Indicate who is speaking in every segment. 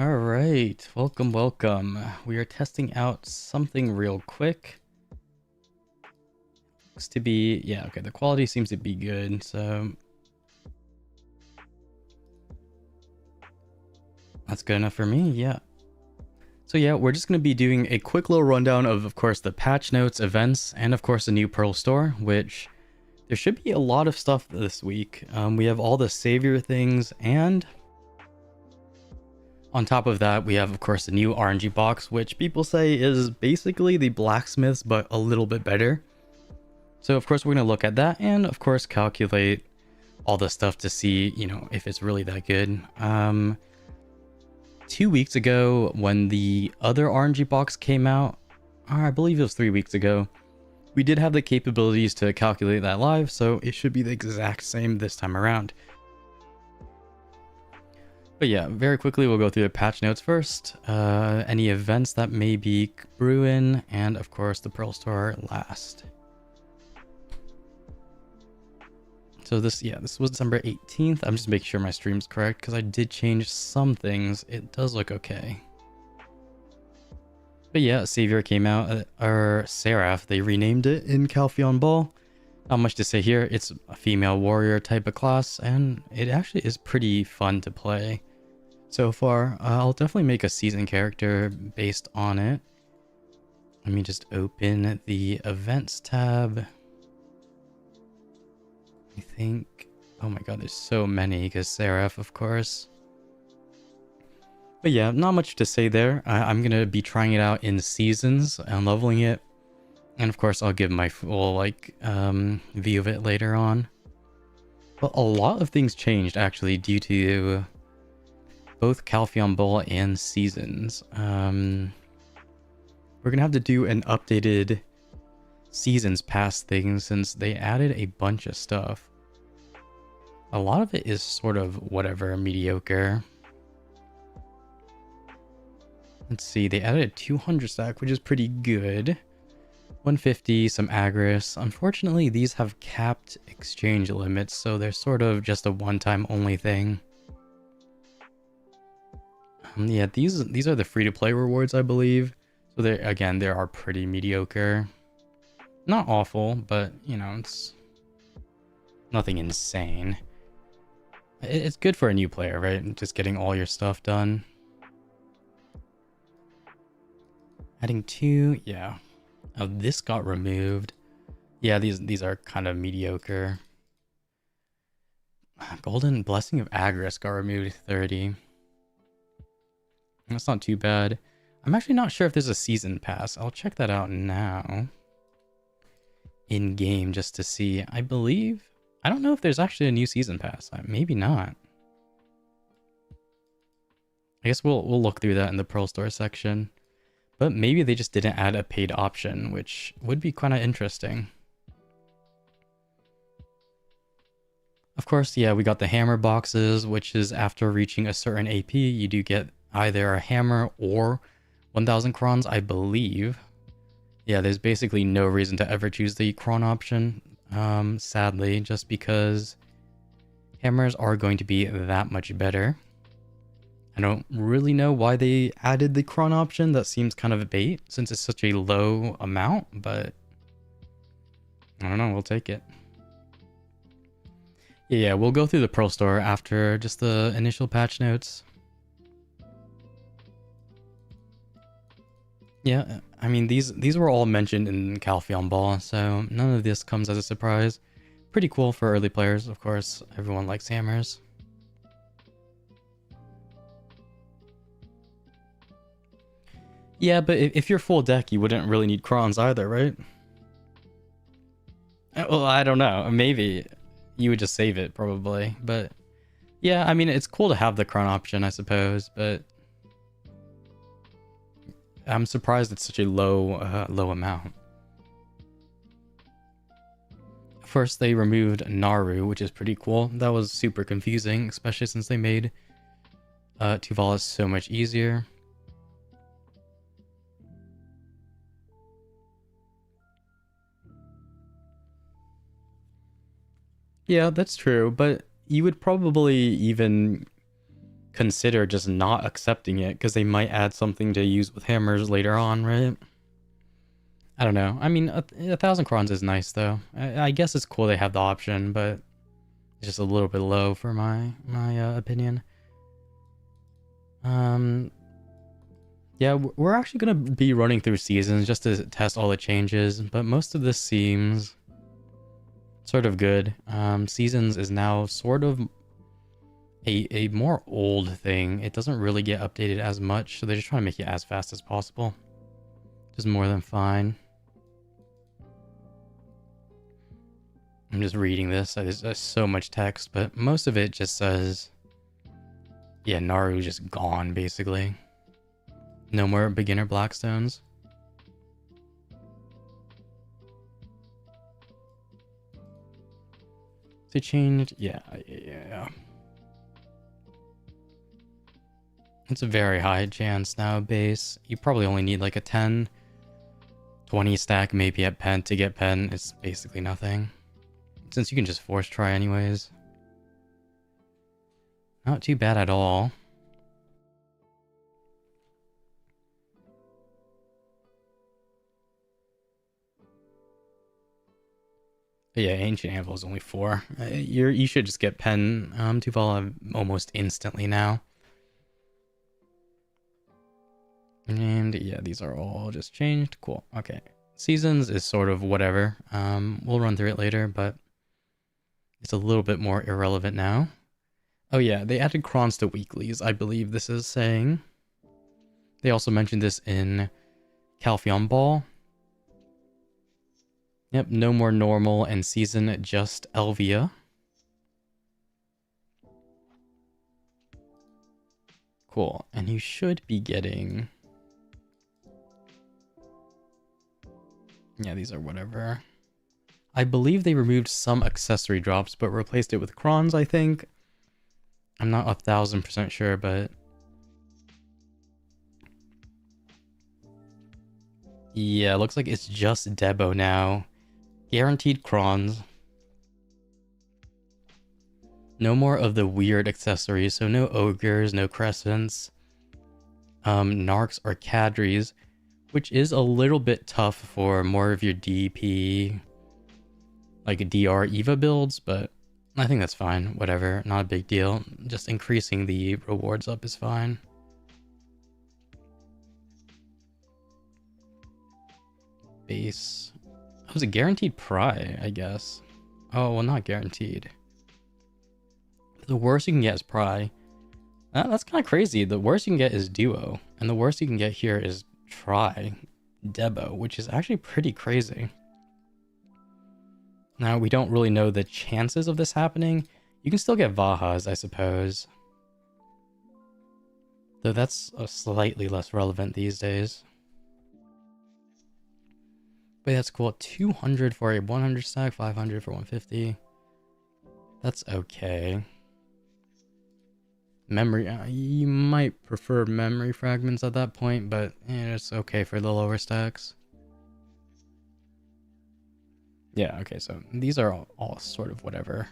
Speaker 1: All right, welcome. We are testing out something real quick. Looks to be, yeah, okay, the quality seems to be good, so that's good enough for me, yeah. So yeah, we're just going to be doing a quick little rundown of course, the patch notes, events, and of course the new Pearl store, which there should be a lot of stuff this week. We have all the savior things, and on top of that, we have, of course, the new RNG box, which people say is basically the blacksmiths, but a little bit better. So, of course, we're going to look at that and, of course, calculate all the stuff to see, if it's really that good. 2 weeks ago, when the other RNG box came out, or I believe it was 3 weeks ago, we did have the capabilities to calculate that live, so it should be the exact same this time around. But yeah, very quickly we'll go through the patch notes first, any events that may be brewing, and of course the Pearl Store last. So this was December 18th. I'm just making sure my stream's correct because I did change some things. It does look okay. But yeah, Savior came out, or Seraph, they renamed it in Calpheon Ball. Not much to say here, it's a female warrior type of class, and it actually is pretty fun to play. So far, I'll definitely make a season character based on it. Let me just open the events tab. I think, oh my god, there's so many because Seraph, of course. But yeah, not much to say there. I'm going to be trying it out in seasons and leveling it. And of course, I'll give my full view of it later on. But a lot of things changed actually due to both Calpheon Bowl and Seasons. We're gonna have to do an updated Seasons Pass thing since they added a bunch of stuff. A lot of it is sort of whatever, mediocre. Let's see, they added a 200 stack, which is pretty good. 150, some Agris. Unfortunately, these have capped exchange limits, so they're sort of just a one-time only thing. Yeah, these are the free-to-play rewards, I believe. So they are pretty mediocre. Not awful, but it's nothing insane. It's good for a new player, right? Just getting all your stuff done. Adding 2, yeah. Oh, this got removed. Yeah, these are kind of mediocre. Golden Blessing of Agris got removed 30. That's not too bad. I'm actually not sure if there's a season pass. I'll check that out now. In game just to see. I don't know if there's actually a new season pass. Maybe not. I guess we'll look through that in the Pearl Store section. But maybe they just didn't add a paid option, which would be kind of interesting. Of course, yeah, we got the hammer boxes, which is after reaching a certain AP, you do get either a hammer or 1000 crons, I believe. Yeah, there's basically no reason to ever choose the cron option, sadly, just because hammers are going to be that much better. I don't really know why they added the cron option. That seems kind of a bait since it's such a low amount, but I don't know, we'll take it. Yeah, we'll go through the Pearl Store after just the initial patch notes. Yeah, I mean, these were all mentioned in Calpheon Ball, so none of this comes as a surprise. Pretty cool for early players, of course. Everyone likes hammers. Yeah, but if you're full deck, you wouldn't really need crons either, right? Well, I don't know. Maybe you would just save it, probably. But yeah, I mean, it's cool to have the cron option, I suppose, but I'm surprised it's such a low amount. First, they removed Naru, which is pretty cool. That was super confusing, especially since they made Tuvalis so much easier. Yeah, that's true, but you would probably even consider just not accepting it because they might add something to use with hammers later on, right? I don't know. I mean, a thousand crons is nice though. I guess it's cool they have the option, but it's just a little bit low for my opinion. Yeah, we're actually gonna be running through seasons just to test all the changes, but most of this seems sort of good. Seasons is now sort of a more old thing. It doesn't really get updated as much, so they're just trying to make it as fast as possible. Just more than fine. I'm just reading this. There's so much text, but most of it just says, yeah, Naru's just gone, basically. No more beginner Blackstones. They changed, yeah. It's a very high chance now, base. You probably only need like a 10, 20 stack maybe at pen to get pen. It's basically nothing. Since you can just force try anyways. Not too bad at all. But yeah, Ancient Anvil is only 4. You should just get pen to follow almost instantly now. And yeah, these are all just changed. Cool. Okay. Seasons is sort of whatever. We'll run through it later, but it's a little bit more irrelevant now. Oh yeah, they added crons to weeklies, I believe this is saying. They also mentioned this in Calpheon Ball. Yep, no more normal and season, just Elvia. Cool, and you should be getting... Yeah, these are whatever. I believe they removed some accessory drops, but replaced it with crons, I think. I'm not 1000% sure, but... Yeah, looks like it's just Debo now. Guaranteed crons. No more of the weird accessories, so no ogres, no crescents, narcs or cadres, which is a little bit tough for more of your DP, like DR Eva builds, but I think that's fine. Whatever, not a big deal. Just increasing the rewards up is fine. Base. Oh, was a guaranteed pry, I guess. Oh, well, not guaranteed. The worst you can get is pry. That's kind of crazy. The worst you can get is duo, and the worst you can get here is try Debo, which is actually pretty crazy. Now, we don't really know the chances of this happening. You can still get Vahas, I suppose. Though that's slightly less relevant these days. But that's cool. 200 for a 100 stack, 500 for 150. That's okay. Memory, you might prefer memory fragments at that point, but it's okay for the lower stacks. Yeah, okay, so these are all sort of whatever.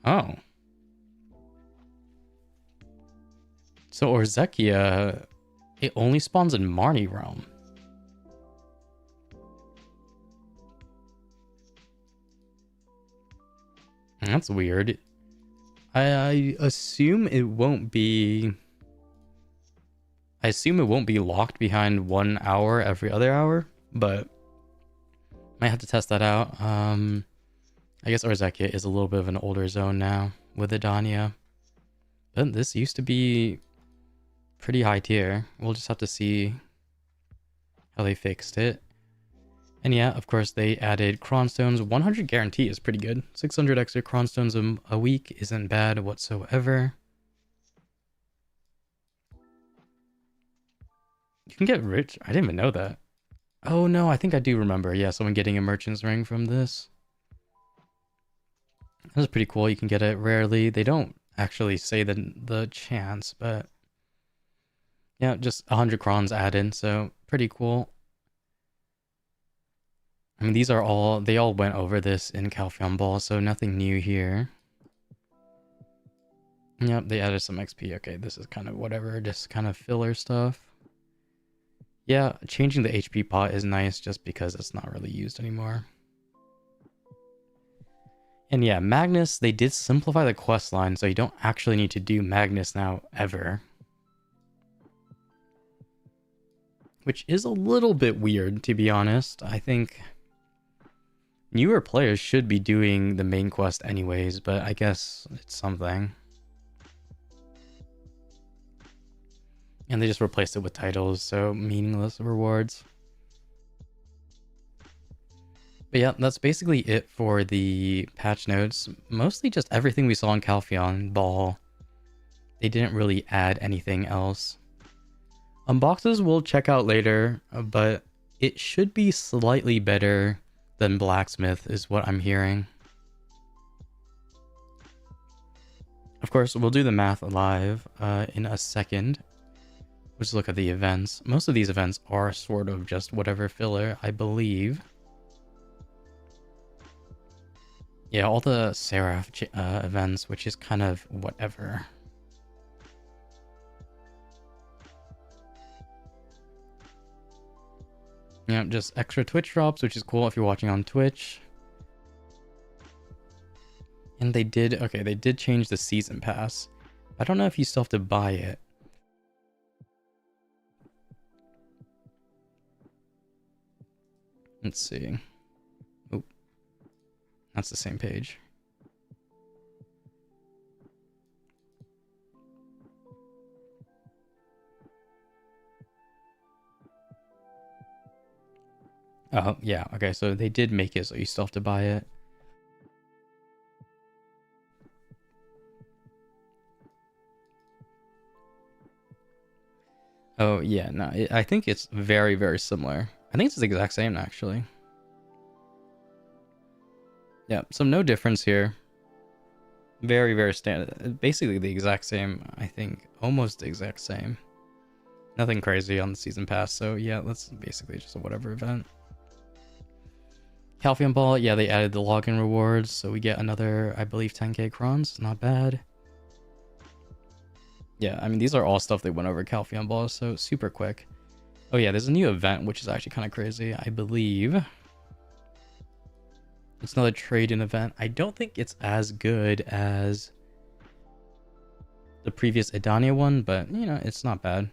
Speaker 1: Oh. So Orzekia, it only spawns in Marnie Realm. That's weird. I assume it won't be... I assume it won't be locked behind 1 hour every other hour, but might have to test that out. I guess Orzekia is a little bit of an older zone now with Adania. But this used to be pretty high tier. We'll just have to see how they fixed it. And yeah, of course, they added Cronstones. 100 guarantee is pretty good. 600 extra Cronstones a week isn't bad whatsoever. You can get rich. I didn't even know that. Oh no, I think I do remember. Yeah, someone getting a merchant's ring from this. That's pretty cool. You can get it rarely. They don't actually say the chance, but yeah, just 100 crons added, so pretty cool. I mean, these are all, they all went over this in Calpheon Ball, so nothing new here. Yep, they added some XP. Okay, this is kind of whatever, just kind of filler stuff. Yeah, changing the HP pot is nice just because it's not really used anymore. And yeah, Magnus, they did simplify the quest line, so you don't actually need to do Magnus now ever. Which is a little bit weird, to be honest. I think newer players should be doing the main quest anyways, but I guess it's something. And they just replaced it with titles, so meaningless rewards. But yeah, that's basically it for the patch notes. Mostly just everything we saw in Calpheon Ball. They didn't really add anything else. Unboxes we'll check out later, but it should be slightly better than Blacksmith is what I'm hearing. Of course, we'll do the math live in a second. Let's look at the events. Most of these events are sort of just whatever filler, I believe. Yeah, all the Seraph events, which is kind of whatever. Yeah, just extra Twitch drops, which is cool if you're watching on Twitch. And they did change the season pass. I don't know if you still have to buy it. Let's see. Oh, that's the same page. Oh, yeah. Okay, so they did make it so you still have to buy it. Oh, yeah. No, I think it's very, very similar. I think it's the exact same, actually. Yeah, so no difference here. Very, very standard. Basically the exact same, I think. Almost the exact same. Nothing crazy on the season pass, so yeah, that's basically just a whatever event. Calpheon Ball, yeah, they added the login rewards, so we get another, I believe, 10k crons. Not bad. Yeah, I mean, these are all stuff they went over Calpheon Ball, so super quick. Oh yeah, there's a new event, which is actually kind of crazy, I believe. It's another trade-in event. I don't think it's as good as the previous Edania one, but, you know, it's not bad.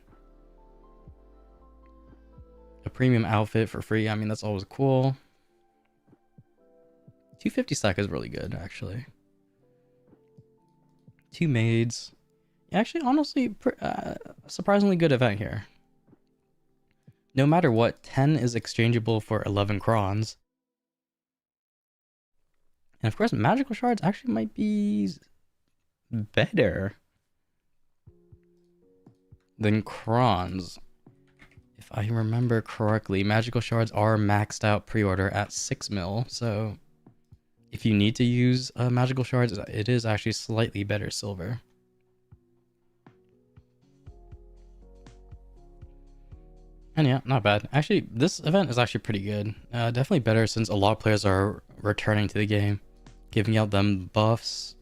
Speaker 1: A premium outfit for free, I mean, that's always cool. 250 stack is really good, actually. 2 maids. Actually, honestly, surprisingly good event here. No matter what, 10 is exchangeable for 11 crons. And of course, magical shards actually might be better than crons. If I remember correctly, magical shards are maxed out pre-order at 6 mil, so if you need to use magical shards, it is actually slightly better silver. And yeah, not bad. Actually, this event is actually pretty good. Definitely better since a lot of players are returning to the game, giving them buffs,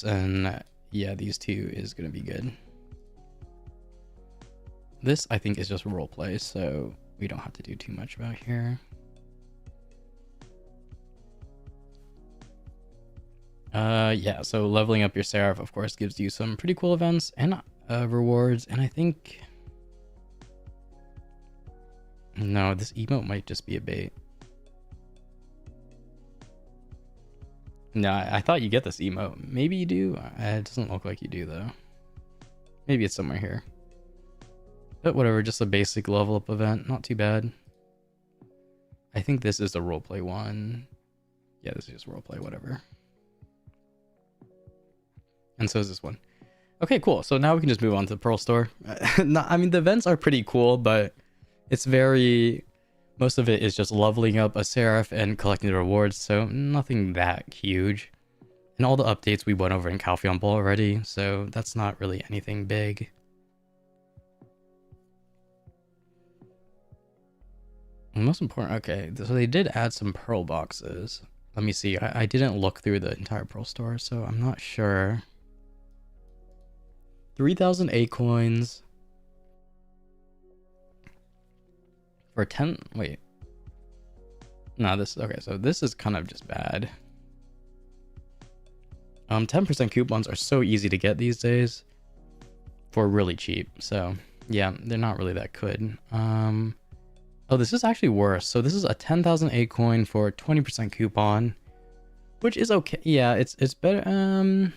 Speaker 1: and yeah, these two is gonna be good. This, I think, is just roleplay, so we don't have to do too much about here. Yeah, so leveling up your Seraph, of course, gives you some pretty cool events and rewards, and I think... No, this emote might just be a bait. No, I thought you get this emote. Maybe you do? It doesn't look like you do, though. Maybe it's somewhere here. But whatever, just a basic level up event. Not too bad. I think this is a roleplay one. Yeah, this is just roleplay, whatever. And so is this one. Okay, cool. So now we can just move on to the Pearl Store. I mean, the events are pretty cool, but it's very... Most of it is just leveling up a Seraph and collecting the rewards, so nothing that huge. And all the updates we went over in Calpheon Ball already, so that's not really anything big. Most important, okay, so they did add some pearl boxes. Let me see. I didn't look through the entire pearl store, so I'm not sure. 3,000 A coins for 10. Wait, no, this okay. So this is kind of just bad. 10% coupons are so easy to get these days for really cheap. So yeah, they're not really that good. Oh, this is actually worse. So this is a 10,000 A coin for 20% coupon, which is okay. Yeah, it's better.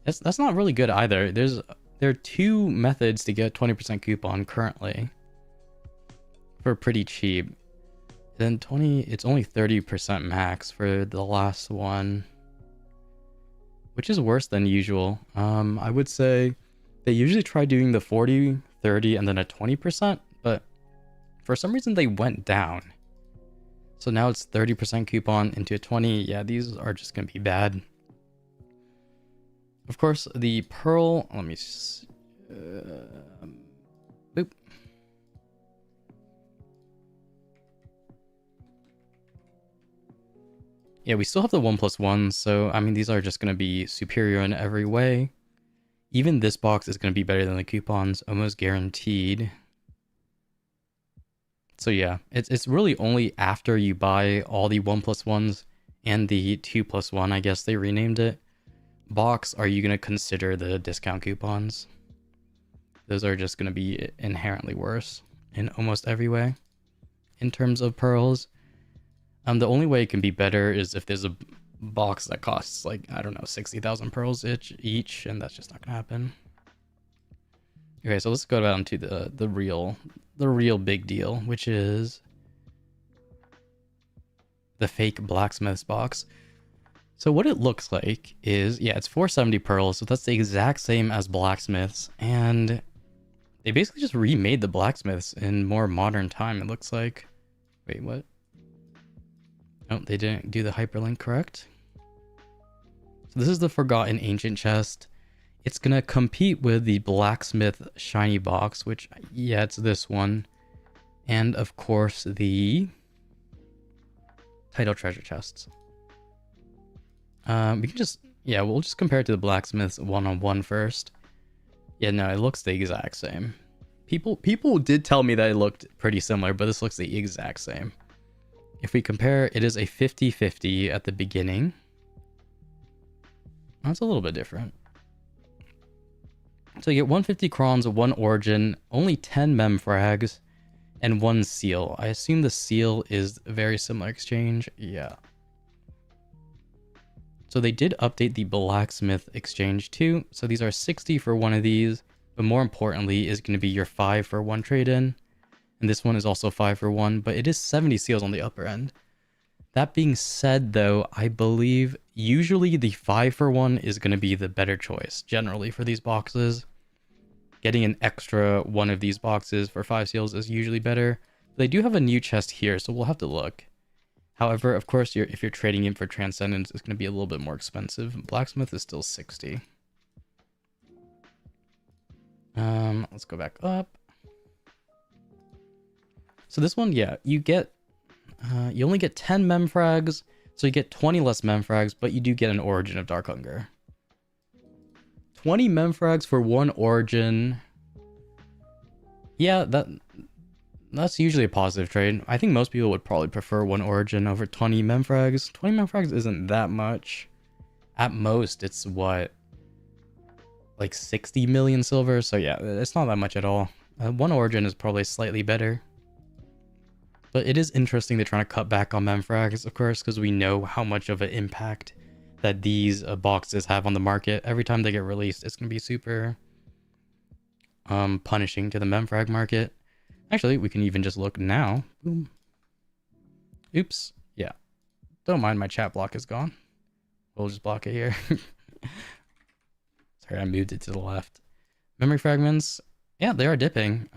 Speaker 1: That's not really good either. There are two methods to get 20% coupon currently for pretty cheap. Then it's only 30% max for the last one, which is worse than usual. I would say they usually try doing the 40, 30, and then a 20%, but for some reason they went down. So now it's 30% coupon into a 20. Yeah, these are just gonna be bad. Of course, the pearl, let me boop. Yeah, we still have the 1+1, so I mean these are just gonna be superior in every way. Even this box is gonna be better than the coupons, almost guaranteed. So yeah, it's really only after you buy all the 1+1s and the 2+1, I guess they renamed it, box are you going to consider the discount coupons. Those are just going to be inherently worse in almost every way in terms of pearls. The only way it can be better is if there's a box that costs like, I don't know, 60,000 pearls each, and that's just not going to happen. Okay, so let's go down to the real big deal, which is the fake blacksmith's box. So what it looks like is, yeah, it's 470 pearls, so that's the exact same as blacksmiths, and they basically just remade the blacksmiths in more modern time, it looks like. Wait, what? Oh, they didn't do the hyperlink correct. So this is the Forgotten Ancient Chest. It's gonna compete with the Blacksmith Shiny Box, which, yeah, it's this one. And of course, the Title Treasure Chests. We can just, yeah, we'll just compare it to the Blacksmith's one-on-one first. Yeah, no, it looks the exact same. People did tell me that it looked pretty similar, but this looks the exact same. If we compare, it is a 50-50 at the beginning. That's a little bit different. So you get 150 crons, 1 origin, only 10 memfrags, and 1 seal. I assume the seal is a very similar exchange. Yeah. So they did update the blacksmith exchange too. So these are 60 for one of these, but more importantly is going to be your 5 for 1 trade-in. And this one is also 5 for 1, but it is 70 seals on the upper end. That being said though, I believe usually the 5 for 1 is going to be the better choice generally for these boxes. Getting an extra one of these boxes for 5 seals is usually better. They do have a new chest here, so we'll have to look. However, of course, if you're trading in for Transcendence, it's going to be a little bit more expensive. Blacksmith is still 60. Let's go back up. So this one, yeah, you only get 10 memfrags, so you get 20 less memfrags, but you do get an Origin of Dark Hunger. 20 memfrags for 1 origin. Yeah, that's usually a positive trade. I think most people would probably prefer 1 origin over 20 memfrags. 20 memfrags isn't that much. At most, it's what? Like 60 million silver? So yeah, it's not that much at all. 1 origin is probably slightly better. But it is interesting they're trying to cut back on memfrags, of course, because we know how much of an impact that these boxes have on the market. Every time they get released, it's going to be super punishing to the memfrag market. Actually, we can even just look now. Boom. Oops. Yeah. Don't mind my chat block is gone. We'll just block it here. Sorry, I moved it to the left. Memory fragments. Yeah, they are dipping.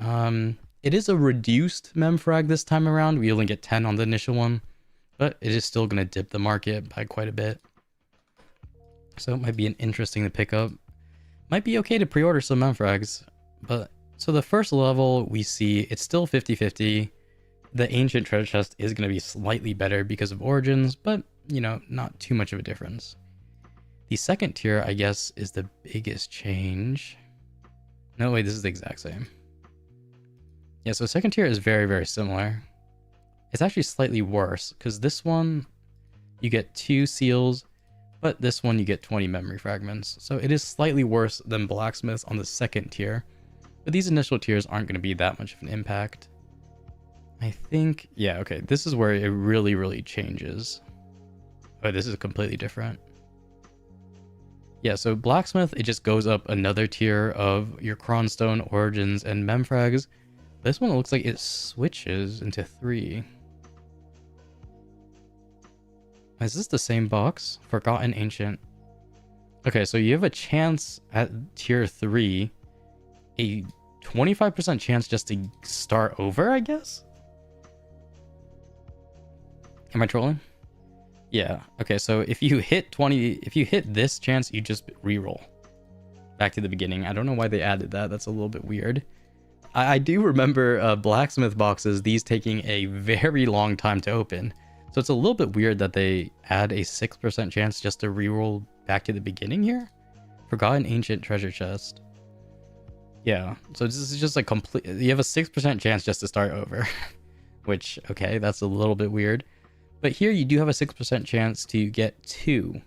Speaker 1: It is a reduced memfrag this time around. We only get 10 on the initial one, but it is still going to dip the market by quite a bit. So it might be an interesting to pick up. Might be okay to pre-order some memfrags. But so the first level we see it's still 50-50. The ancient treasure chest is going to be slightly better because of origins, but, you know, not too much of a difference. The second tier, I guess, is the biggest change. No, wait, this is the exact same. Yeah, so second tier is very, very similar. It's actually slightly worse, because this one, you get 2 seals, but this one you get 20 memory fragments. So it is slightly worse than blacksmiths on the second tier, but these initial tiers aren't going to be that much of an impact. I think, yeah, okay, this is where it really, really changes. Oh, this is completely different. Yeah, so blacksmith, it just goes up another tier of your cronstone, origins, and memfrags. This one looks like it switches into 3. Is this the same box? Forgotten Ancient. Okay, so you have a chance at tier 3, a 25% chance just to start over, I guess? Am I trolling? Yeah, okay, so if you hit this chance, you just reroll back to the beginning. I don't know why they added that. That's a little bit weird. I do remember blacksmith boxes, these taking a very long time to open. So it's a little bit weird that they add a 6% chance just to reroll back to the beginning here. Forgotten Ancient Treasure Chest. Yeah, so this is just a complete... You have a 6% chance just to start over. Which, okay, that's a little bit weird. But here you do have a 6% chance to get 2.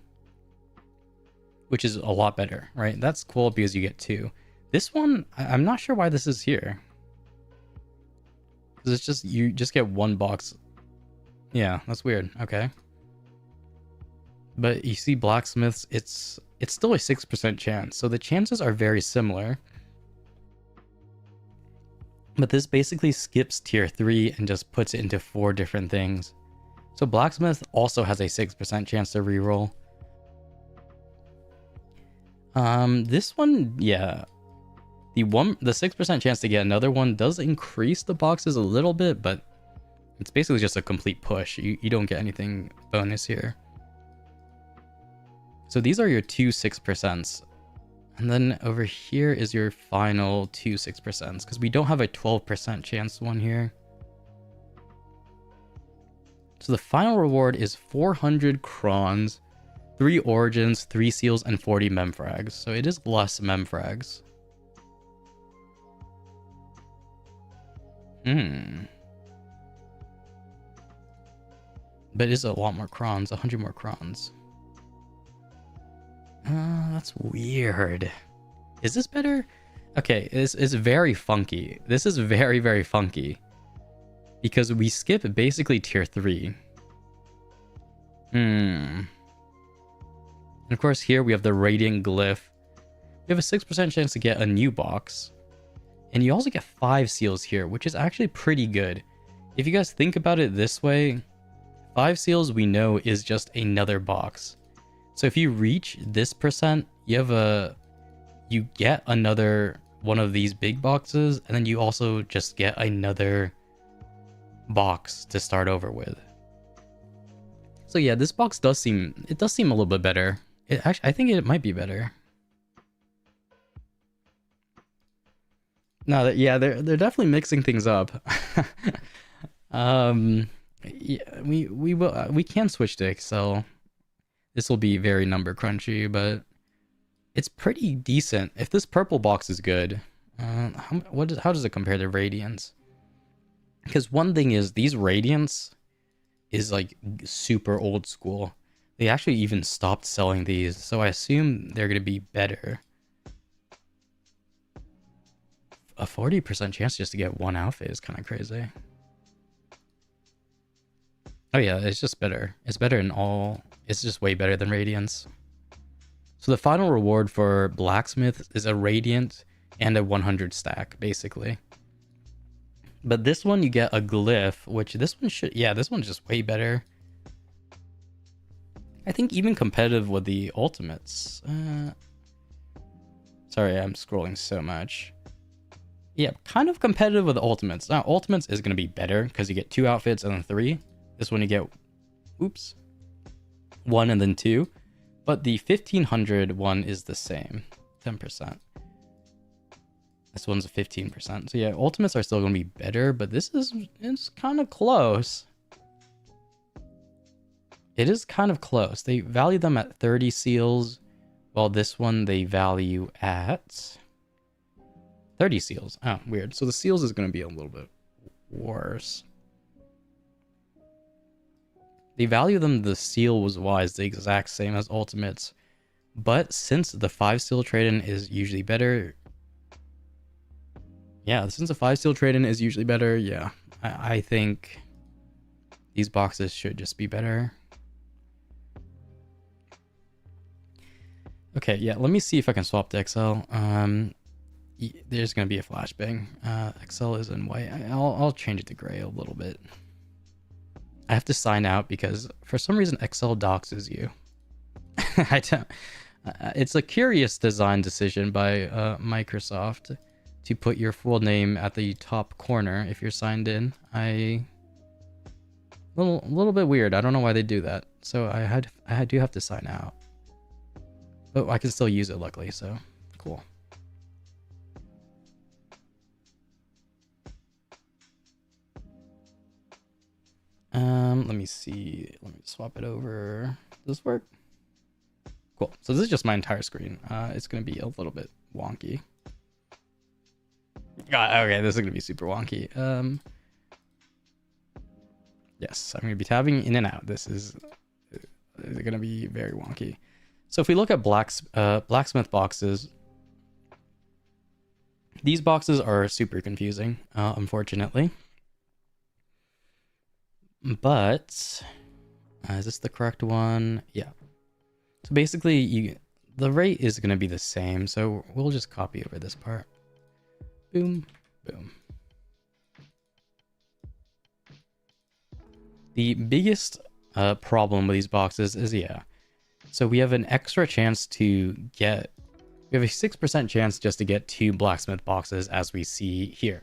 Speaker 1: Which is a lot better, right? That's cool because you get 2. This one, I'm not sure why this is here. Because it's just... You just get 1 box... Yeah, that's weird. Okay. But you see blacksmiths, it's still a 6% chance. So the chances are very similar. But this basically skips tier 3 and just puts it into 4 different things. So blacksmith also has a 6% chance to reroll. This one, yeah. The 6% chance to get another one does increase the boxes a little bit, but it's basically just a complete push. You don't get anything bonus here. So these are your 2 6%. And then over here is your final 2 6%. Because we don't have a 12% chance one here. So the final reward is 400 crons, 3 origins, 3 seals, and 40 memfrags. So it is less memfrags. But it is a lot more crons, 100 more crons. That's weird. Is this better? Okay, it's very funky. This is very, very funky. Because we skip basically tier 3. And of course here we have the Radiant Glyph. We have a 6% chance to get a new box. And you also get 5 seals here, which is actually pretty good. If you guys think about it this way, 5 seals we know is just another box. So if you reach this percent, you get another one of these big boxes, and then you also just get another box to start over with. So yeah, this box does seem a little bit better. I think it might be better. No, yeah, they're definitely mixing things up. Yeah, we can switch to Excel. This will be very number crunchy, but it's pretty decent. If this purple box is good, how does it compare to Radiance? Because one thing is, these Radiance is like super old school. They actually even stopped selling these, so I assume they're going to be better. A 40% chance just to get 1 outfit is kind of crazy. Oh yeah, it's just better. It's better in all... It's just way better than Radiance. So the final reward for Blacksmith is a Radiant and a 100 stack, basically. But this one you get a Glyph, which this one should... Yeah, this one's just way better. I think even competitive with the Ultimates. Sorry, I'm scrolling so much. Yeah, kind of competitive with the Ultimates. Now, Ultimates is going to be better because you get 2 outfits and then 3. This one you get... Oops. 1 and then 2. But the 1500 one is the same. 10%. This one's a 15%. So yeah, ultimates are still going to be better, but it's kind of close. It is kind of close. They value them at 30 seals, while this one they value at 30 seals. Oh, weird. So the seals is going to be a little bit worse. They value them the seal was wise the exact same as ultimates, but since the 5 seal trade-in is usually better, yeah, since the 5 seal trade-in is usually better, yeah, I think these boxes should just be better. Okay, yeah, let me see if I can swap to XL. There's gonna be a flashbang. XL is in white. I'll change it to gray a little bit. I have to sign out because for some reason XL doxes you. I don't. It's a curious design decision by Microsoft to put your full name at the top corner if you're signed in. A little bit weird. I don't know why they do that. So I do have to sign out. But I can still use it, luckily, so cool. Let me see. Let me swap it over. Does this work? Cool. So this is just my entire screen. It's going to be a little bit wonky. Okay, this is going to be super wonky. Yes, I'm going to be tabbing in and out. This is going to be very wonky. So if we look at blacksmith boxes, these boxes are super confusing, unfortunately. But is this the correct one? Yeah. So basically, the rate is going to be the same. So we'll just copy over this part. Boom, boom. The biggest problem with these boxes is, yeah. So we have an extra chance to get, we have a 6% chance just to get 2 blacksmith boxes as we see here.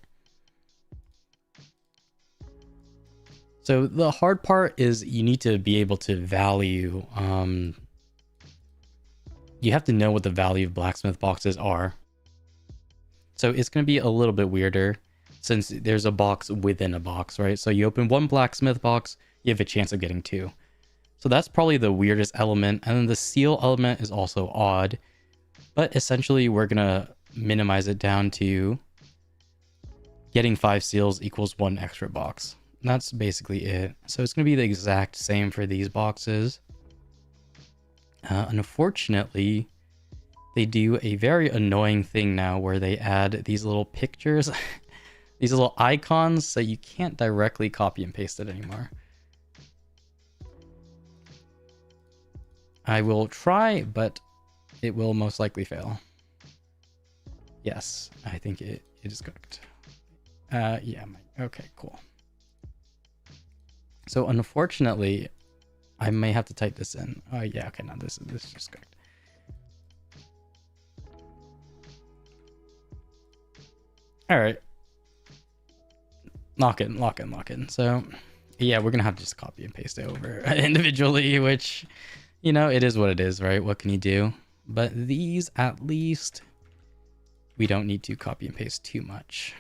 Speaker 1: So the hard part is you need to be able to value, you have to know what the value of blacksmith boxes are. So it's going to be a little bit weirder since there's a box within a box, right? So you open one blacksmith box, you have a chance of getting 2. So that's probably the weirdest element. And then the seal element is also odd. But essentially, we're going to minimize it down to getting 5 seals equals 1 extra box. And that's basically it. So it's going to be the exact same for these boxes. Unfortunately, they do a very annoying thing now where they add these little pictures, these little icons, so you can't directly copy and paste it anymore. I will try, but it will most likely fail. Yes, I think it is cooked. Yeah, okay, cool. So unfortunately, I may have to type this in. Oh yeah, okay, now this is just cooked. All right. Lock in. So yeah, we're gonna have to just copy and paste it over individually, which, you know, it is what it is, right? What can you do? But these, at least, we don't need to copy and paste too much.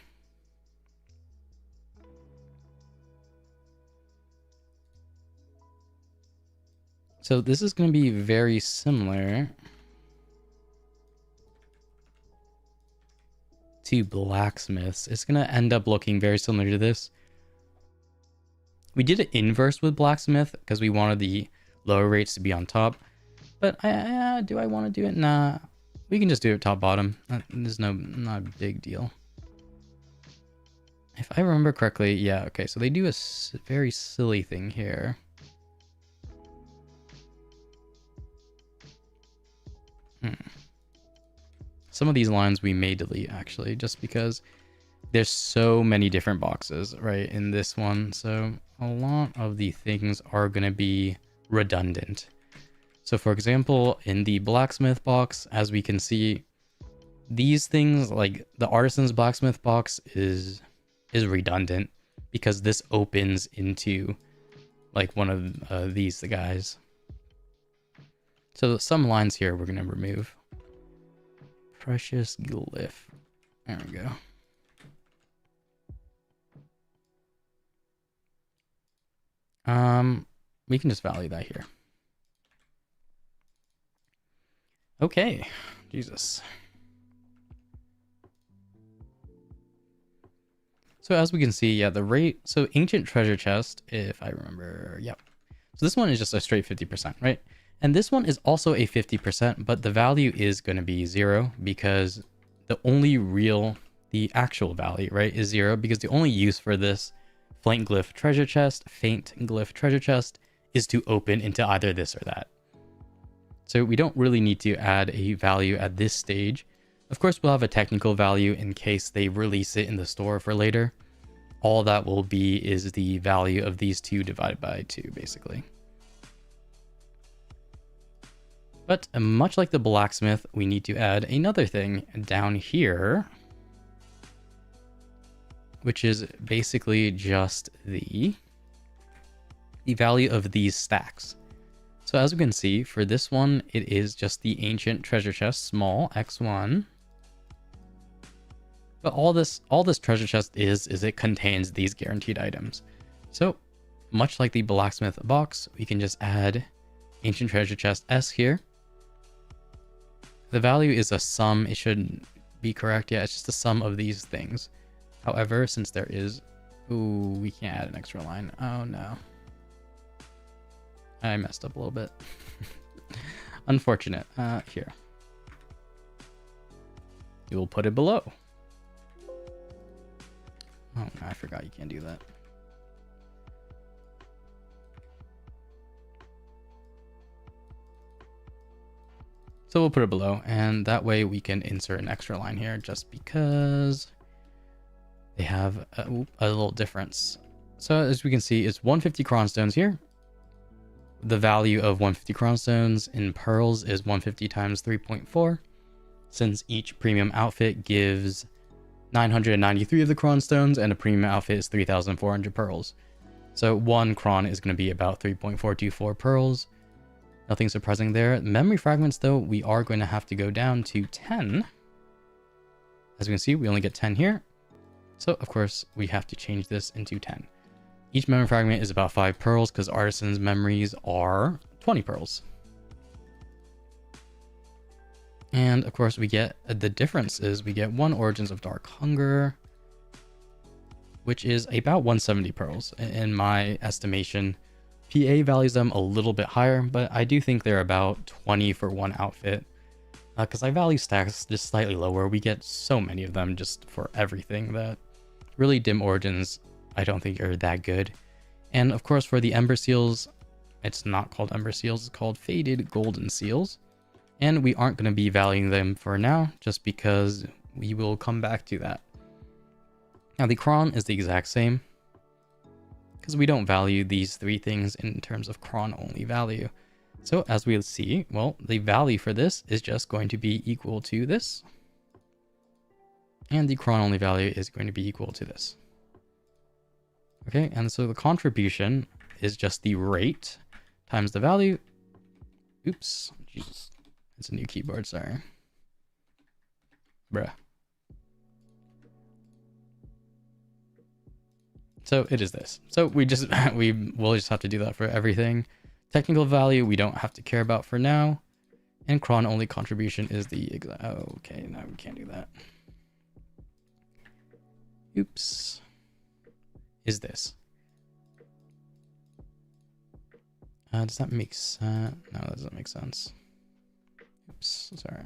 Speaker 1: So this is going to be very similar to blacksmiths. It's going to end up looking very similar to this. We did it inverse with blacksmith because we wanted the lower rates to be on top. But do I want to do it? Nah. We can just do it top bottom. There's not a big deal. If I remember correctly, yeah, okay, so they do a very silly thing here. Some of these lines we may delete, actually, just because there's so many different boxes, right, in this one. So a lot of the things are going to be redundant. So for example, in the blacksmith box, as we can see, these things, like the artisan's blacksmith box is redundant because this opens into like one of these guys. So some lines here we're going to remove. Precious glyph. There we go. We can just value that here. Okay, Jesus. So as we can see, yeah, the rate, so ancient treasure chest, if I remember, yep. So this one is just a straight 50%, right? And this one is also a 50%, but the value is going to be 0 because the actual value, right, is 0 because the only use for this faint glyph treasure chest is to open into either this or that. So we don't really need to add a value at this stage. Of course, we'll have a technical value in case they release it in the store for later. All that will be is the value of these two divided by 2, basically. But much like the blacksmith, we need to add another thing down here, which is basically just the value of these stacks. So as we can see, for this one, it is just the ancient treasure chest, small, x1. But all this treasure chest is it contains these guaranteed items. So much like the blacksmith box, we can just add ancient treasure chest S here. The value is a sum. It shouldn't be correct. Yeah, it's just the sum of these things. However, since there is... Ooh, we can't add an extra line. Oh, no. I messed up a little bit. Unfortunate. Here. You will put it below. Oh, I forgot you can't do that. So we'll put it below, and that way we can insert an extra line here just because they have a little difference. So as we can see, it's 150 cronstones here. The value of 150 cronstones in pearls is 150 times 3.4. Since each premium outfit gives 993 of the cronstones, and a premium outfit is 3,400 pearls. So 1 cron is going to be about 3.424 pearls. Nothing surprising there. Memory fragments, though, we are going to have to go down to 10. As you can see, we only get 10 here. So, of course, we have to change this into 10. Each memory fragment is about 5 pearls because artisan's memories are 20 pearls. And, of course, we get the difference is we get 1 Origins of Dark Hunger, which is about 170 pearls in my estimation. PA values them a little bit higher, but I do think they're about 20 for 1 outfit. Because I value stacks just slightly lower. We get so many of them just for everything that really dim origins I don't think are that good. And of course for the Ember Seals, it's not called Ember Seals, it's called Faded Golden Seals. And we aren't going to be valuing them for now, just because we will come back to that. Now the cron is the exact same, because we don't value these 3 things in terms of cron only value. So as we'll see, well, the value for this is just going to be equal to this. And the cron only value is going to be equal to this. Okay, and so the contribution is just the rate times the value. Oops, Jesus. It's a new keyboard, sorry. Bruh. So it is this. So we will just have to do that for everything. Technical value we don't have to care about for now. And cron only contribution is the exact. Oh, okay, no, we can't do that. Oops. Is this? Does that make sense? No, that doesn't make sense. Oops, sorry.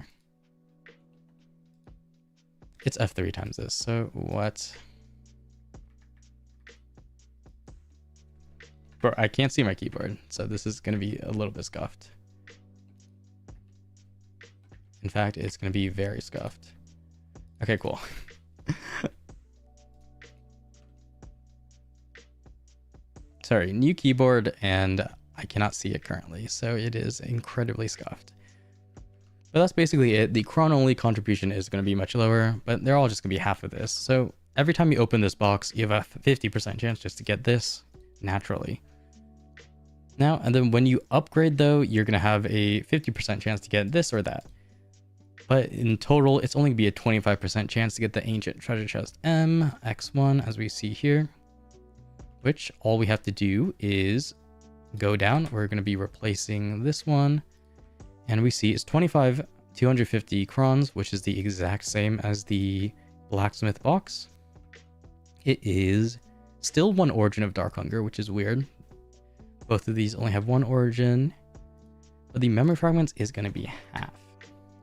Speaker 1: It's F3 times this. So what? Bro, I can't see my keyboard, so this is going to be a little bit scuffed. In fact, it's going to be very scuffed. Okay, cool. Sorry, new keyboard, and I cannot see it currently, so it is incredibly scuffed. But that's basically it. The cron only contribution is going to be much lower, but they're all just going to be half of this. So every time you open this box, you have a 50% chance just to get this naturally. Now, and then when you upgrade though, you're going to have a 50% chance to get this or that. But in total, it's only going to be a 25% chance to get the ancient treasure chest M, X1, as we see here. Which all we have to do is go down. We're going to be replacing this one. And we see it's 25, 250 crons, which is the exact same as the blacksmith box. It is still one origin of Dark Hunger, which is weird. Both of these only have one origin. But the memory fragments is going to be half.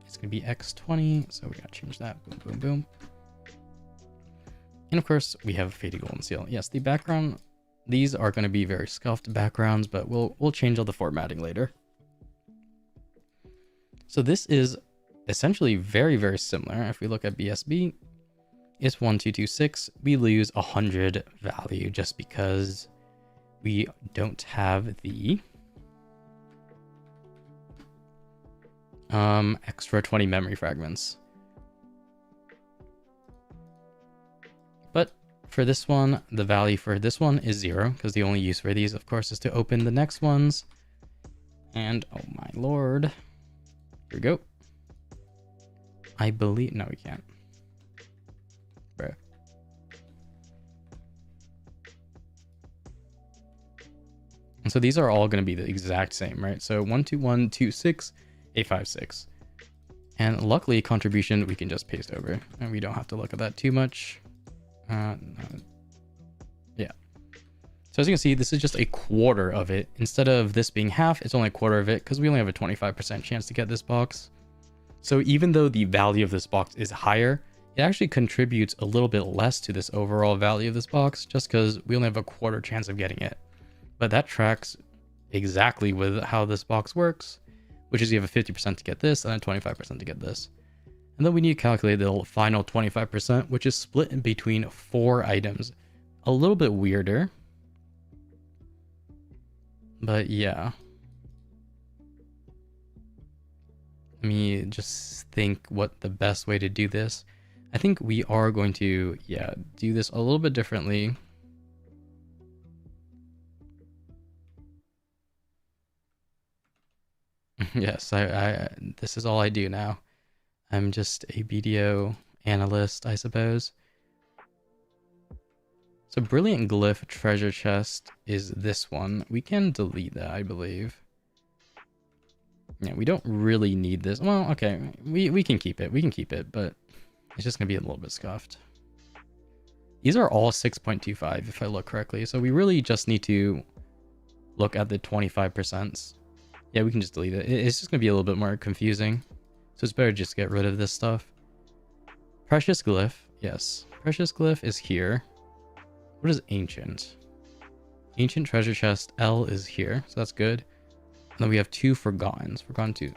Speaker 1: It's going to be X20, so we got to change that. Boom, boom, boom. And of course, we have a faded golden seal. Yes, the background, these are going to be very scuffed backgrounds, but we'll change all the formatting later. So this is essentially very, very similar. If we look at BSB, it's 1226. We lose 100 value just because we don't have the extra 20 memory fragments. But for this one, the value for this one is 0, because the only use for these, of course, is to open the next ones. And oh my lord. Here we go. I believe... No, we can't. Bruh. And so these are all going to be the exact same, right? So 12126, 856. And luckily, contribution we can just paste over, and we don't have to look at that too much. No. Yeah. So as you can see, this is just a quarter of it. Instead of this being half, it's only a quarter of it because we only have a 25% chance to get this box. So even though the value of this box is higher, it actually contributes a little bit less to this overall value of this box just because we only have a quarter chance of getting it. But that tracks exactly with how this box works, which is you have a 50% to get this and a 25% to get this. And then we need to calculate the final 25%, which is split in between 4 items. A little bit weirder. But yeah. Let me just think what the best way to do this. I think we are going to, yeah, do this a little bit differently. Yes, this is all I do now. I'm just a BDO analyst, I suppose. So Brilliant Glyph Treasure Chest is this one. We can delete that, I believe. Yeah, we don't really need this. Well, okay, we can keep it. We can keep it, but it's just going to be a little bit scuffed. These are all 6.25 if I look correctly. So we really just need to look at the 25%. Yeah, we can just delete it. It's just going to be a little bit more confusing. So it's better just get rid of this stuff. Precious Glyph. Yes. Precious Glyph is here. What is Ancient? Ancient Treasure Chest L is here. So that's good. And then we have 2 Forgottens. Forgotten 2.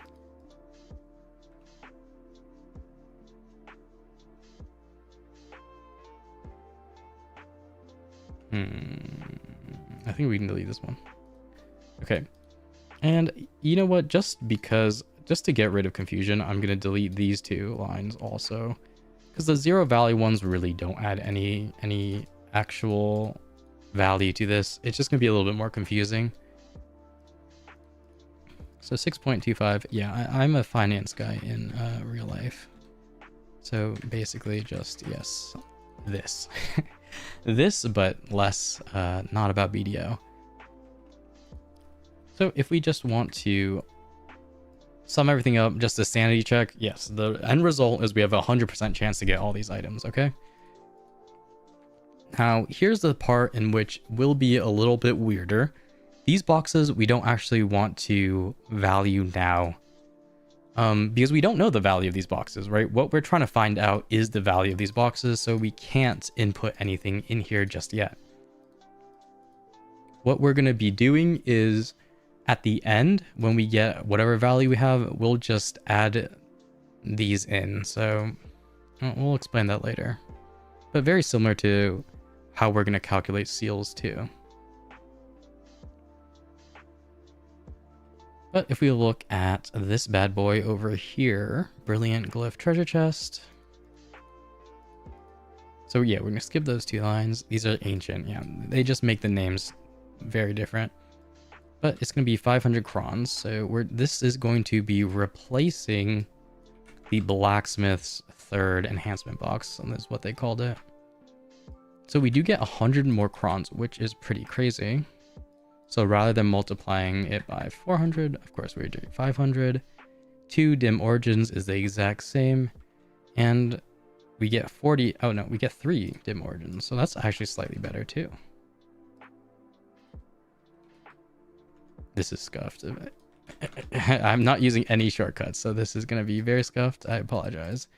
Speaker 1: I think we can delete this one. Okay. And you know what? Just to get rid of confusion, I'm going to delete these 2 lines also. Because the 0 value ones really don't add any actual value to this. It's just going to be a little bit more confusing. So 6.25. Yeah, I'm a finance guy in real life. So basically just, yes, this. This, but less not about BDO. So if we just want to sum everything up, just a sanity check, yes, the end result is we have a 100% chance to get all these items, okay? Now, here's the part in which will be a little bit weirder. These boxes, we don't actually want to value now. Because we don't know the value of these boxes, right? What we're trying to find out is the value of these boxes, so we can't input anything in here just yet. What we're going to be doing is, at the end, when we get whatever value we have, we'll just add these in. So we'll explain that later. But very similar to how we're going to calculate seals too. But if we look at this bad boy over here, Brilliant Glyph Treasure Chest. So yeah, we're going to skip those 2 lines. These are ancient. Yeah, they just make the names very different. But it's going to be 500 crons. So this is going to be replacing the blacksmith's third enhancement box, and that's what they called it. So we do get 100 more crons, which is pretty crazy. So rather than multiplying it by 400, of course we're doing 500. 2 dim origins is the exact same, and we get 40. Oh no, we get 3 dim origins, so that's actually slightly better too. This is scuffed. I'm not using any shortcuts, so this is going to be very scuffed. I apologize.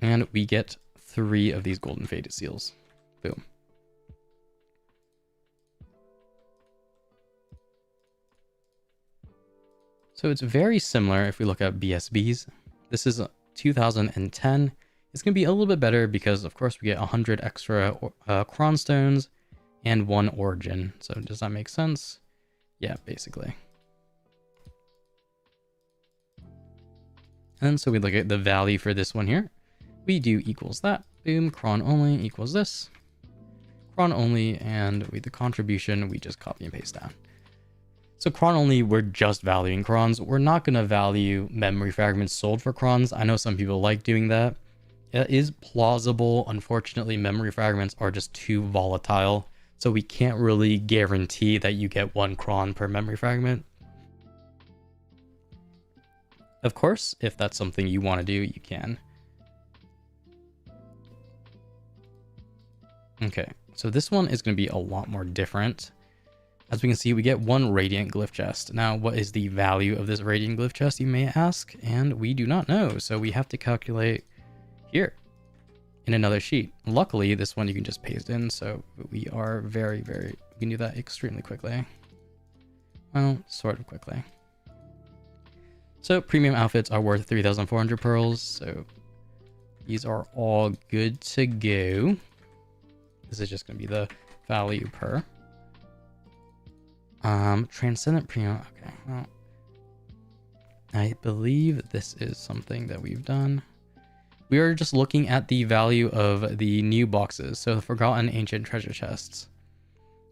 Speaker 1: And we get 3 of these golden faded seals. Boom. So it's very similar if we look at BSBs. This is 2010. It's going to be a little bit better because, of course, we get 100 extra cron stones and 1 origin. So does that make sense? Yeah, basically. And so we look at the value for this one here. We do equals that. Boom, cron only equals this. Cron only, and with the contribution, we just copy and paste down. So cron only, we're just valuing crons. We're not going to value memory fragments sold for crons. I know some people like doing that. It is plausible. Unfortunately, memory fragments are just too volatile. So we can't really guarantee that you get 1 cron per memory fragment. Of course, if that's something you want to do, you can. Okay, so this one is going to be a lot more different. As we can see, we get 1 radiant glyph chest. Now, what is the value of this radiant glyph chest, you may ask? And we do not know, so we have to calculate here in another sheet. Luckily, this one you can just paste in, so we are we can do that extremely quickly. Well, sort of quickly. So premium outfits are worth 3,400 pearls, so these are all good to go. This is just going to be the value per. Transcendent premium. Okay, well, I believe this is something that we've done. We are just looking at the value of the new boxes, so the Forgotten Ancient Treasure Chests,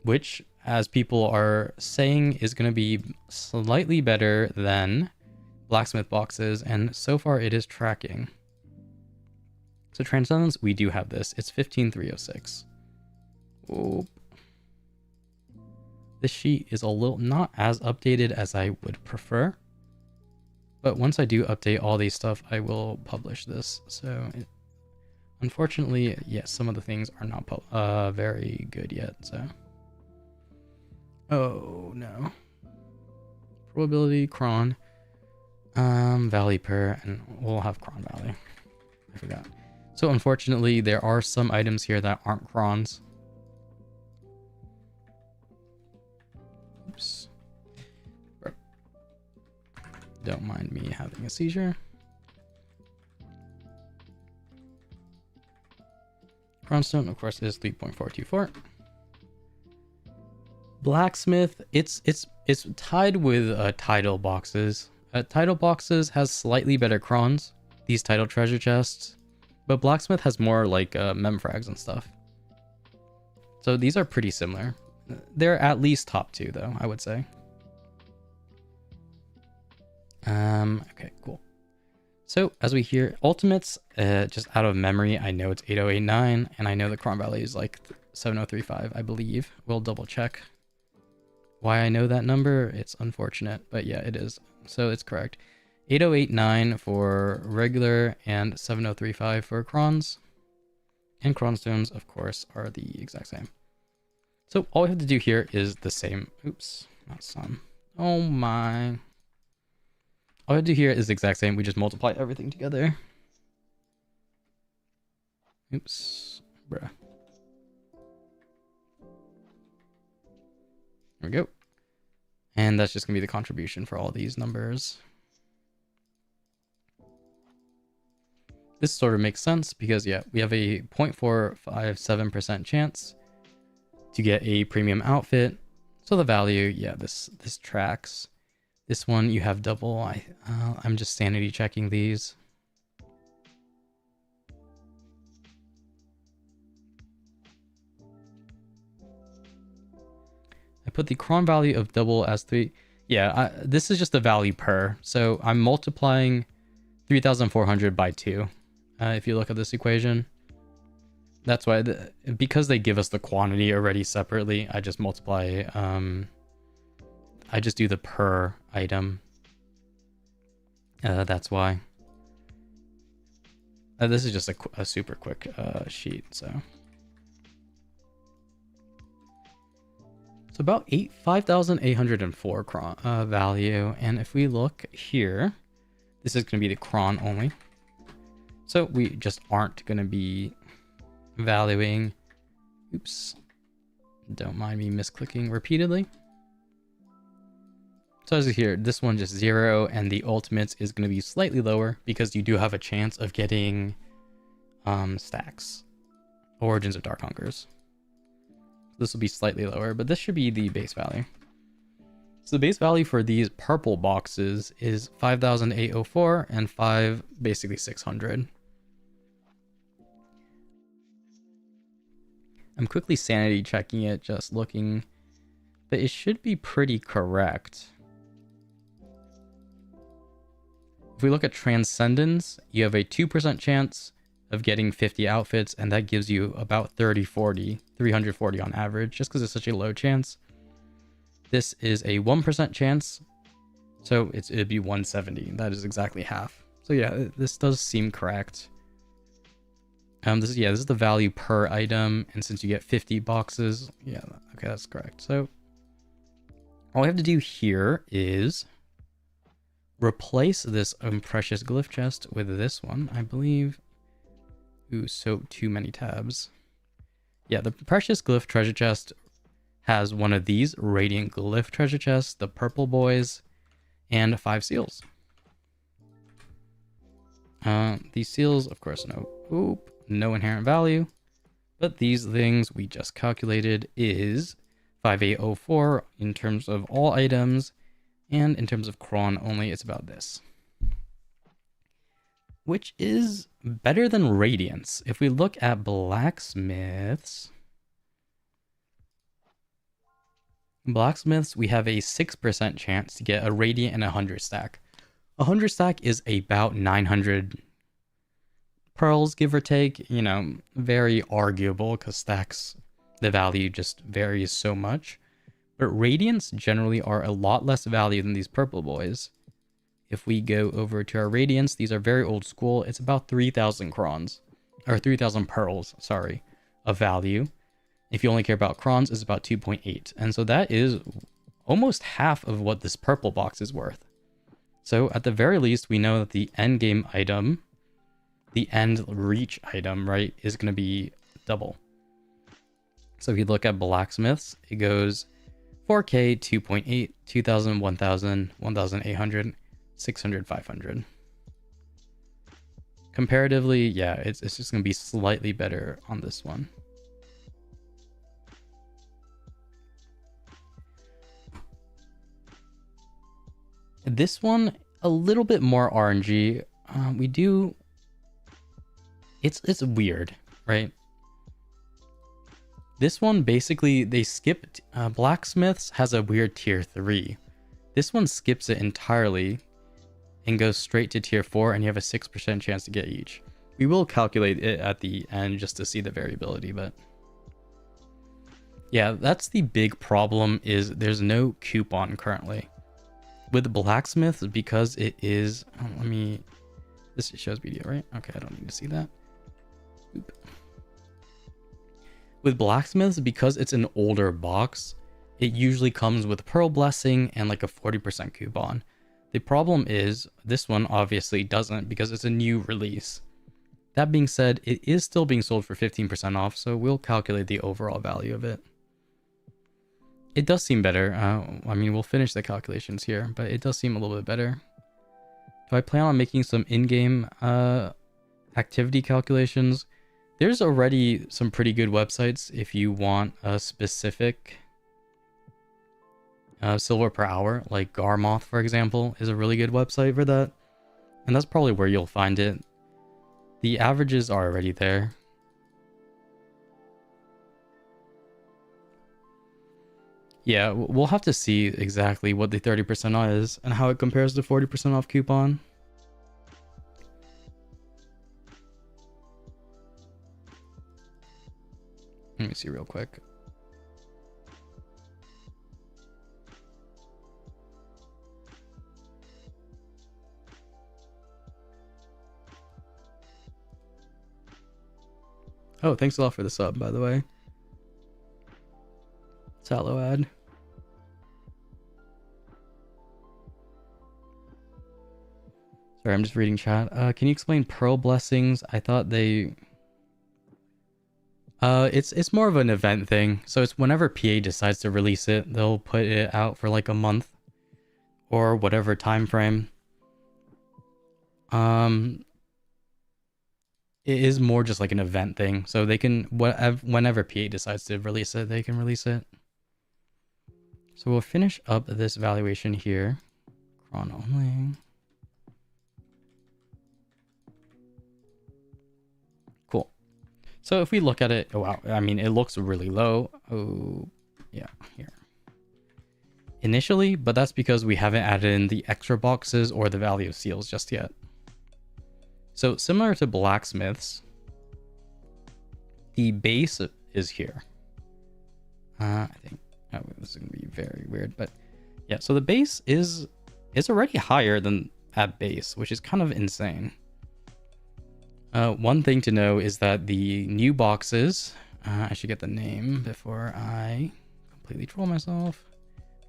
Speaker 1: which, as people are saying, is going to be slightly better than blacksmith boxes, and so far it is tracking. So Transcendence, we do have this. It's 15,306. Oh. This sheet is a little not as updated as I would prefer, but once I do update all these stuff, I will publish this. So unfortunately, yes, some of the things are not very good yet. So, oh no, probability cron, valley per, and we'll have cron valley. I forgot. So unfortunately, there are some items here that aren't crons. Oops. Don't mind me having a seizure. Cronstone, of course, is 3.424. Blacksmith, it's tied with title boxes. Title boxes has slightly better crons, these title treasure chests, but blacksmith has more like mem frags and stuff. So these are pretty similar. They're at least top 2 though, I would say. Okay, cool. So as we hear ultimates, just out of memory, I know it's 8089, and I know the cron value is like 7035, I believe. We'll double check why I know that number. It's unfortunate, but yeah, it is. So it's correct. 8089 for regular and 7035 for crons. And cronstones, of course, are the exact same. So all we have to do here is the same. Oops, not some. Oh my. All we have to do here is the exact same. We just multiply everything together. Oops, bruh. There we go. And that's just gonna be the contribution for all these numbers. This sort of makes sense because, yeah, we have a 0.457% chance to get a premium outfit. So the value, yeah, this tracks. This one you have double. I'm just sanity checking these. I put the cron value of double as 3. Yeah, this is just the value per. So I'm multiplying 3,400 by 2. If you look at this equation, that's why, because they give us the quantity already separately, I just multiply, I just do the per item. That's why. This is just a super quick sheet, so. It's about 5,804 value, and if we look here, this is going to be the cron only. So we just aren't going to be valuing, oops, don't mind me misclicking repeatedly. So as you hear, this one just 0, and the ultimates is going to be slightly lower because you do have a chance of getting stacks, Origins of Dark Hunkers. This will be slightly lower, but this should be the base value. So the base value for these purple boxes is 5,804 and 5, basically 600. I'm quickly sanity checking it, just looking, but it should be pretty correct. If we look at Transcendence, you have a 2% chance of getting 50 outfits, and that gives you about 340 on average, just because it's such a low chance. This is a 1% chance, so it'd be 170. That is exactly half. So yeah, this does seem correct. This is the value per item, and since you get 50 boxes, yeah, okay, that's correct. So all we have to do here is replace this precious glyph chest with this one, I believe. Ooh, so too many tabs. Yeah, the precious glyph treasure chest has one of these radiant glyph treasure chests, the purple boys, and 5 seals. These seals, of course, no inherent value, but these things we just calculated is 5,804 in terms of all items, and in terms of cron only, it's about this, which is better than Radiance. If we look at blacksmiths, we have a 6% chance to get a Radiant and a 100 stack. A 100 stack is about 900 pearls, give or take. You know, very arguable because stacks, the value just varies so much. But Radiants generally are a lot less value than these purple boys. If we go over to our Radiants, these are very old school. It's about 3,000 crons, or 3,000 pearls, sorry, of value. If you only care about crons, it's about 2.8. And so that is almost half of what this purple box is worth. So at the very least, we know that the end game item, the end reach item, right, is going to be double. So if you look at blacksmiths, it goes 4K, 2.8, 2,000, 1,000, 1,800, 600, 500. Comparatively, yeah, it's just going to be slightly better on this one. This one, a little bit more RNG. It's weird, right? This one, basically, they skipped, Blacksmiths has a weird tier 3. This one skips it entirely and goes straight to tier 4, and you have a 6% chance to get each. We will calculate it at the end just to see the variability, but yeah, that's the big problem, is there's no coupon currently. With Blacksmiths, because it is, this shows BDO, right? Okay, I don't need to see that. Oop. With Blacksmiths, because it's an older box, it usually comes with Pearl Blessing and like a 40% coupon. The problem is, this one obviously doesn't because it's a new release. That being said, it is still being sold for 15% off, so we'll calculate the overall value of it. It does seem better. We'll finish the calculations here, but it does seem a little bit better. Do I plan on making some in-game activity calculations? There's already some pretty good websites if you want a specific silver per hour, like Garmoth, for example, is a really good website for that. And that's probably where you'll find it. The averages are already there. Yeah, we'll have to see exactly what the 30% off is and how it compares to 40% off coupon. Let me see real quick. Oh, thanks a lot for the sub, by the way. Tallow ad. Sorry, I'm just reading chat. Can you explain Pearl Blessings? I thought they... it's more of an event thing. So it's whenever PA decides to release it, they'll put it out for like a month or whatever time frame. It is more just like an event thing. So they can, whenever PA decides to release it, they can release it. So we'll finish up this valuation here. Cron only. Cool. So if we look at it, oh wow, I mean, it looks really low. Oh, yeah, here. Initially, but that's because we haven't added in the extra boxes or the value of seals just yet. So similar to blacksmiths, the base is here. I think, oh, this is gonna be very weird, but yeah, so the base is already higher than at base, which is kind of insane. One thing to know is that the new boxes, I should get the name before I completely troll myself.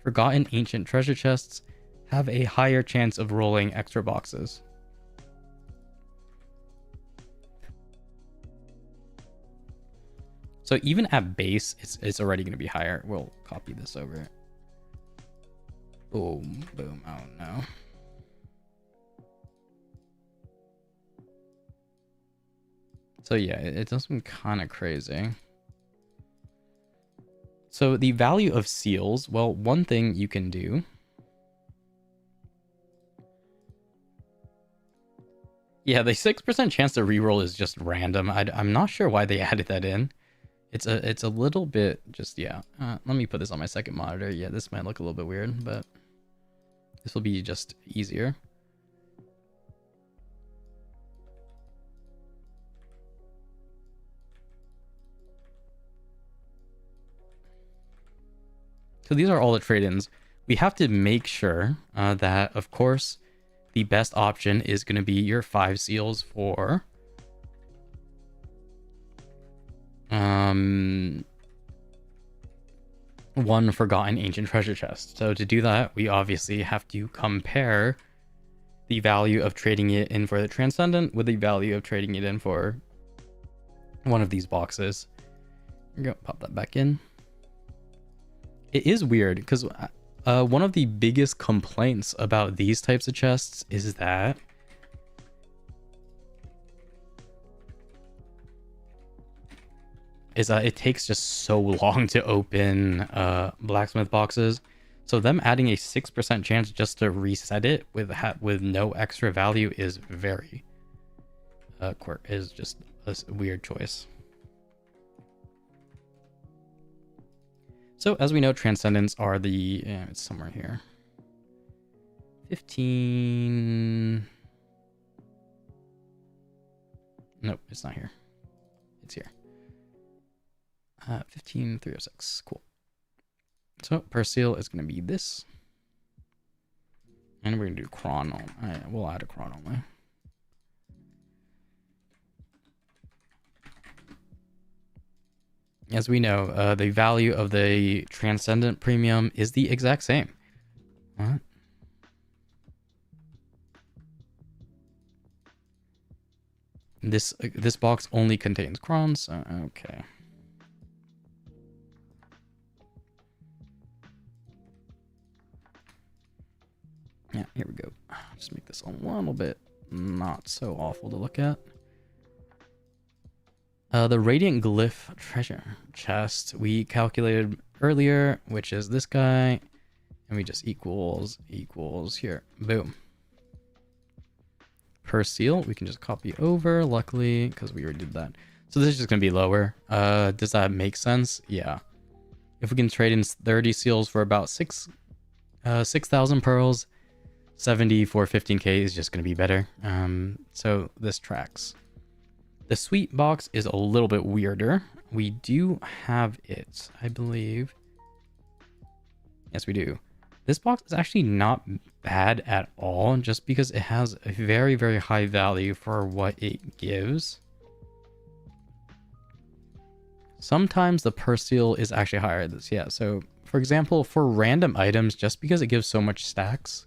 Speaker 1: Forgotten Ancient Treasure Chests have a higher chance of rolling extra boxes. So even at base, it's already going to be higher. We'll copy this over. Boom, boom. Oh no. So yeah, it does seem kind of crazy. So the value of seals, well, one thing you can do. Yeah, the 6% chance to reroll is just random. I'm not sure why they added that in. It's a little bit just, yeah. Let me put this on my second monitor. Yeah, this might look a little bit weird, but this will be just easier. So these are all the trade-ins. We have to make sure that, of course, the best option is going to be your 5 seals for one Forgotten Ancient Treasure Chest. So to do that, we obviously have to compare the value of trading it in for the Transcendent with the value of trading it in for one of these boxes. Here we go, pop that back in. It is weird because one of the biggest complaints about these types of chests is that it takes just so long to open blacksmith boxes. So them adding a 6% chance just to reset it with no extra value is very is just a weird choice. So as we know, Transcendents are the, it's somewhere here. 15. Nope, it's not here. It's here. 15306. Cool. So per seal is going to be this. And we're going to do chron. We'll add a chron only. As we know, the value of the Transcendent Premium is the exact same. What? This box only contains crons. Okay. Yeah, here we go. Just make this a little bit not so awful to look at. The Radiant Glyph Treasure Chest we calculated earlier, which is this guy, and we just equals here. Boom. Per seal, we can just copy over, luckily, because we already did that. So this is just going to be lower. Does that make sense? Yeah. If we can trade in 30 seals for about 6,000 pearls, 70 for 15k is just going to be better. So this tracks. The sweet box is a little bit weirder. We do have it, I believe. Yes, we do. This box is actually not bad at all, just because it has a very, very high value for what it gives. Sometimes the per seal is actually higher. Yeah, so for example, for random items, just because it gives so much stacks,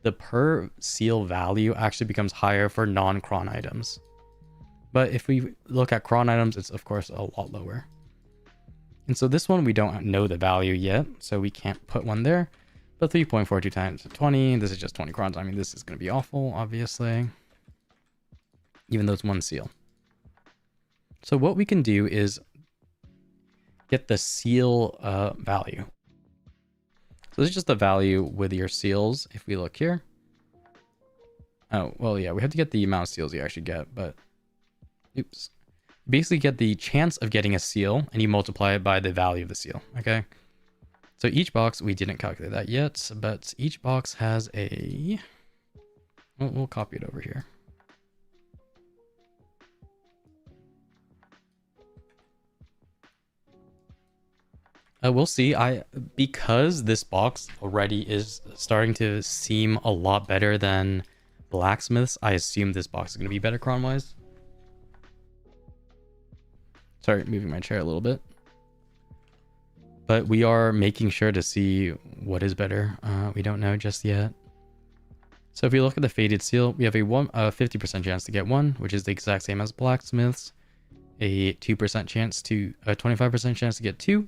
Speaker 1: the per seal value actually becomes higher for non-cron items. But if we look at cron items, it's of course a lot lower. And so this one, we don't know the value yet, so we can't put one there. But 3.42 times 20, this is just 20 crons. I mean, this is going to be awful, obviously. Even though it's one seal. So what we can do is get the seal value. So this is just the value with your seals. If we look here. Oh, well, yeah, we have to get the amount of seals you actually get, but oops. Basically get the chance of getting a seal and you multiply it by the value of the seal. Okay. So each box, we didn't calculate that yet, but each box has a, we'll copy it over here. We'll see. Because this box already is starting to seem a lot better than blacksmiths, I assume this box is going to be better cron wise. Sorry, moving my chair a little bit. But we are making sure to see what is better. We don't know just yet. So if we look at the faded seal, we have a 50% chance to get one, which is the exact same as blacksmiths. A 2% chance to a 25% chance to get two.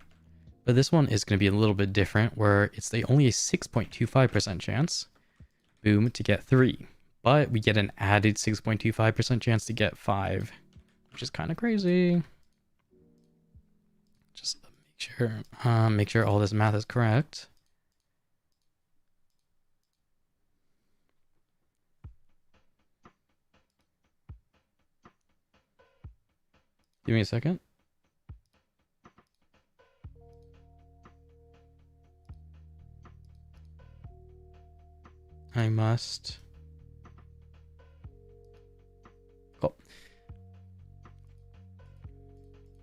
Speaker 1: But this one is going to be a little bit different, where it's only a 6.25% chance, boom, to get 3. But we get an added 6.25% chance to get 5, which is kind of crazy. Just make sure all this math is correct. Give me a second. I must. Cool.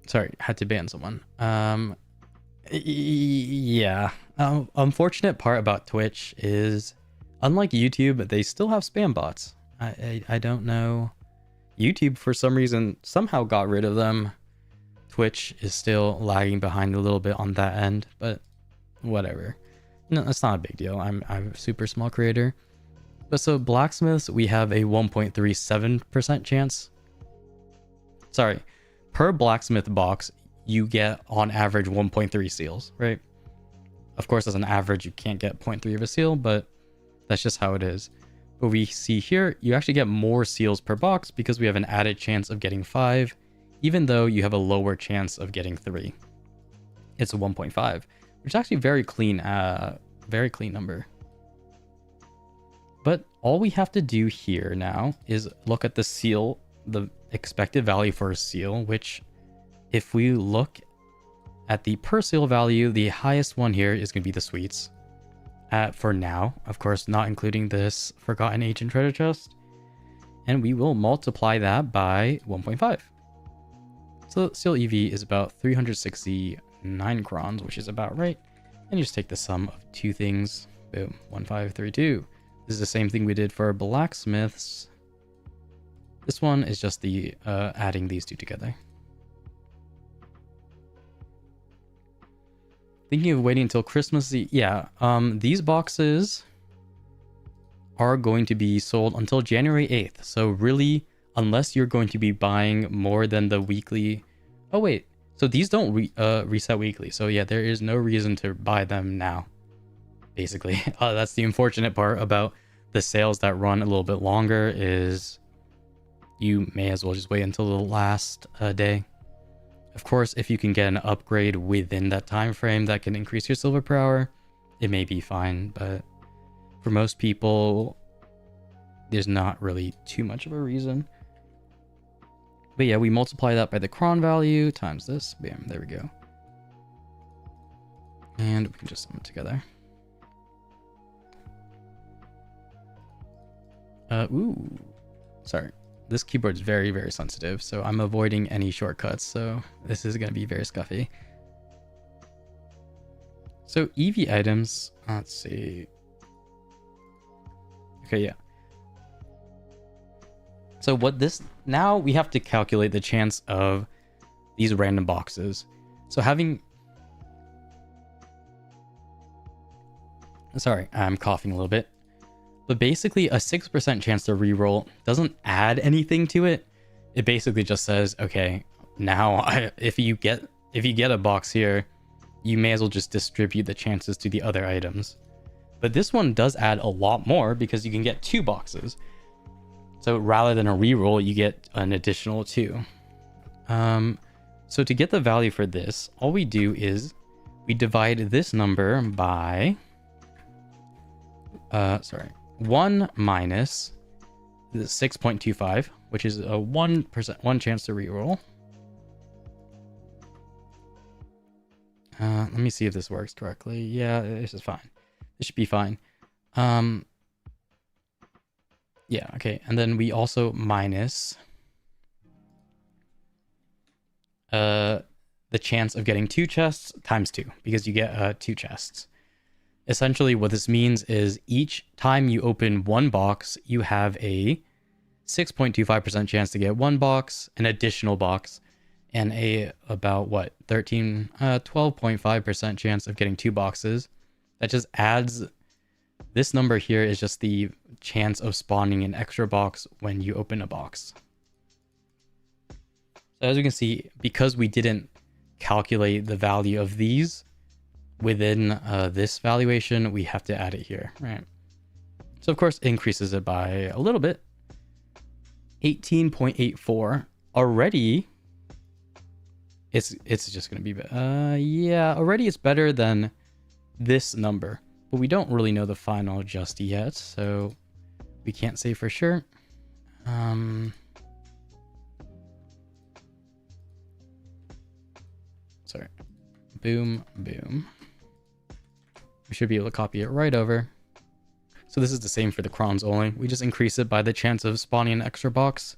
Speaker 1: Sorry, had to ban someone. Yeah. Unfortunate part about Twitch is, unlike YouTube, they still have spam bots. I don't know. YouTube, for some reason, somehow got rid of them. Twitch is still lagging behind a little bit on that end, but whatever. No, that's not a big deal. I'm a super small creator. But so blacksmiths, we have a 1.37% chance. Sorry, per blacksmith box, you get on average 1.3 seals, right? Of course, as an average, you can't get 0.3 of a seal, but that's just how it is. But we see here, you actually get more seals per box because we have an added chance of getting 5, even though you have a lower chance of getting 3. It's a 1.5, which is actually very clean number. But all we have to do here now is look at the seal, the expected value for a seal, which if we look at the per seal value, the highest one here is going to be the sweets. For now, of course, not including this Forgotten Ancient Treasure Chest. And we will multiply that by 1.5. So seal EV is about 369 crons, which is about right. And you just take the sum of two things. Boom, 1532. This is the same thing we did for blacksmiths. This one is just the adding these two together. Thinking of waiting until Christmas. Yeah, these boxes are going to be sold until January 8th. So really, unless you're going to be buying more than the weekly... Oh wait, so these don't reset weekly. So yeah, there is no reason to buy them now. Basically, that's the unfortunate part about the sales that run a little bit longer, is you may as well just wait until the last day. Of course, if you can get an upgrade within that time frame that can increase your silver per hour, it may be fine. But for most people, there's not really too much of a reason. But yeah, we multiply that by the cron value times this. Bam, there we go. And we can just sum it together. Ooh, sorry. This keyboard's very, very sensitive, so I'm avoiding any shortcuts, so this is going to be very scuffy. So EV items, let's see. Okay, yeah. So what this, now we have to calculate the chance of these random boxes. So having, sorry, I'm coughing a little bit. But basically a 6% chance to reroll doesn't add anything to it. It basically just says, okay, now if you get a box here, you may as well just distribute the chances to the other items. But this one does add a lot more because you can get 2 boxes. So rather than a reroll, you get an additional 2. So to get the value for this, all we do is we divide this number by 1 minus the 6.25, which is a 1 chance to reroll. Let me see if this works correctly. Yeah, this is fine. This should be fine. Yeah, okay. And then we also minus the chance of getting 2 chests times 2, because you get 2 chests. Essentially, what this means is each time you open 1 box, you have a 6.25% chance to get 1 box, an additional box, and a about 12.5% chance of getting 2 boxes. That just adds, this number here is just the chance of spawning an extra box when you open a box. So as you can see, because we didn't calculate the value of these within this valuation, we have to add it here, right? So of course, it increases it by a little bit. 18.84. Already, it's just going to be, yeah, already it's better than this number. But we don't really know the final just yet, so we can't say for sure. Sorry. Boom, boom. We should be able to copy it right over. So this is the same for the crons only. We just increase it by the chance of spawning an extra box.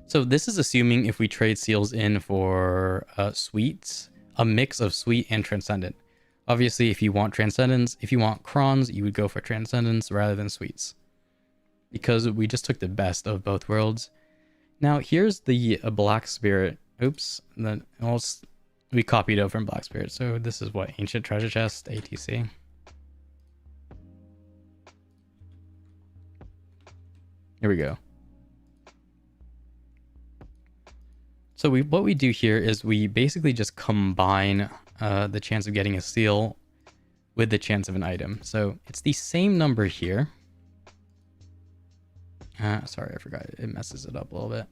Speaker 1: So this is assuming if we trade seals in for sweets, a mix of sweet and transcendent. Obviously, if you want transcendence, if you want crons, you would go for transcendence rather than sweets, because we just took the best of both worlds. Now here's the black spirit. Oops, then we copied it from black spirit. So this is what, ancient treasure chest, ATC. Here we go. So what we do here is we basically just combine the chance of getting a seal with the chance of an item. So it's the same number here. Sorry, I forgot. It messes it up a little bit.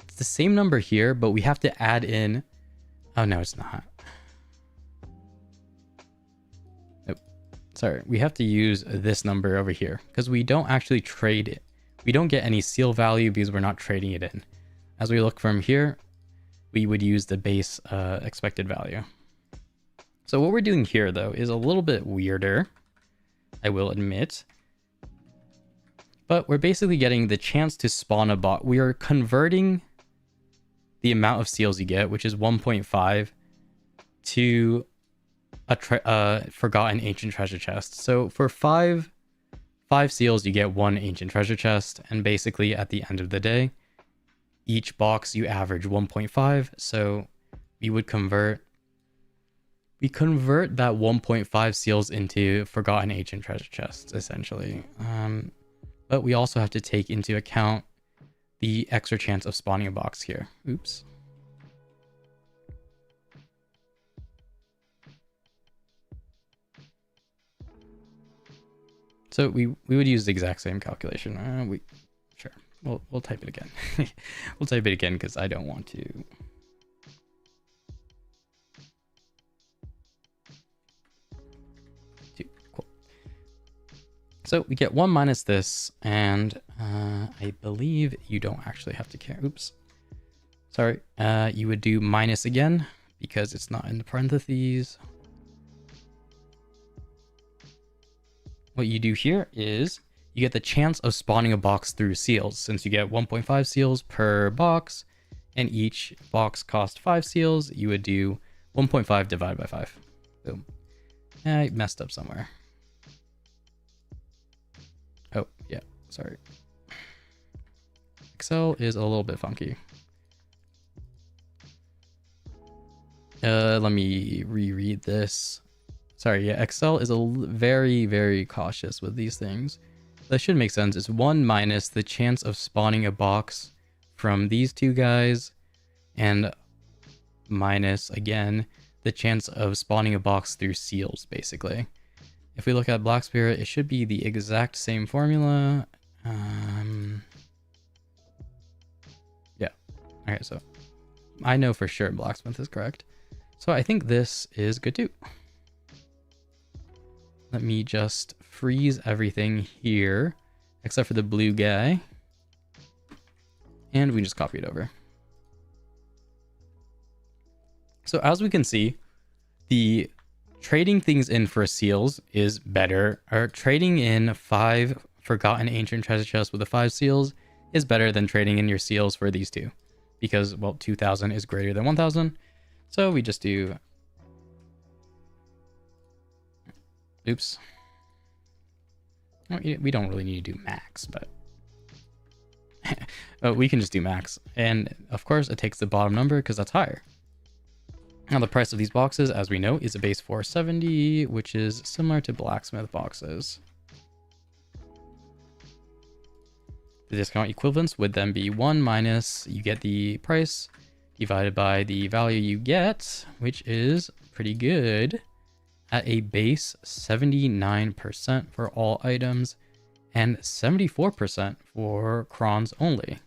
Speaker 1: It's the same number here, but we have to add in... Oh, no, it's not. Sorry, we have to use this number over here because we don't actually trade it. We don't get any seal value because we're not trading it in. As we look from here, we would use the base expected value. So what we're doing here, though, is a little bit weirder, I will admit. But we're basically getting the chance to spawn a bot. We are converting the amount of seals you get, which is 1.5, to a forgotten ancient treasure chest. So for five seals, you get 1 ancient treasure chest, and basically at the end of the day, each box you average 1.5. So we convert that 1.5 seals into forgotten ancient treasure chests, essentially. But we also have to take into account the extra chance of spawning a box here. Oops. So we would use the exact same calculation. Sure. We'll type it again. We'll type it again because I don't want to. Cool. So we get 1 minus this, and I believe you don't actually have to care. Oops. Sorry. You would do minus again because it's not in the parentheses. What you do here is you get the chance of spawning a box through seals. Since you get 1.5 seals per box and each box costs 5 seals, you would do 1.5 divided by 5. Boom. I messed up somewhere. Oh, yeah, sorry. Excel is a little bit funky. Let me reread this. Sorry, yeah, Excel is very, very cautious with these things. That should make sense. It's 1 minus the chance of spawning a box from these two guys, and minus, again, the chance of spawning a box through seals, basically. If we look at Black Spirit, it should be the exact same formula. Yeah. Okay, so I know for sure Blacksmith is correct. So I think this is good too. Let me just freeze everything here, except for the blue guy. And we just copy it over. So as we can see, the trading things in for seals is better. Or trading in 5 forgotten ancient treasure chests with the 5 seals is better than trading in your seals for these two. Because, well, 2,000 is greater than 1,000. So we just do... Oops. We don't really need to do max, but... we can just do max. And, of course, it takes the bottom number because that's higher. Now, the price of these boxes, as we know, is a base 470, which is similar to blacksmith boxes. The discount equivalence would then be 1 minus, you get the price, divided by the value you get, which is pretty good, at a base 79% for all items, and 74% for crons only.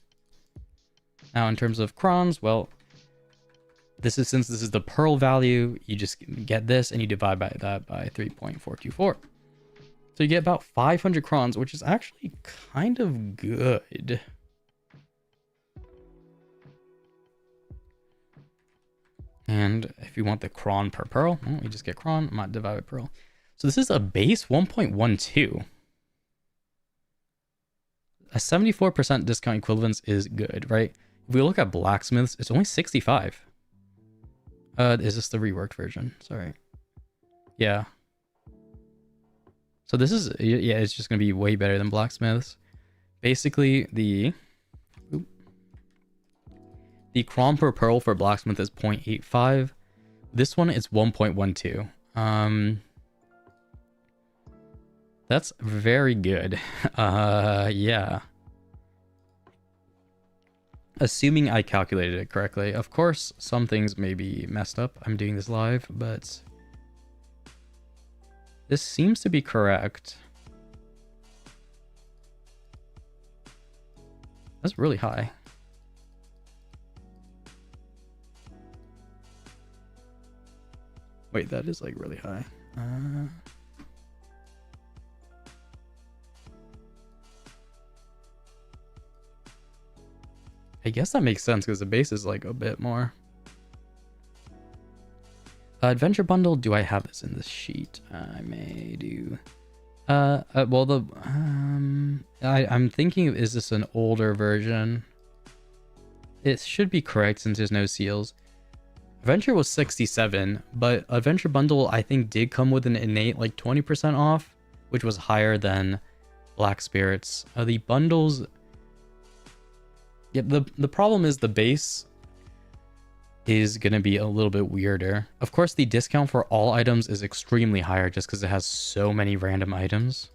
Speaker 1: Now, in terms of crons, well, since this is the pearl value, you just get this and you divide by that by 3.424. So you get about 500 crons, which is actually kind of good. And if you want the cron per pearl, well, you just get cron, not divide by pearl. So this is a base 1.12. A 74% discount equivalence is good, right? If we look at blacksmiths, it's only 65. Is this the reworked version? Sorry. Yeah. So this is, yeah, it's just going to be way better than blacksmiths. Basically, the cron per pearl for blacksmith is 0.85. This one is 1.12. That's very good. Yeah. Assuming I calculated it correctly. Of course, some things may be messed up. I'm doing this live, but this seems to be correct. That's really high. Wait, that is like really high. I guess that makes sense because the base is like a bit more. Adventure bundle, do I have this in this sheet? I may do. Well, I'm thinking, is this an older version? It should be correct since there's no seals. Adventure was 67, but Adventure bundle I think did come with an innate like 20% off, which was higher than Black Spirits. The bundles. Yeah, the problem is the base is going to be a little bit weirder. Of course, the discount for all items is extremely higher just because it has so many random items.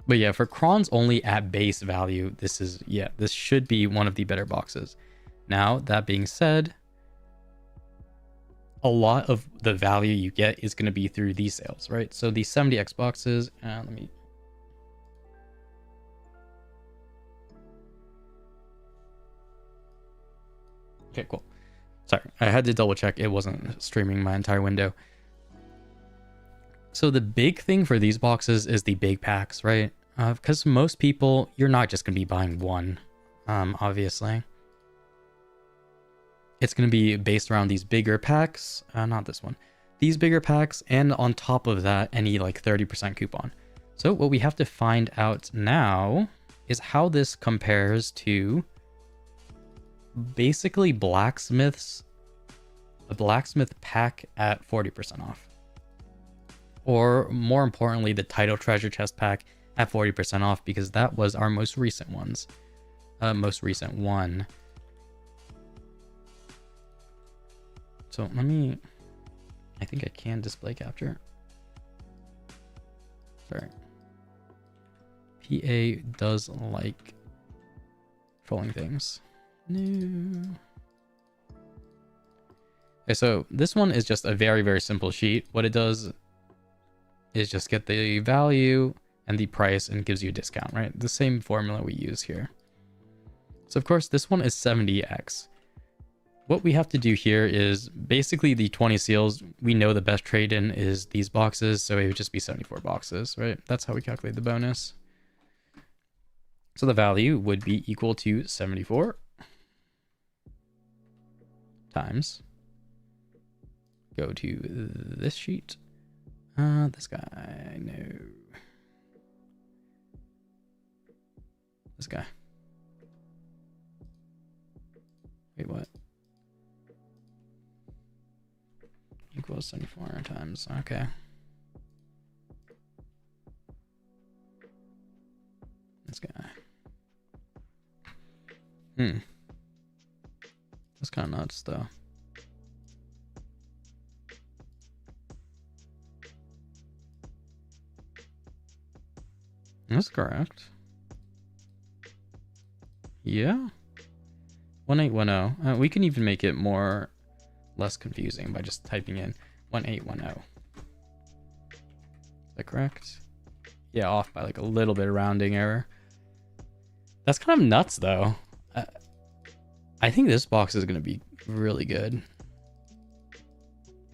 Speaker 1: But yeah, for crons only at base value, this should be one of the better boxes. Now, that being said, a lot of the value you get is going to be through these sales, right? So the 70x boxes, let me... Okay, cool. Sorry, I had to double check. It wasn't streaming my entire window. So the big thing for these boxes is the big packs, right? Because most people, you're not just going to be buying one, obviously. It's going to be based around these bigger packs. Not this one. These bigger packs, and on top of that, any like 30% coupon. So what we have to find out now is how this compares to basically a blacksmith pack at 40% off. Or more importantly, the title treasure chest pack at 40% off, because that was our most recent one. So I think I can display capture. Sorry. PA does like trolling things. No. Okay, so this one is just a very, very simple sheet. What it does is just get the value and the price and gives you a discount, right? The same formula we use here. So of course, this one is 70x. What we have to do here is basically the 20 seals. We know the best trade-in is these boxes, so it would just be 74 boxes, right? That's how we calculate the bonus. So the value would be equal to 74 times. Go to this sheet. This guy, no. This guy. Wait, what? Equals 74 times, okay. This guy. That's kind of nuts, though. That's correct. Yeah. 1810. We can even make it less confusing by just typing in 1810. Is that correct? Yeah, off by like a little bit of rounding error. That's kind of nuts, though. I think this box is going to be really good.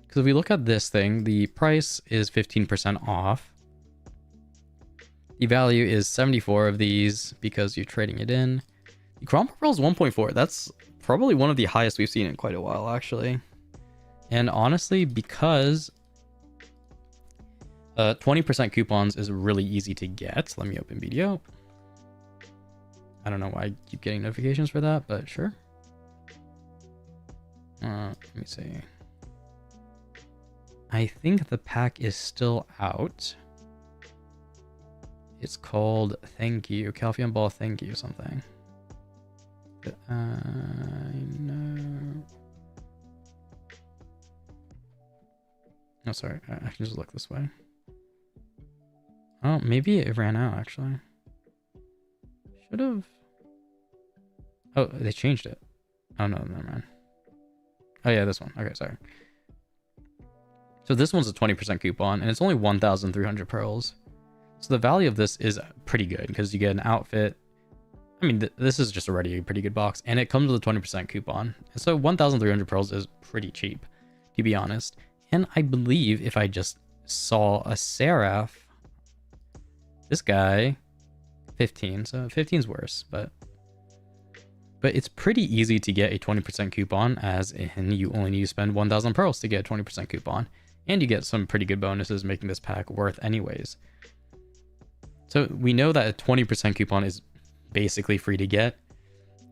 Speaker 1: Because if we look at this thing, the price is 15% off. The value is 74 of these because you're trading it in. The Chrome Pearl is 1.4. That's probably one of the highest we've seen in quite a while, actually. And honestly, because 20% coupons is really easy to get. Let me open BDO. I don't know why I keep getting notifications for that, but sure. Let me see. I think the pack is still out. It's called Thank You. Calcium Ball Thank You something. No. Oh, sorry. I can just look this way. Oh, maybe it ran out, actually. Should have. Oh, they changed it. Oh, no, never mind. Oh, yeah, this one. Okay, sorry. So this one's a 20% coupon, and it's only 1,300 pearls. So the value of this is pretty good, because you get an outfit. I mean, this is just already a pretty good box, and it comes with a 20% coupon. And so 1,300 pearls is pretty cheap, to be honest. And I believe if I just saw a Seraph, this guy, 15. So 15's worse, but it's pretty easy to get a 20% coupon, as in you only need to spend 1,000 pearls to get a 20% coupon. And you get some pretty good bonuses, making this pack worth anyways. So we know that a 20% coupon is basically free to get,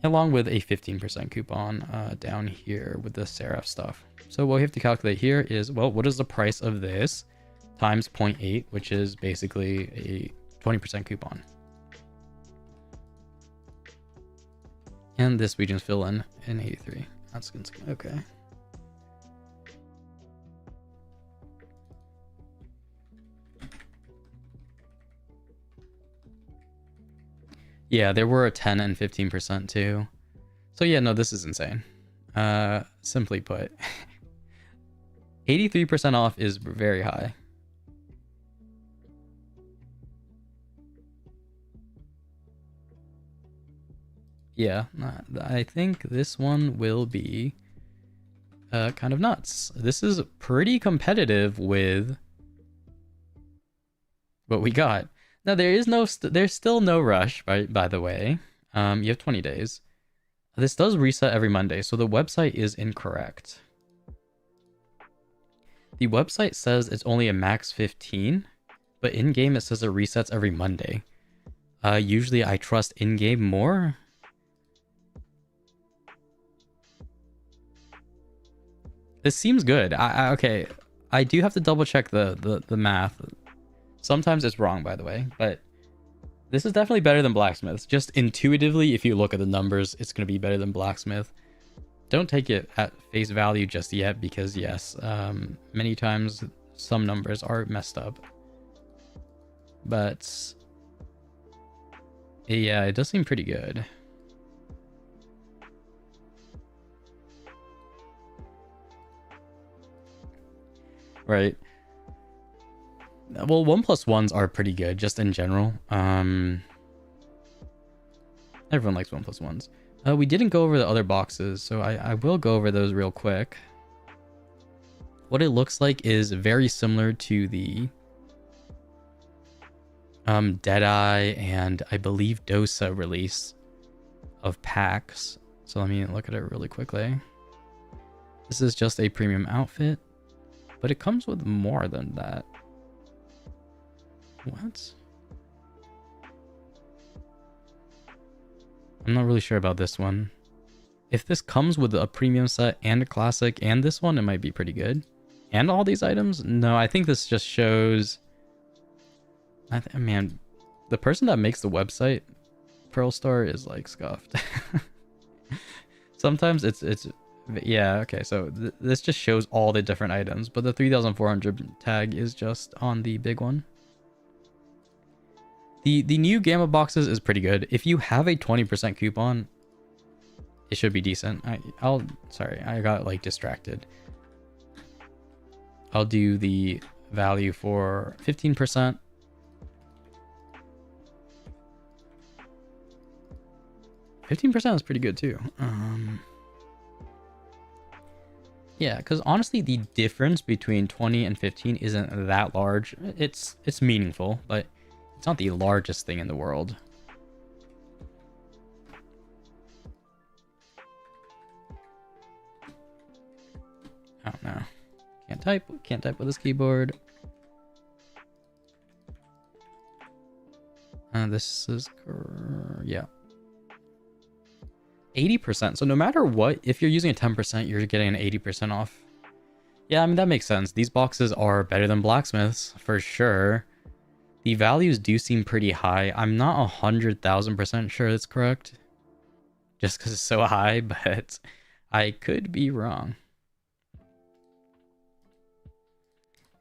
Speaker 1: along with a 15% coupon down here with the Seraph stuff. So what we have to calculate here is, well, what is the price of this times 0.8, which is basically a 20% coupon. And this we just fill in 83. That's okay. Yeah, there were a 10 and 15% too. So yeah, no, this is insane. Simply put, 83% off is very high. Yeah, I think this one will be kind of nuts. This is pretty competitive with what we got. No, there's still no rush, by the way. You have 20 days. This does reset every Monday, so the website is incorrect. The website says it's only a max 15, but in-game it says it resets every Monday. Usually I trust in-game more. This seems good. Okay, I do have to double check the math. Sometimes it's wrong, by the way, but this is definitely better than Blacksmith. Just intuitively, if you look at the numbers, it's going to be better than Blacksmith. Don't take it at face value just yet, because yes, many times some numbers are messed up. But yeah, it does seem pretty good. Right. Well, 1+1s are pretty good, just in general. Everyone likes 1+1s. We didn't go over the other boxes, so I will go over those real quick. What it looks like is very similar to the Deadeye and I believe Dosa release of packs. So let me look at it really quickly. This is just a premium outfit, but it comes with more than that. What? I'm not really sure about this one. If this comes with a premium set and a classic and this one, it might be pretty good. And all these items? No, I think this just shows... man, the person that makes the website, Pearl Star, is like scuffed. Sometimes it's yeah, okay, so this just shows all the different items, but the 3,400 tag is just on the big one. The new Gamma boxes is pretty good. If you have a 20% coupon, it should be decent. Sorry, I got like distracted. I'll do the value for 15%. %15 is pretty good too. Yeah, because honestly, the difference between 20 and 15 isn't that large. It's meaningful, but it's not the largest thing in the world. I don't know. Can't type with this keyboard. This is... yeah. 80%. So no matter what, if you're using a 10%, you're getting an 80% off. Yeah, I mean, that makes sense. These boxes are better than Blacksmiths, for sure. The values do seem pretty high. I'm not 100,000% sure it's correct, just because it's so high, but I could be wrong.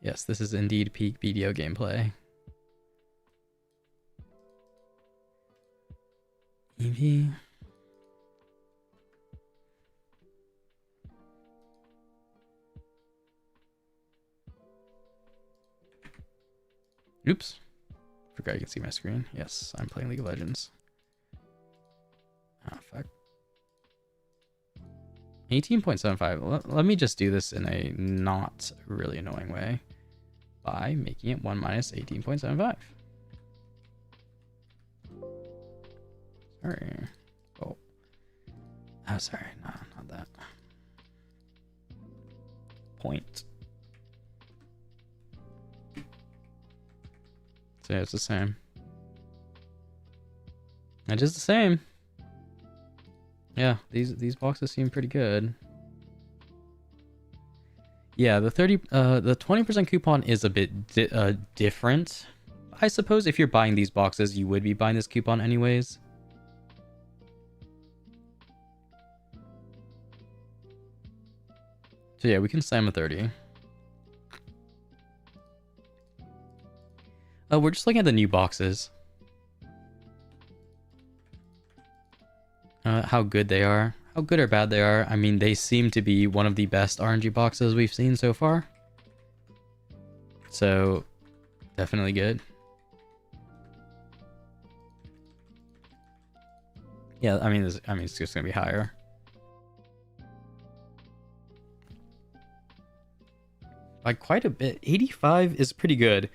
Speaker 1: Yes, this is indeed peak BDO gameplay. EV... Oops. Forgot you can see my screen. Yes, I'm playing League of Legends. Ah, fuck. 18.75. Let me just do this in a not really annoying way by making it 1 minus 18.75. Sorry. Oh. Oh, sorry. No, not that. Point. So yeah, it's the same. It is the same. Yeah, these boxes seem pretty good. Yeah, the 20% coupon is a bit different. I suppose if you're buying these boxes, you would be buying this coupon anyways. So yeah, we can slam a 30. We're just looking at the new boxes. How good they are. How good or bad they are. I mean, they seem to be one of the best RNG boxes we've seen so far. So, definitely good. Yeah, I mean, it's just gonna be higher. By quite a bit. 85 is pretty good.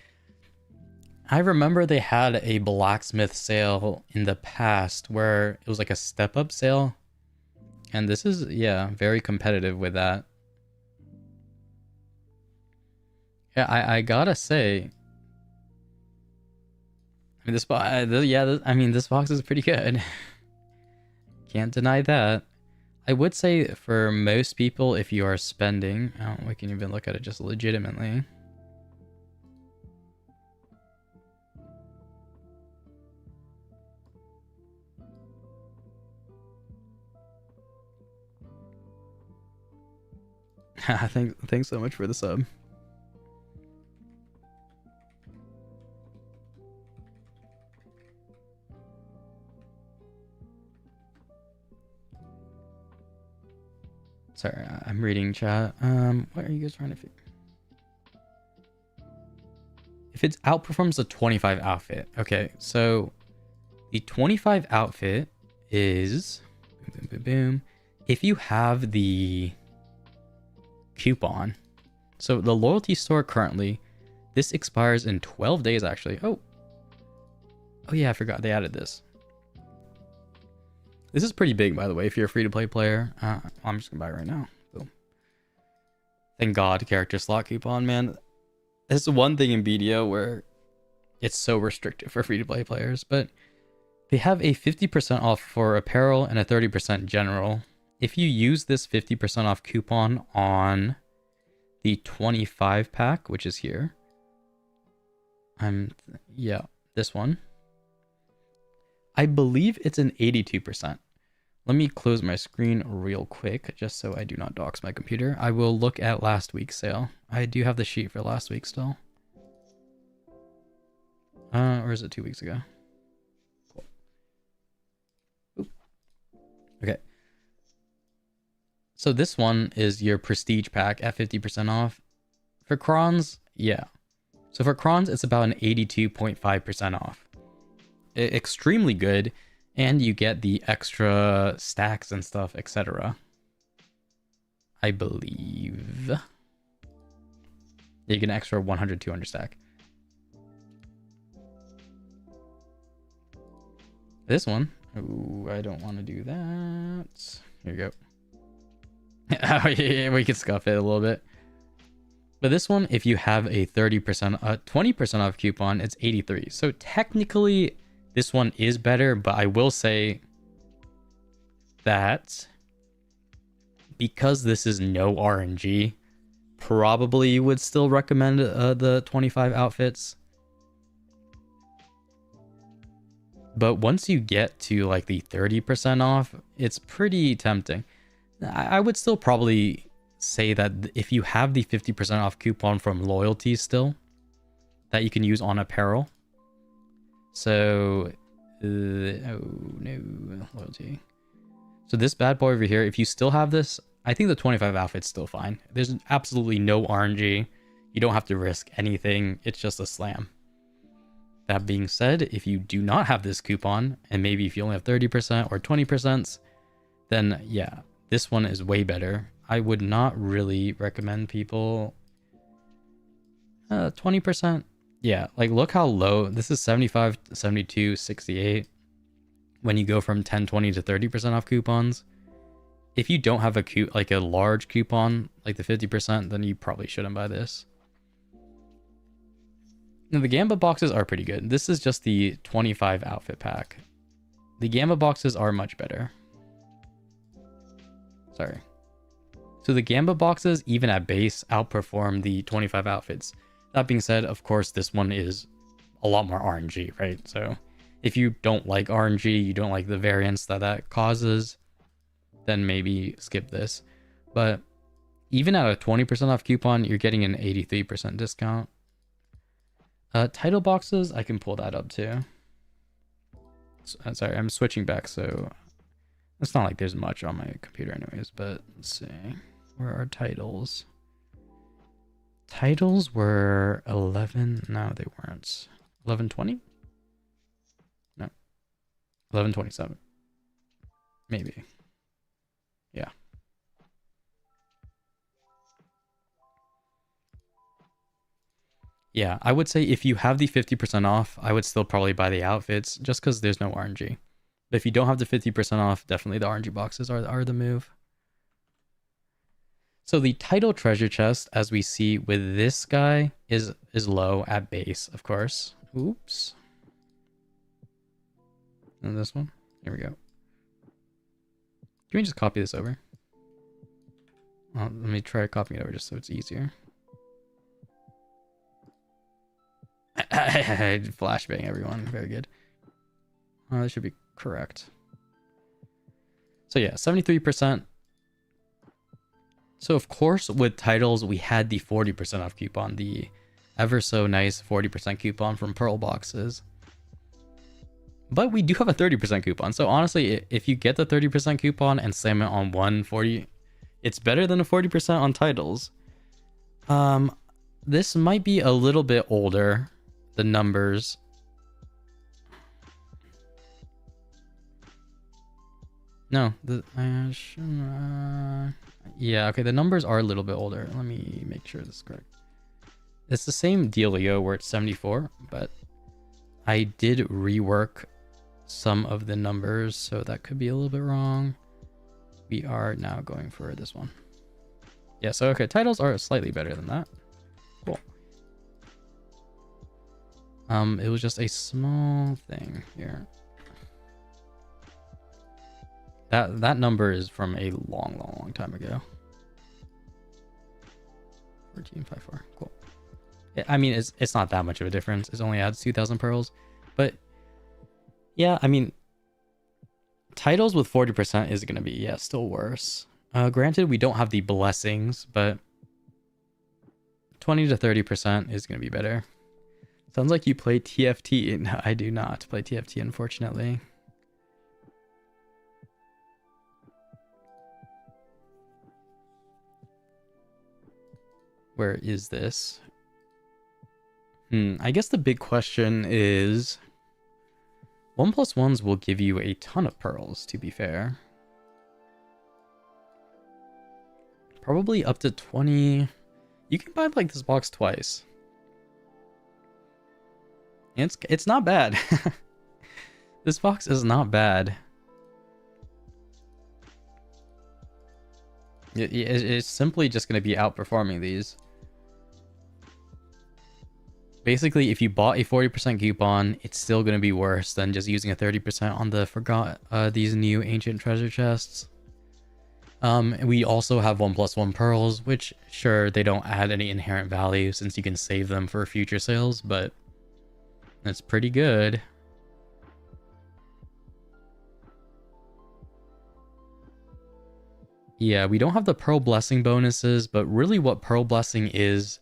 Speaker 1: I remember they had a blacksmith sale in the past where it was like a step up sale. And this is, yeah, very competitive with that. Yeah, I gotta say, I mean, this box, yeah, I mean, this box is pretty good. Can't deny that. I would say for most people, if you are spending, oh, we can even look at it just legitimately. Thanks so much for the sub. Sorry, I'm reading chat. What are you guys trying to figure? If it outperforms the 25 outfit, okay, so the 25 outfit is boom, boom, boom, boom. If you have the coupon, so the loyalty store currently, this expires in 12 days actually. Oh yeah, I forgot they added this. This is pretty big, by the way, if you're a free-to-play player. I'm just gonna buy it right now. Boom. Thank God, character slot coupon, man. It's one thing in BDO where it's so restricted for free-to-play players, but they have a 50% off for apparel and a 30% general. If you use this 50% off coupon on the 25 pack, which is here, yeah, this one, I believe it's an 82%. Let me close my screen real quick, just so I do not dox my computer. I will look at last week's sale. I do have the sheet for last week still. Or is it 2 weeks ago? Cool. Oop. Okay. So this one is your prestige pack at 50% off. For crons, yeah. So for crons, it's about an 82.5% off. Extremely good. And you get the extra stacks and stuff, etc. I believe. You get an extra 100, 200 stack. This one. Ooh, I don't want to do that. Here you go. Oh, yeah, we can scuff it a little bit. But this one, if you have a 30%, 20% off coupon, it's 83. So technically, this one is better, but I will say that because this is no RNG, probably would still recommend the 25 outfits. But once you get to like the 30% off, it's pretty tempting. I would still probably say that if you have the 50% off coupon from loyalty still, that you can use on apparel. So, oh no, loyalty. So this bad boy over here, if you still have this, I think the 25 outfit's still fine. There's absolutely no RNG. You don't have to risk anything. It's just a slam. That being said, if you do not have this coupon, and maybe if you only have 30% or 20%, then yeah, this one is way better. I would not really recommend people 20%. Yeah, like look how low. This is 75, 72, 68. When you go from 10, 20 to 30% off coupons. If you don't have a large coupon, like the 50%, then you probably shouldn't buy this. Now, the Gamba boxes are pretty good. This is just the 25 outfit pack. The Gamba boxes are much better. Sorry. So the Gamba boxes, even at base, outperform the 25 outfits. That being said, of course, this one is a lot more RNG, right? So if you don't like RNG, you don't like the variance that causes, then maybe skip this. But even at a 20% off coupon, you're getting an 83% discount. Title boxes, I can pull that up too. Sorry, I'm switching back, so it's not like there's much on my computer anyways, but let's see. Where are titles? Titles were 11, no, they weren't. 1120? No. 1127. Maybe. Yeah. Yeah, I would say if you have the 50% off, I would still probably buy the outfits just because there's no RNG. But if you don't have the 50% off, definitely the RNG boxes are the move. So the title treasure chest, as we see with this guy, is low at base, of course. Oops. And this one. Here we go. Can we just copy this over? Let me try copying it over just so it's easier. Flashbang, everyone. Very good. That should be correct. So yeah, 73%. So of course, with titles, we had the 40% off coupon, the ever so nice 40% coupon from Pearl boxes. But we do have a 30% coupon. So honestly, if you get the 30% coupon and slam it on 140, it's better than a 40% on titles. This might be a little bit older, the numbers. No, yeah, okay, the numbers are a little bit older. Let me make sure this is correct. It's the same dealio where it's 74, but I did rework some of the numbers, so that could be a little bit wrong. We are now going for this one. Yeah, so okay, titles are slightly better than that. Cool. It was just a small thing here. That number is from a long time ago. 1454. Cool. I mean, it's not that much of a difference. It only adds 2,000 pearls, but yeah, I mean, titles with 40% is gonna be still worse. Granted, we don't have the blessings, but 20 to 30% is gonna be better. Sounds like you play TFT. No, I do not play TFT, unfortunately. Where is this? I guess the big question is 1+1s will give you a ton of pearls, to be fair. Probably up to 20. You can buy like this box twice. It's not bad. This box is not bad. It's simply just going to be outperforming these. Basically, if you bought a 40% coupon, it's still going to be worse than just using a 30% on the these new ancient treasure chests. We also have 1+1 pearls, which sure, they don't add any inherent value since you can save them for future sales, but that's pretty good. Yeah, we don't have the Pearl Blessing bonuses, but really what Pearl Blessing is...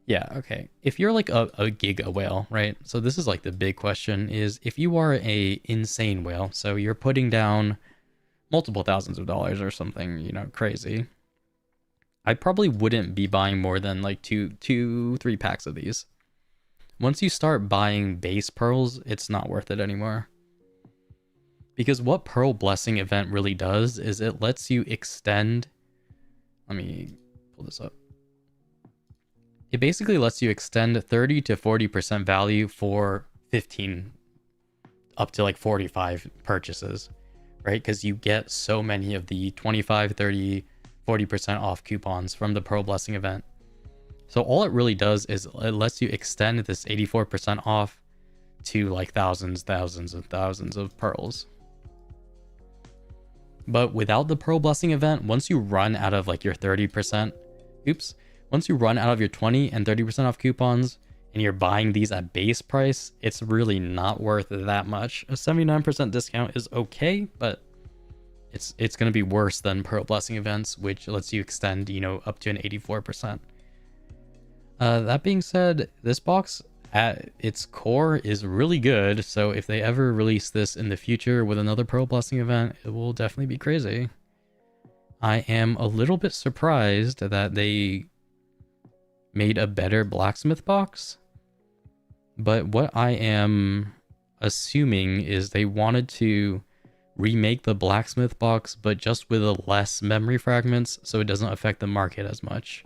Speaker 1: Yeah, okay. If you're like a giga whale, right? So this is like the big question is if you are a insane whale, so you're putting down multiple thousands of dollars or something, you know, crazy. I probably wouldn't be buying more than like 3 packs of these. Once you start buying base pearls, it's not worth it anymore. Because what Pearl Blessing event really does is it lets you extend... Let me pull this up. It basically lets you extend 30 to 40% value for 15 up to like 45 purchases, right? Because you get so many of the 25, 30, 40% off coupons from the Pearl Blessing event. So all it really does is it lets you extend this 84% off to like thousands of pearls. But without the Pearl Blessing event, once you run out of like your 30%, once you run out of your 20 and 30% off coupons and you're buying these at base price, it's really not worth that much. A 79% discount is okay, but it's going to be worse than Pearl Blessing events, which lets you extend, you know, up to an 84%. That being said, this box at its core is really good, so if they ever release this in the future with another Pearl Blessing event, it will definitely be crazy. I am a little bit surprised that they made a better blacksmith box, but what I am assuming is they wanted to remake the blacksmith box, but just with less memory fragments, so it doesn't affect the market as much.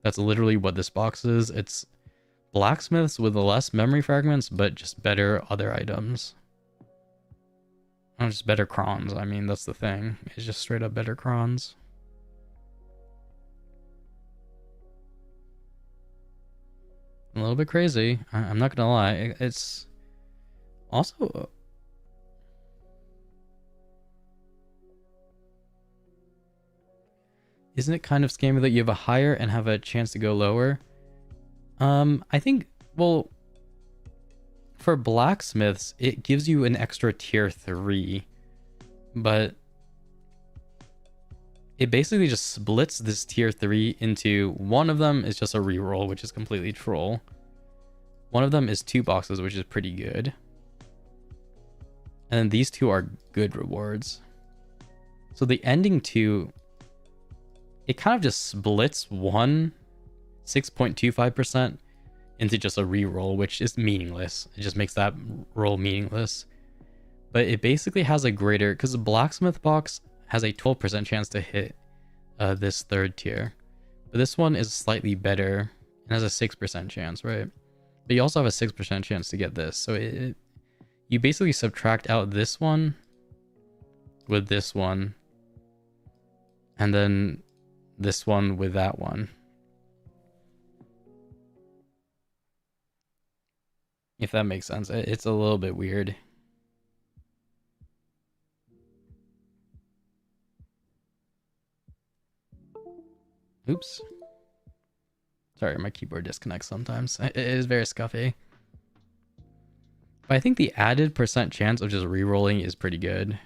Speaker 1: That's literally what this box is. It's blacksmiths with less memory fragments, but just better other items. Not just better crons. I mean, that's the thing. It's just straight up better crons. A little bit crazy. I'm not gonna lie. It's also... Isn't it kind of scammy that you have a higher and have a chance to go lower? I think, well, for blacksmiths, it gives you an extra tier 3, but it basically just splits this tier 3 into one of them is just a reroll, which is completely troll. One of them is 2 boxes, which is pretty good. And then these 2 are good rewards. So the ending 2, it kind of just splits one 6.25% into just a reroll, which is meaningless. It just makes that roll meaningless. But it basically has a greater, because the blacksmith box has a 12% chance to hit this 3rd tier. But this one is slightly better and has a 6% chance, right? But you also have a 6% chance to get this. So you basically subtract out this one with this one, and then this one with that one. If that makes sense. It's a little bit weird. Oops. Sorry, my keyboard disconnects sometimes. It is very scuffy. But I think the added percent chance of just re-rolling is pretty good.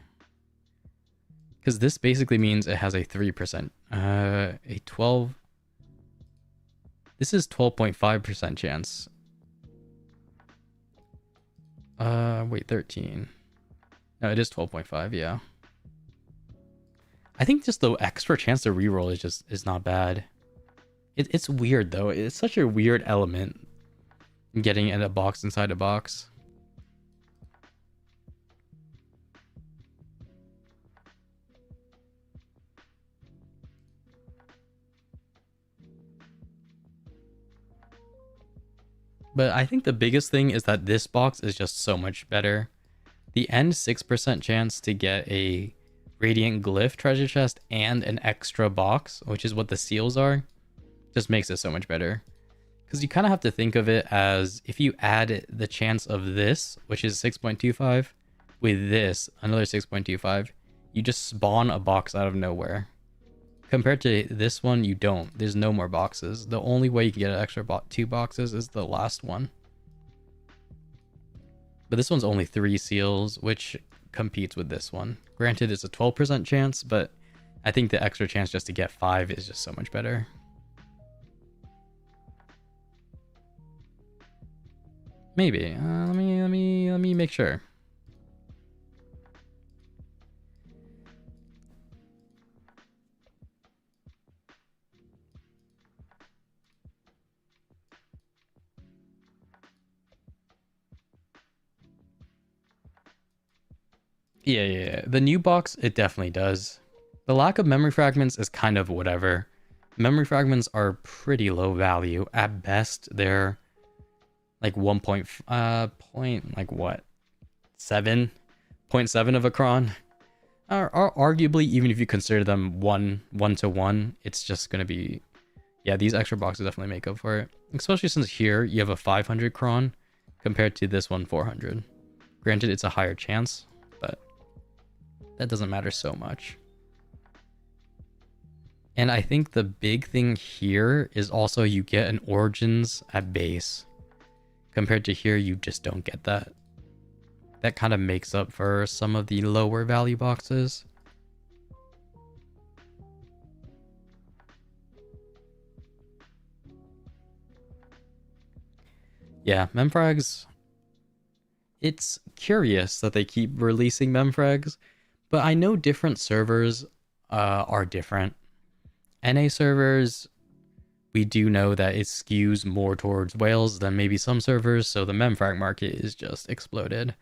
Speaker 1: Because this basically means it has a 3%. A 12... This is 12.5% chance. Wait, 13. No, it is 12.5, yeah. I think just the extra chance to reroll is not bad. It's weird though. It's such a weird element, getting in a box inside a box. But I think the biggest thing is that this box is just so much better. The end 6% chance to get a Radiant Glyph treasure chest and an extra box, which is what the seals are, just makes it so much better. Because you kind of have to think of it as, if you add the chance of this, which is 6.25, with this, another 6.25, you just spawn a box out of nowhere. Compared to this one, you don't. There's no more boxes. The only way you can get an extra 2 boxes is the last one. But this one's only 3 seals, which competes with this one. Granted, it's a 12% chance, but I think the extra chance just to get 5 is just so much better. Maybe. Let me make sure. Yeah. The new box, it definitely does. The lack of memory fragments is kind of whatever. Memory fragments are pretty low value. At best, they're like 1 point, like what? 7.7 of a cron. Or arguably, even if you consider them one to one, it's just gonna be, yeah, these extra boxes definitely make up for it. Especially since here you have a 500 cron compared to this one 400. Granted, it's a higher chance, but that doesn't matter so much. And I think the big thing here is also you get an Origins at base. Compared to here, you just don't get that. That kind of makes up for some of the lower value boxes. Yeah, memfrags. It's curious that they keep releasing memfrags, but I know different servers are different. NA servers, we do know that it skews more towards whales than maybe some servers, so the memfrag market is just exploded.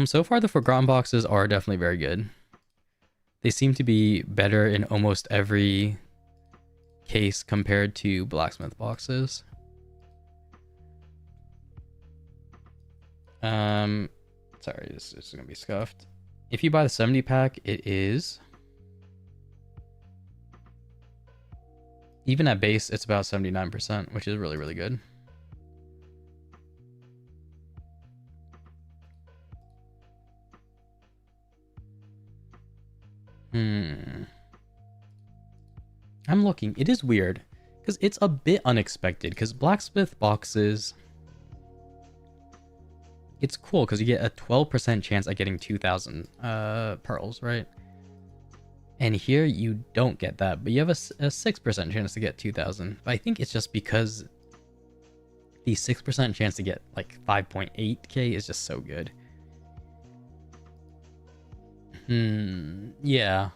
Speaker 1: So far the Forgotten boxes are definitely very good. They seem to be better in almost every case compared to blacksmith boxes. Sorry, this is gonna be scuffed. If you buy the 70 pack, it is, even at base, it's about 79%, which is really, really good. I'm looking. It is weird because it's a bit unexpected because blacksmith boxes, it's cool because you get a 12% chance at getting 2,000 pearls, right? And here you don't get that, but you have a 6% chance to get 2,000. But I think it's just because the 6% chance to get like 5.8k is just so good. Yeah.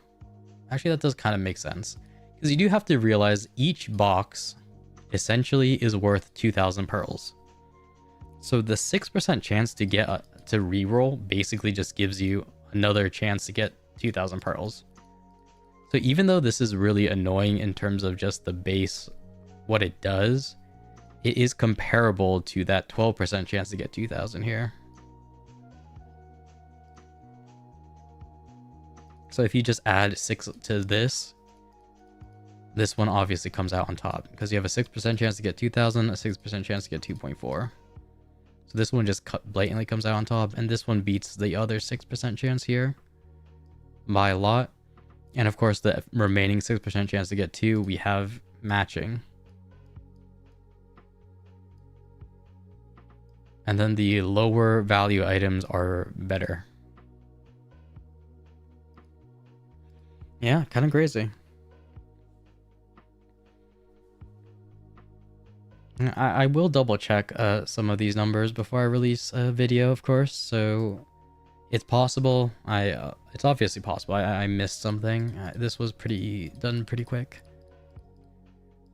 Speaker 1: Actually, that does kind of make sense. Because you do have to realize each box essentially is worth 2,000 pearls. So the 6% chance to get to reroll basically just gives you another chance to get 2,000 pearls. So even though this is really annoying in terms of just the base, what it does, it is comparable to that 12% chance to get 2,000 here. So if you just add 6 to this one obviously comes out on top because you have a 6% chance to get 2,000, a 6% chance to get 2.4. So this one just blatantly comes out on top, and this one beats the other 6% chance here by a lot. And of course, the remaining 6% chance to get 2, we have matching. And then the lower value items are better. Yeah, kind of crazy. I will double check some of these numbers before I release a video, of course. So it's possible. It's obviously possible. I missed something. This was done pretty quick.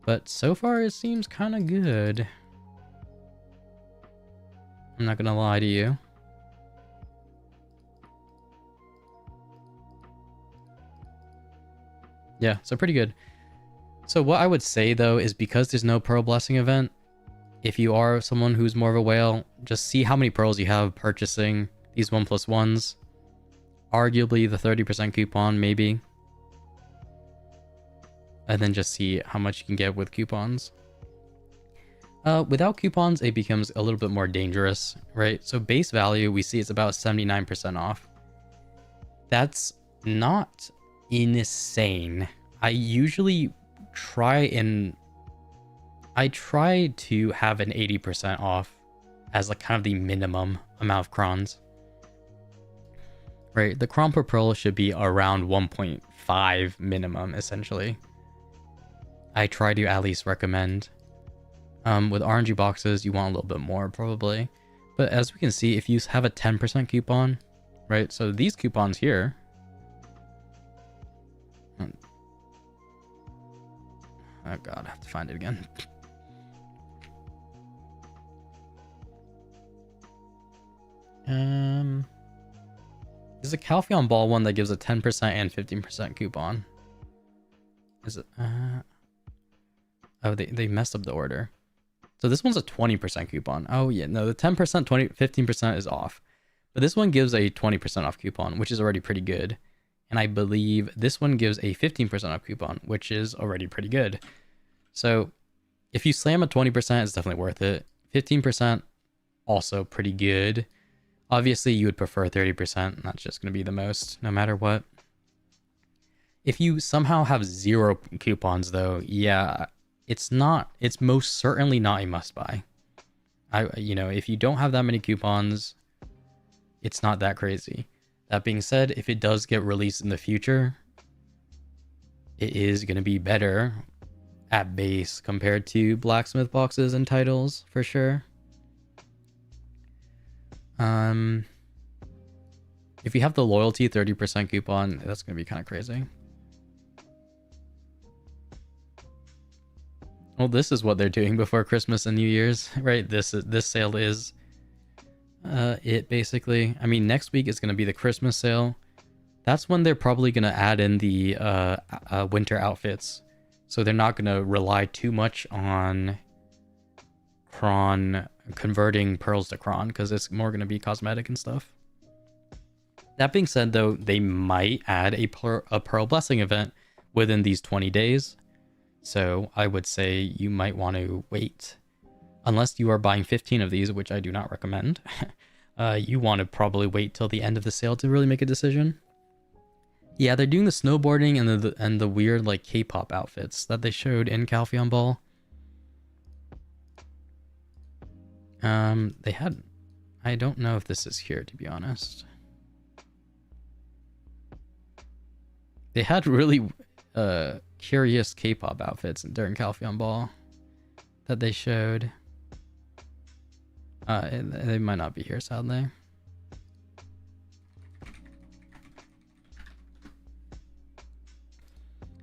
Speaker 1: But so far it seems kind of good. I'm not gonna lie to you. Yeah, so pretty good. So what I would say though is because there's no Pearl Blessing event, if you are someone who's more of a whale, just see how many pearls you have purchasing these 1+1s. Arguably the 30% coupon, maybe. And then just see how much you can get with coupons. Without coupons, it becomes a little bit more dangerous, right? So base value, we see it's about 79% off. That's not insane. I usually try to have an 80% off as like kind of the minimum amount of crons. Right, the cron per pearl should be around 1.5 minimum, essentially. I try to at least recommend. With RNG boxes, you want a little bit more, probably. But as we can see, if you have a 10% coupon, right? So these coupons here. Oh god, I have to find it again. There's a Calpheon Ball one that gives a 10% and 15% coupon. Is it? Oh, they messed up the order. So this one's a 20% coupon. Oh yeah, no, the 10%, 15% is off. But this one gives a 20% off coupon, which is already pretty good. And I believe this one gives a 15% off coupon, which is already pretty good. So if you slam a 20%, it's definitely worth it. 15%, also pretty good. Obviously, you would prefer 30%. That's just going to be the most, no matter what. If you somehow have 0 coupons, though, yeah, it's most certainly not a must-buy. If you don't have that many coupons, it's not that crazy. That being said, if it does get released in the future, it is going to be better at base compared to blacksmith boxes and titles, for sure. If you have the loyalty 30% coupon, that's going to be kind of crazy. Well, this is what they're doing before Christmas and New Year's, right? This sale is it basically. I mean, next week is going to be the Christmas sale. that's when they're probably going to add in the winter outfits. So they're not going to rely too much on Kron converting pearls to Kron, because it's more going to be cosmetic and stuff. That being said, though, they might add a Pearl Blessing event within these 20 days. So I would say you might want to wait. Unless you are buying 15 of these, which I do not recommend. You want to probably wait till the end of the sale to really make a decision. Yeah, they're doing the snowboarding and the weird like K-pop outfits that they showed in Calpheon Ball. They had... I don't know if this is here, to be honest. They had really curious K-pop outfits during Calpheon Ball that they showed. They might not be here, sadly.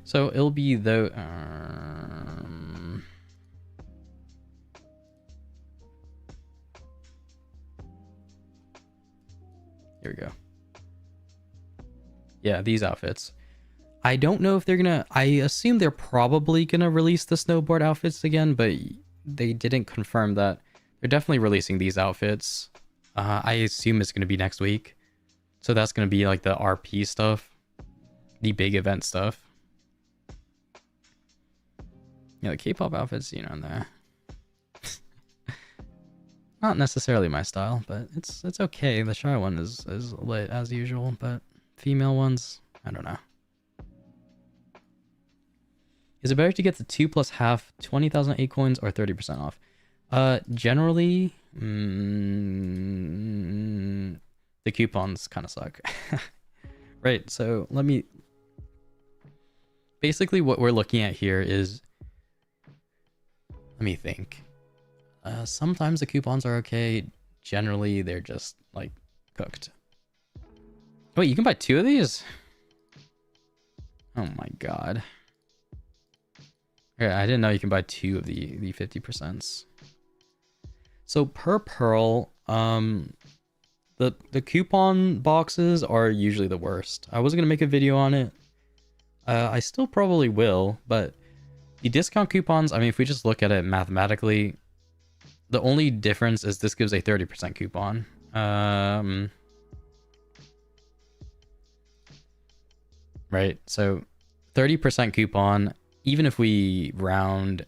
Speaker 1: So it'll be the... Here we go. Yeah, these outfits. I don't know if they're gonna... I assume they're probably gonna release the snowboard outfits again, but they didn't confirm that. They're definitely releasing these outfits. I assume it's gonna be next week. So that's gonna be like the RP stuff. The big event stuff. Yeah, the K-pop outfits, you know, they're not necessarily my style, but it's okay. The shy one is lit as usual, but female ones, I don't know. Is it better to get the 2 plus half 20,000 A coins or 30% off? Generally, the coupons kind of suck. Right, so let me... Basically what we're looking at here is... Let me think. Sometimes the coupons are okay. Generally, they're just, like, cooked. Wait, you can buy 2 of these? Oh my god. Yeah, I didn't know you can buy 2 of the 50%. So per pearl, the coupon boxes are usually the worst. I was gonna make a video on it. I still probably will, but the discount coupons, I mean, if we just look at it mathematically, the only difference is this gives a 30% coupon. Right, so 30% coupon, even if we round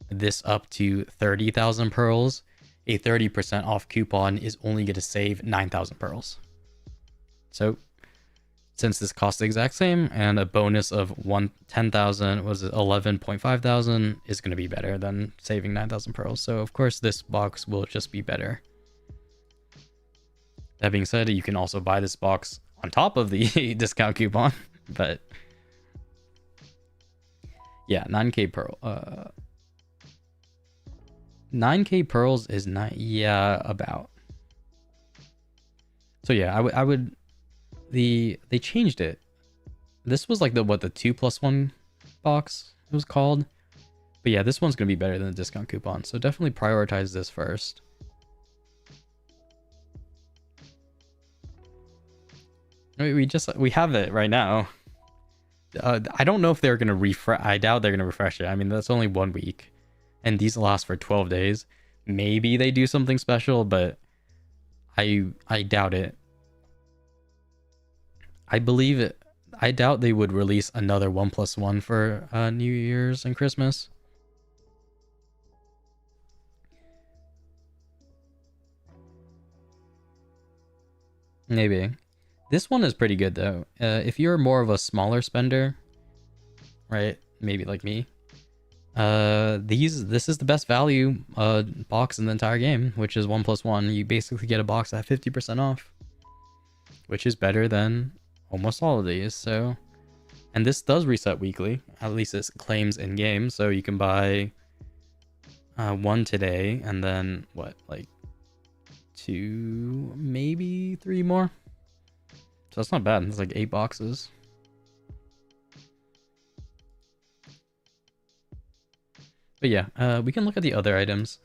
Speaker 1: this up to 30,000 pearls, a 30% off coupon is only going to save 9,000 pearls. So since this costs the exact same and a bonus of 10,000 was 11.5 thousand is going to be better than saving 9,000 pearls. So of course this box will just be better. That being said, you can also buy this box on top of the discount coupon, but yeah, 9k pearl. 9k pearls is not, yeah, about. So yeah, I would they changed it. This was like the 2+1 box it was called. But yeah, this one's gonna be better than the discount coupon. So definitely prioritize this first. We have it right now. I don't know if they're gonna refresh. I doubt they're gonna refresh it. I mean, that's only 1 week, and these last for 12 days. Maybe they do something special, but I doubt it. I believe it. I doubt they would release another 1+1 for New Year's and Christmas. Maybe. This one is pretty good though. If you're more of a smaller spender, right? Maybe like me. This is the best value box in the entire game, which is 1+1. You basically get a box at 50% off, which is better than almost all of these. So, and this does reset weekly. At least it claims in game. So you can buy 1 today, and then what, like 2, maybe 3 more. So that's not bad. It's like 8 boxes. But yeah, we can look at the other items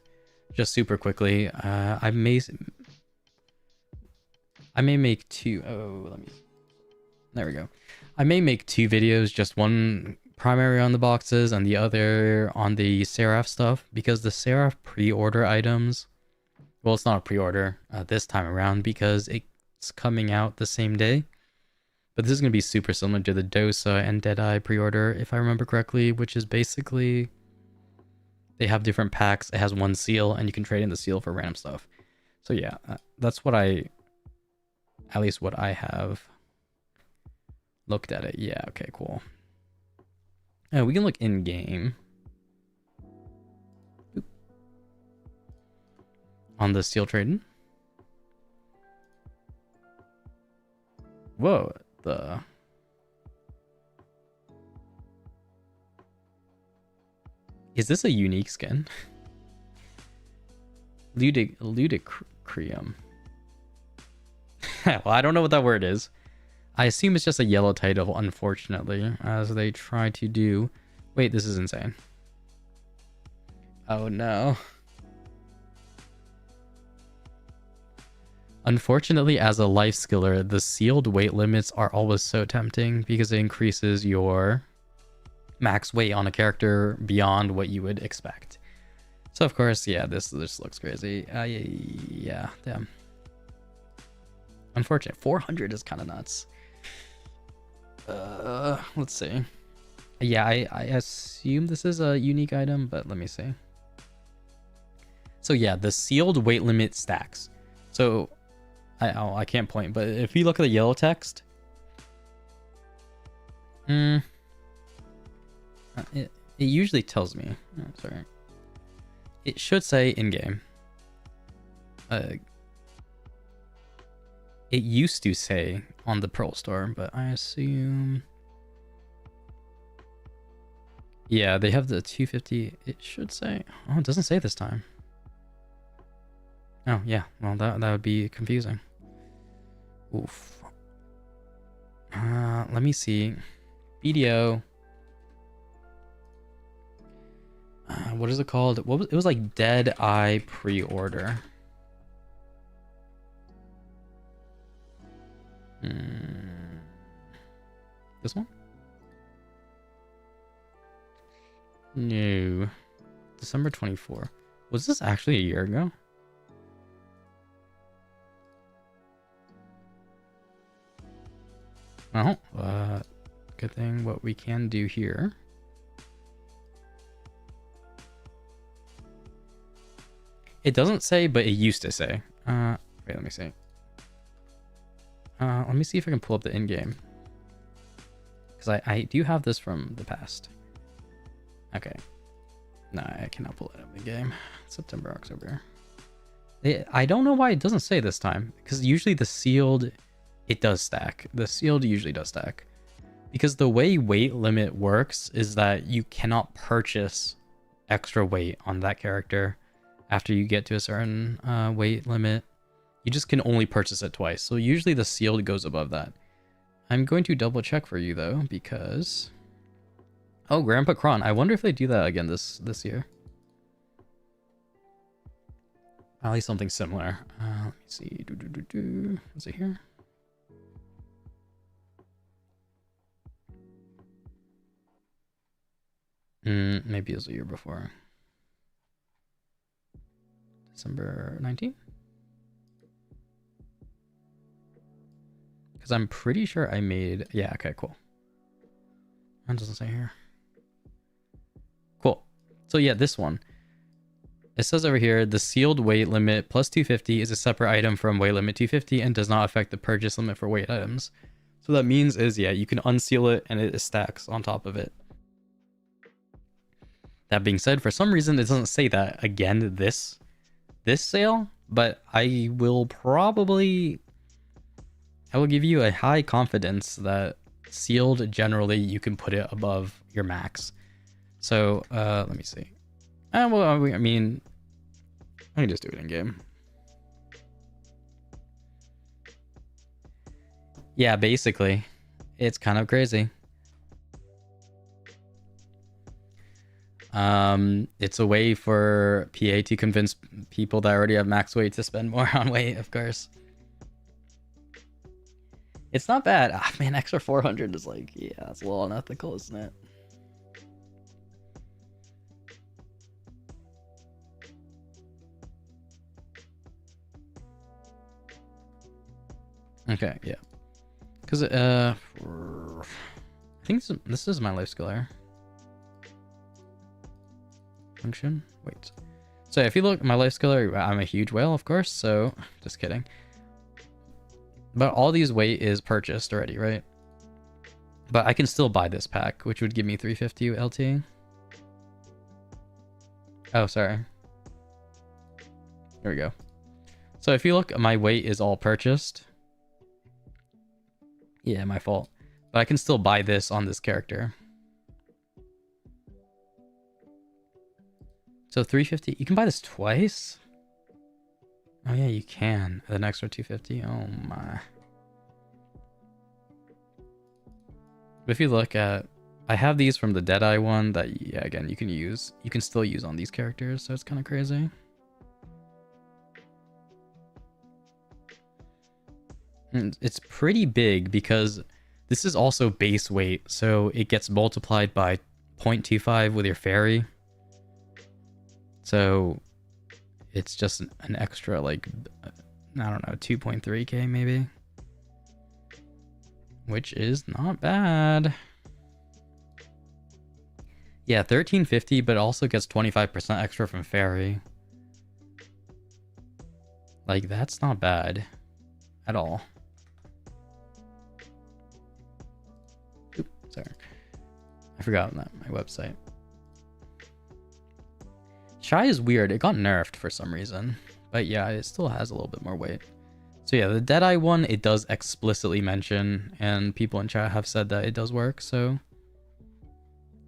Speaker 1: just super quickly. I may make 2. Oh, let me. There we go. I may make 2 videos, just one primary on the boxes and the other on the Seraph stuff, because the Seraph pre-order items, well, it's not a pre-order this time around because it's coming out the same day. But this is going to be super similar to the Dosa and Deadeye pre-order, if I remember correctly, which is basically they have different packs. It has 1 seal, and you can trade in the seal for random stuff. So yeah, that's what at least what I have looked at it. Yeah, okay, cool. We can look in-game on the seal trading. Whoa, is this a unique skin? Ludicreum. Well, I don't know what that word is. I assume it's just a yellow title, unfortunately, as they try to do... Wait, this is insane. Oh no. Unfortunately, as a life skiller, the sealed weight limits are always so tempting because it increases your max weight on a character beyond what you would expect. So of course, yeah, this looks crazy. Yeah, damn. Unfortunate. 400 is kind of nuts. Let's see. Yeah, I assume this is a unique item, but let me see. So yeah, the sealed weight limit stacks. So I can't point, but if you look at the yellow text, it usually tells me. Oh, sorry. It should say in-game. It used to say on the Pearl store, but I assume... Yeah, they have the 250. It should say... Oh, it doesn't say this time. Oh, yeah. Well, that would be confusing. Oof. Let me see. BDO. What is it called? It was like Deadeye pre-order. This one? No. December 24. Was this actually a year ago? Oh, good thing what we can do here. It doesn't say, but it used to say. Wait, let me see. Let me see if I can pull up the in-game. Because I do have this from the past. Okay. No, I cannot pull it up in the game. September, October. I don't know why it doesn't say this time. Because usually the sealed, it does stack. The sealed usually does stack. Because the way weight limit works is that you cannot purchase extra weight on that character after you get to a certain weight limit. You just can only purchase it twice. So usually the sealed goes above that. I'm going to double check for you though, because... Oh, Grandpa Kron. I wonder if they do that again this year. At least something similar. Let me see. Is it here? Maybe it was a year before. December 19th? Because I'm pretty sure I made... Yeah, okay, cool. That doesn't say here. Cool. So yeah, this one. It says over here, the sealed weight limit plus 250 is a separate item from weight limit 250 and does not affect the purchase limit for weight items. So that means is, yeah, you can unseal it and it stacks on top of it. That being said, for some reason, it doesn't say that again this sale, but I will give you a high confidence that sealed, generally, you can put it above your max. So, let me see. Well, I mean, I can just do it in game. Yeah, basically, it's kind of crazy. It's a way for PA to convince people that already have max weight to spend more on weight, of course. It's not bad. Ah, man, extra 400 is like, yeah, it's a little unethical, isn't it? Okay, yeah. Because, I think this is my life skill here. Function? Wait. So if you look, my life skill, I'm a huge whale, of course, so, just kidding. But all these weight is purchased already, right? But I can still buy this pack, which would give me 350 LT. Oh, sorry. There we go. So if you look, my weight is all purchased. Yeah, my fault. But I can still buy this on this character. So 350, you can buy this twice? Oh yeah, you can. An extra 250, oh my. But if you look at, I have these from the Deadeye one that, yeah, again, you can still use on these characters, so it's kind of crazy. And it's pretty big because this is also base weight, so it gets multiplied by 0.25 with your fairy. So it's just an extra, like, I don't know, 2.3k maybe. Which is not bad. Yeah, 1350, but it also gets 25% extra from fairy. Like, that's not bad at all. Oops, sorry. I forgot that, my website. Shy is weird. It got nerfed for some reason. But yeah, it still has a little bit more weight. So yeah, the Deadeye one, it does explicitly mention, and people in chat have said that it does work, so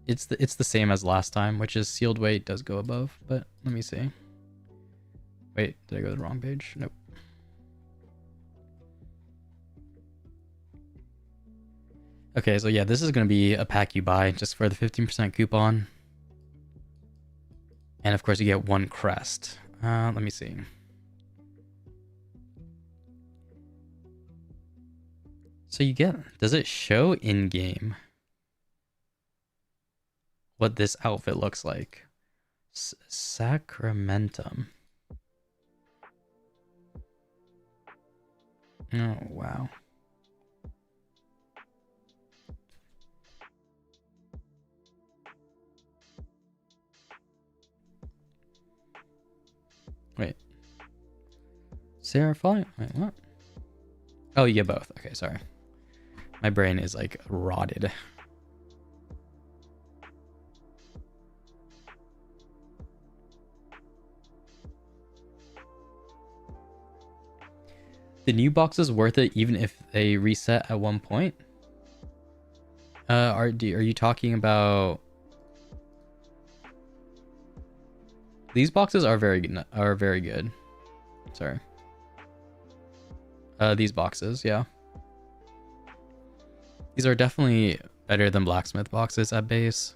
Speaker 1: it's the same as last time, which is sealed weight does go above, but let me see. Wait, did I go to the wrong page? Nope. Okay, so yeah, this is going to be a pack you buy just for the 15% coupon. And of course you get one crest. Let me see. So you get, does it show in game what this outfit looks like? Sacramentum. Oh, wow. Wait. Sarah Folly? Wait, what? Oh, you get both. Okay, sorry. My brain is like rotted. The new box is worth it even if they reset at one point? Are you talking about... These boxes are very good. Sorry. These boxes, yeah. These are definitely better than blacksmith boxes at base.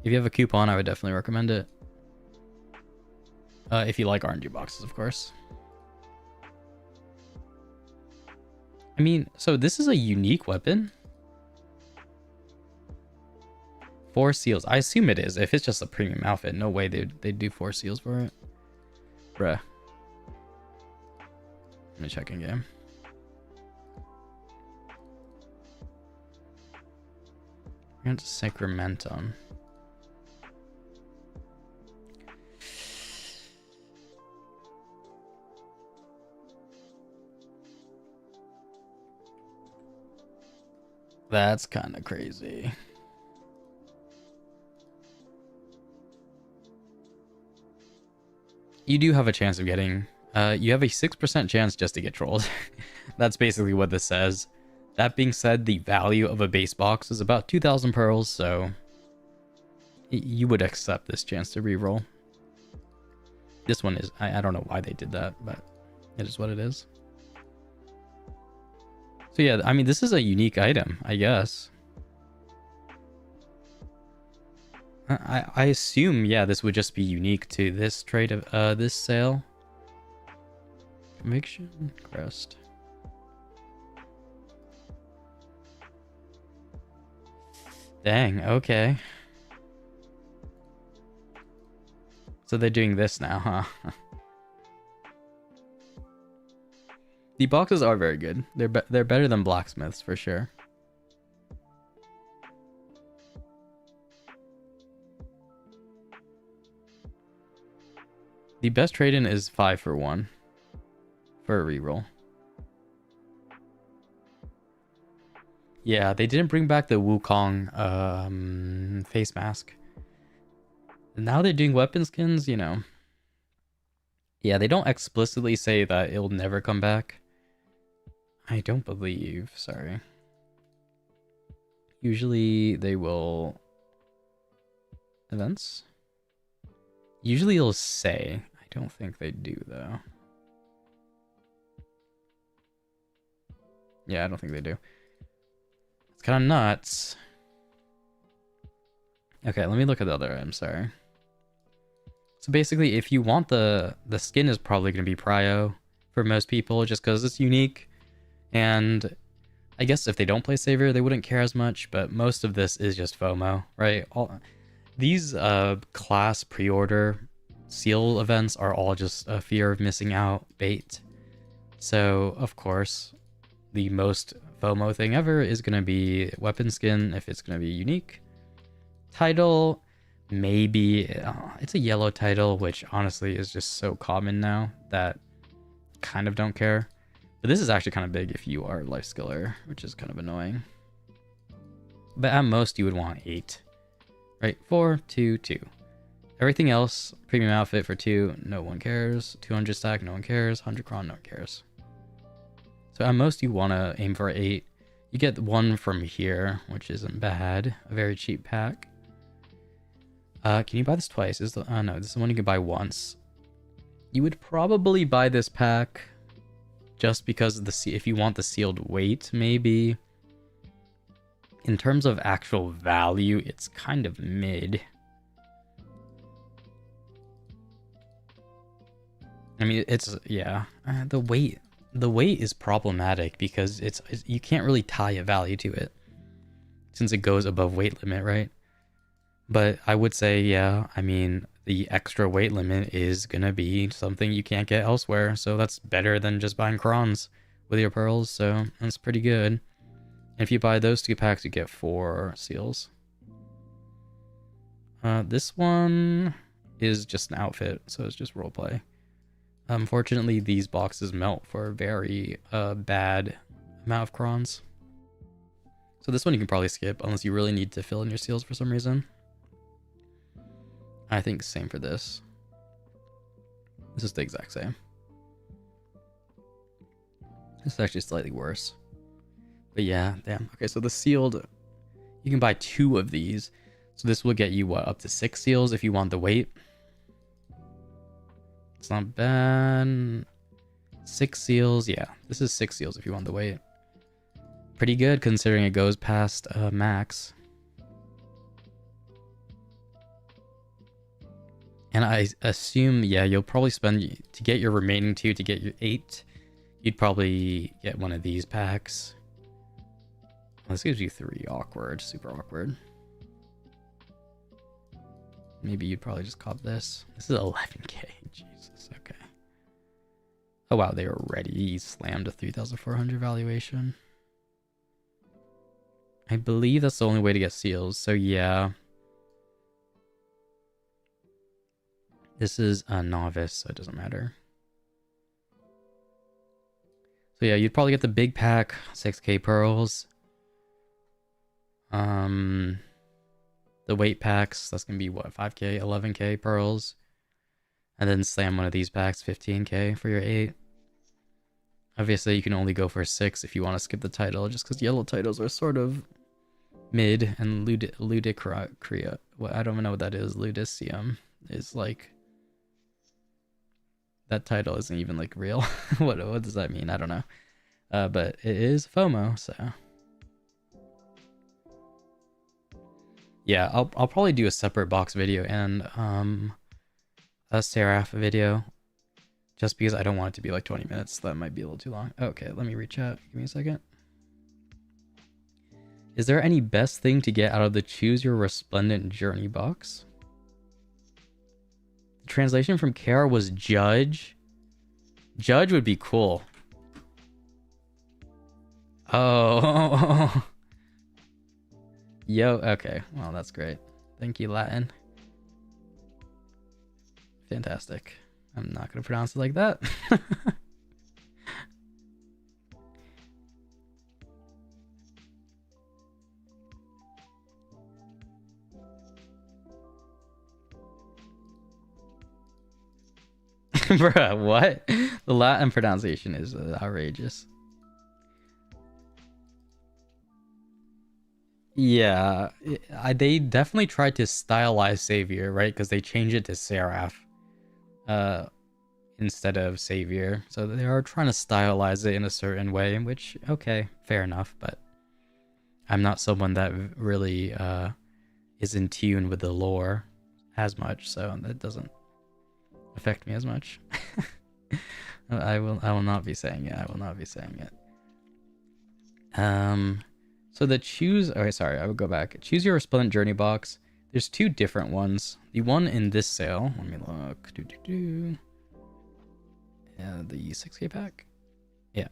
Speaker 1: If you have a coupon, I would definitely recommend it. If you like RNG boxes, of course. I mean, so this is a unique weapon. 4 seals. I assume it is. If it's just a premium outfit, no way they'd do 4 seals for it. Bruh. Let me check in game. It's Sacramentum. That's kind of crazy. You do have a chance of getting... you have a 6% chance just to get trolled. That's basically what this says. That being said, the value of a base box is about 2,000 pearls, so... you would accept this chance to reroll. This one is... I don't know why they did that, but it is what it is. So yeah, I mean, this is a unique item, I guess. I assume, yeah, this would just be unique to this trade of this sale. Conviction crest. Dang, okay. So they're doing this now, huh? The boxes are very good. They're better than blacksmiths for sure. The best trade-in is 5 for 1 for a reroll. Yeah, they didn't bring back the Wukong face mask. Now they're doing weapon skins, you know. Yeah, they don't explicitly say that it'll never come back. I don't believe, sorry. Usually they will... Events? Usually it'll say. I don't think they do, though. Yeah, I don't think they do. It's kind of nuts. Okay, let me look at the other item, sorry. So basically, if you want the skin is probably going to be prio for most people just because it's unique. And I guess if they don't play Savior, they wouldn't care as much, but most of this is just FOMO, right? These class pre-order seal events are all just a fear of missing out bait. So, of course, the most FOMO thing ever is going to be weapon skin if it's going to be unique. Title, maybe it's a yellow title, which honestly is just so common now that kind of don't care. But this is actually kind of big if you are a life skiller, which is kind of annoying. But at most you would want 8, right? 4, 2, 2. Everything else, premium outfit for 2, no one cares. 200 stack, no one cares. 100 cron, no one cares. So at most you want to aim for 8. You get 1 from here, which isn't bad. A very cheap pack. Can you buy this twice? No, this is the one you can buy once. You would probably buy this pack just because of if you want the sealed weight, maybe. In terms of actual value, it's kind of mid. I mean, yeah. The weight is problematic because you can't really tie a value to it since it goes above weight limit, right? But I would say, yeah, I mean, the extra weight limit is going to be something you can't get elsewhere. So that's better than just buying crons with your pearls. So that's pretty good. And if you buy those 2 packs, you get 4 seals. This one is just an outfit, so it's just roleplay. Unfortunately, these boxes melt for a very bad amount of crons. So this one you can probably skip unless you really need to fill in your seals for some reason. I think same for this. This is the exact same. This is actually slightly worse. But yeah, damn. Okay, so the sealed, you can buy 2 of these. So this will get you, what, up to 6 seals if you want the weight. It's not bad. 6 seals, yeah. This is 6 seals if you want the weight. Pretty good considering it goes past max. And I assume, yeah, you'll probably spend, to get your remaining 2, to get your 8, you'd probably get one of these packs. Well, this gives you 3, awkward, super awkward. Maybe you'd probably just cop this. This is 11k, Jesus, okay. Oh wow, they already slammed a 3,400 valuation. I believe that's the only way to get seals, so yeah. This is a novice, so it doesn't matter. So yeah, you'd probably get the big pack, 6k pearls. The weight packs, that's gonna be what, 5k, 11k pearls. And then slam one of these packs, 15k for your 8. Obviously, you can only go for 6 if you want to skip the title, just because yellow titles are sort of mid, and Ludicria. Well, I don't even know what that is. Ludicium is like... That title isn't even like real. What does that mean? I don't know. But it is FOMO, so... Yeah, I'll probably do a separate box video and a Seraph video. Just because I don't want it to be like 20 minutes. That might be a little too long. Okay, let me reach out. Give me a second. Is there any best thing to get out of the Choose Your Resplendent Journey box? The translation from Kara was Judge. Judge would be cool. Oh. Yo, okay. Well, that's great. Thank you, Latin. Fantastic. I'm not going to pronounce it like that. Bruh, what? The Latin pronunciation is outrageous. Yeah, they definitely tried to stylize Savior, right? Because they changed it to Seraph instead of Savior. So they are trying to stylize it in a certain way, which, okay, fair enough. But I'm not someone that really is in tune with the lore as much, so that doesn't affect me as much. I will not be saying it. I will not be saying it. So the choose... Okay, sorry, I would go back. Choose Your Resplendent Journey box. There's two different ones. The one in this sale... Let me look. Yeah, the 6K pack? Yeah.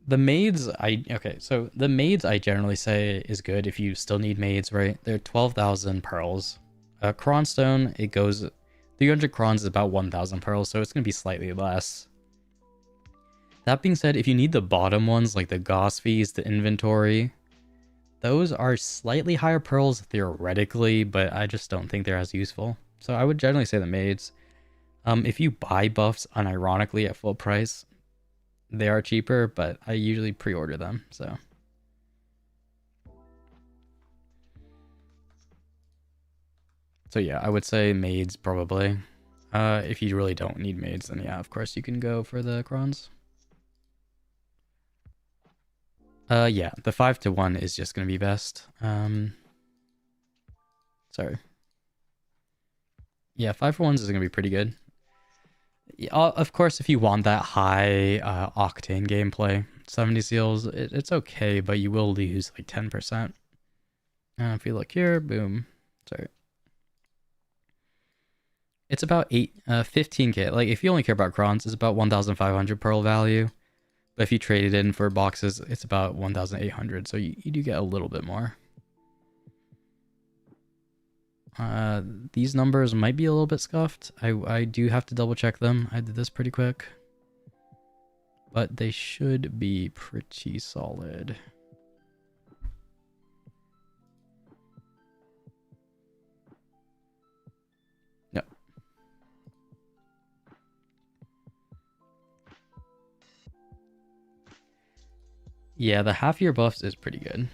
Speaker 1: The maids... Okay, so the maids I generally say is good if you still need maids, right? They're 12,000 pearls. Cronstone, it goes... 300 crons is about 1,000 pearls, so it's going to be slightly less. That being said, if you need the bottom ones, like the Goss fees, the inventory, those are slightly higher pearls theoretically, but I just don't think they're as useful. So I would generally say the maids. If you buy buffs unironically at full price, they are cheaper, but I usually pre-order them, so. So yeah, I would say maids probably. If you really don't need maids, then yeah, of course you can go for the crons. Yeah, the 5-to-1 is just gonna be best. Sorry. Yeah, 5-for-1s is gonna be pretty good. Yeah, of course, if you want that high octane gameplay, 70 seals, it's okay, but you will lose like 10%. If you look here, boom. Sorry. It's about 15k. Like, if you only care about crons, it's about 1,500 pearl value. But if you trade it in for boxes, it's about 1,800. So you do get a little bit more. These numbers might be a little bit scuffed. I do have to double check them. I did this pretty quick. But they should be pretty solid. Yep. Yeah, the half-year buffs is pretty good.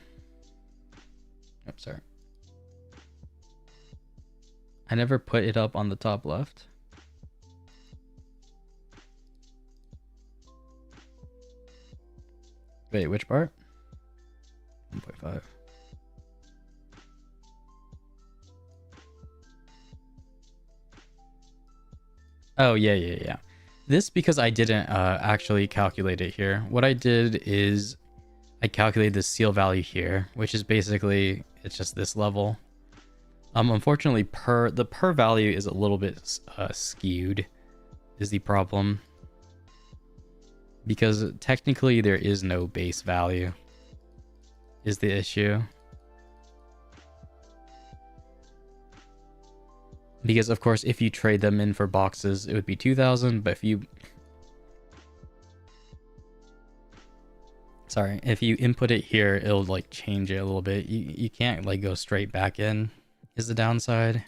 Speaker 1: Oh, sorry. I never put it up on the top left. Wait, which part? 1.5. Oh, yeah. This because I didn't actually calculate it here. What I did is I calculated the seal value here, which is basically, it's just this level. Unfortunately, the per value is a little bit skewed, is the problem. Because technically there is no base value, is the issue. Because of course, if you trade them in for boxes, it would be 2,000, but if you... Sorry, if you input it here, it'll like change it a little bit. You can't like go straight back in, is the downside.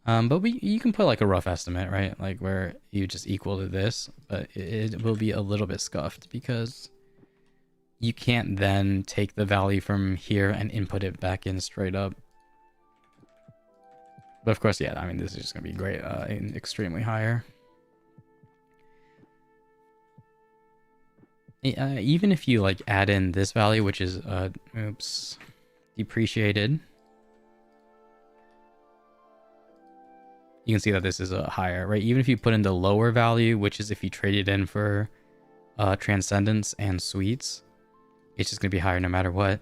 Speaker 1: But you can put like a rough estimate, right? Like where you just equal to this, but it will be a little bit scuffed because you can't then take the value from here and input it back in straight up. But of course, yeah, I mean, this is just gonna be great and extremely higher. Even if you like add in this value, which is depreciated, you can see that this is a higher, right? Even if you put in the lower value, which is if you trade it in for Transcendence and Sweets, it's just gonna be higher no matter what.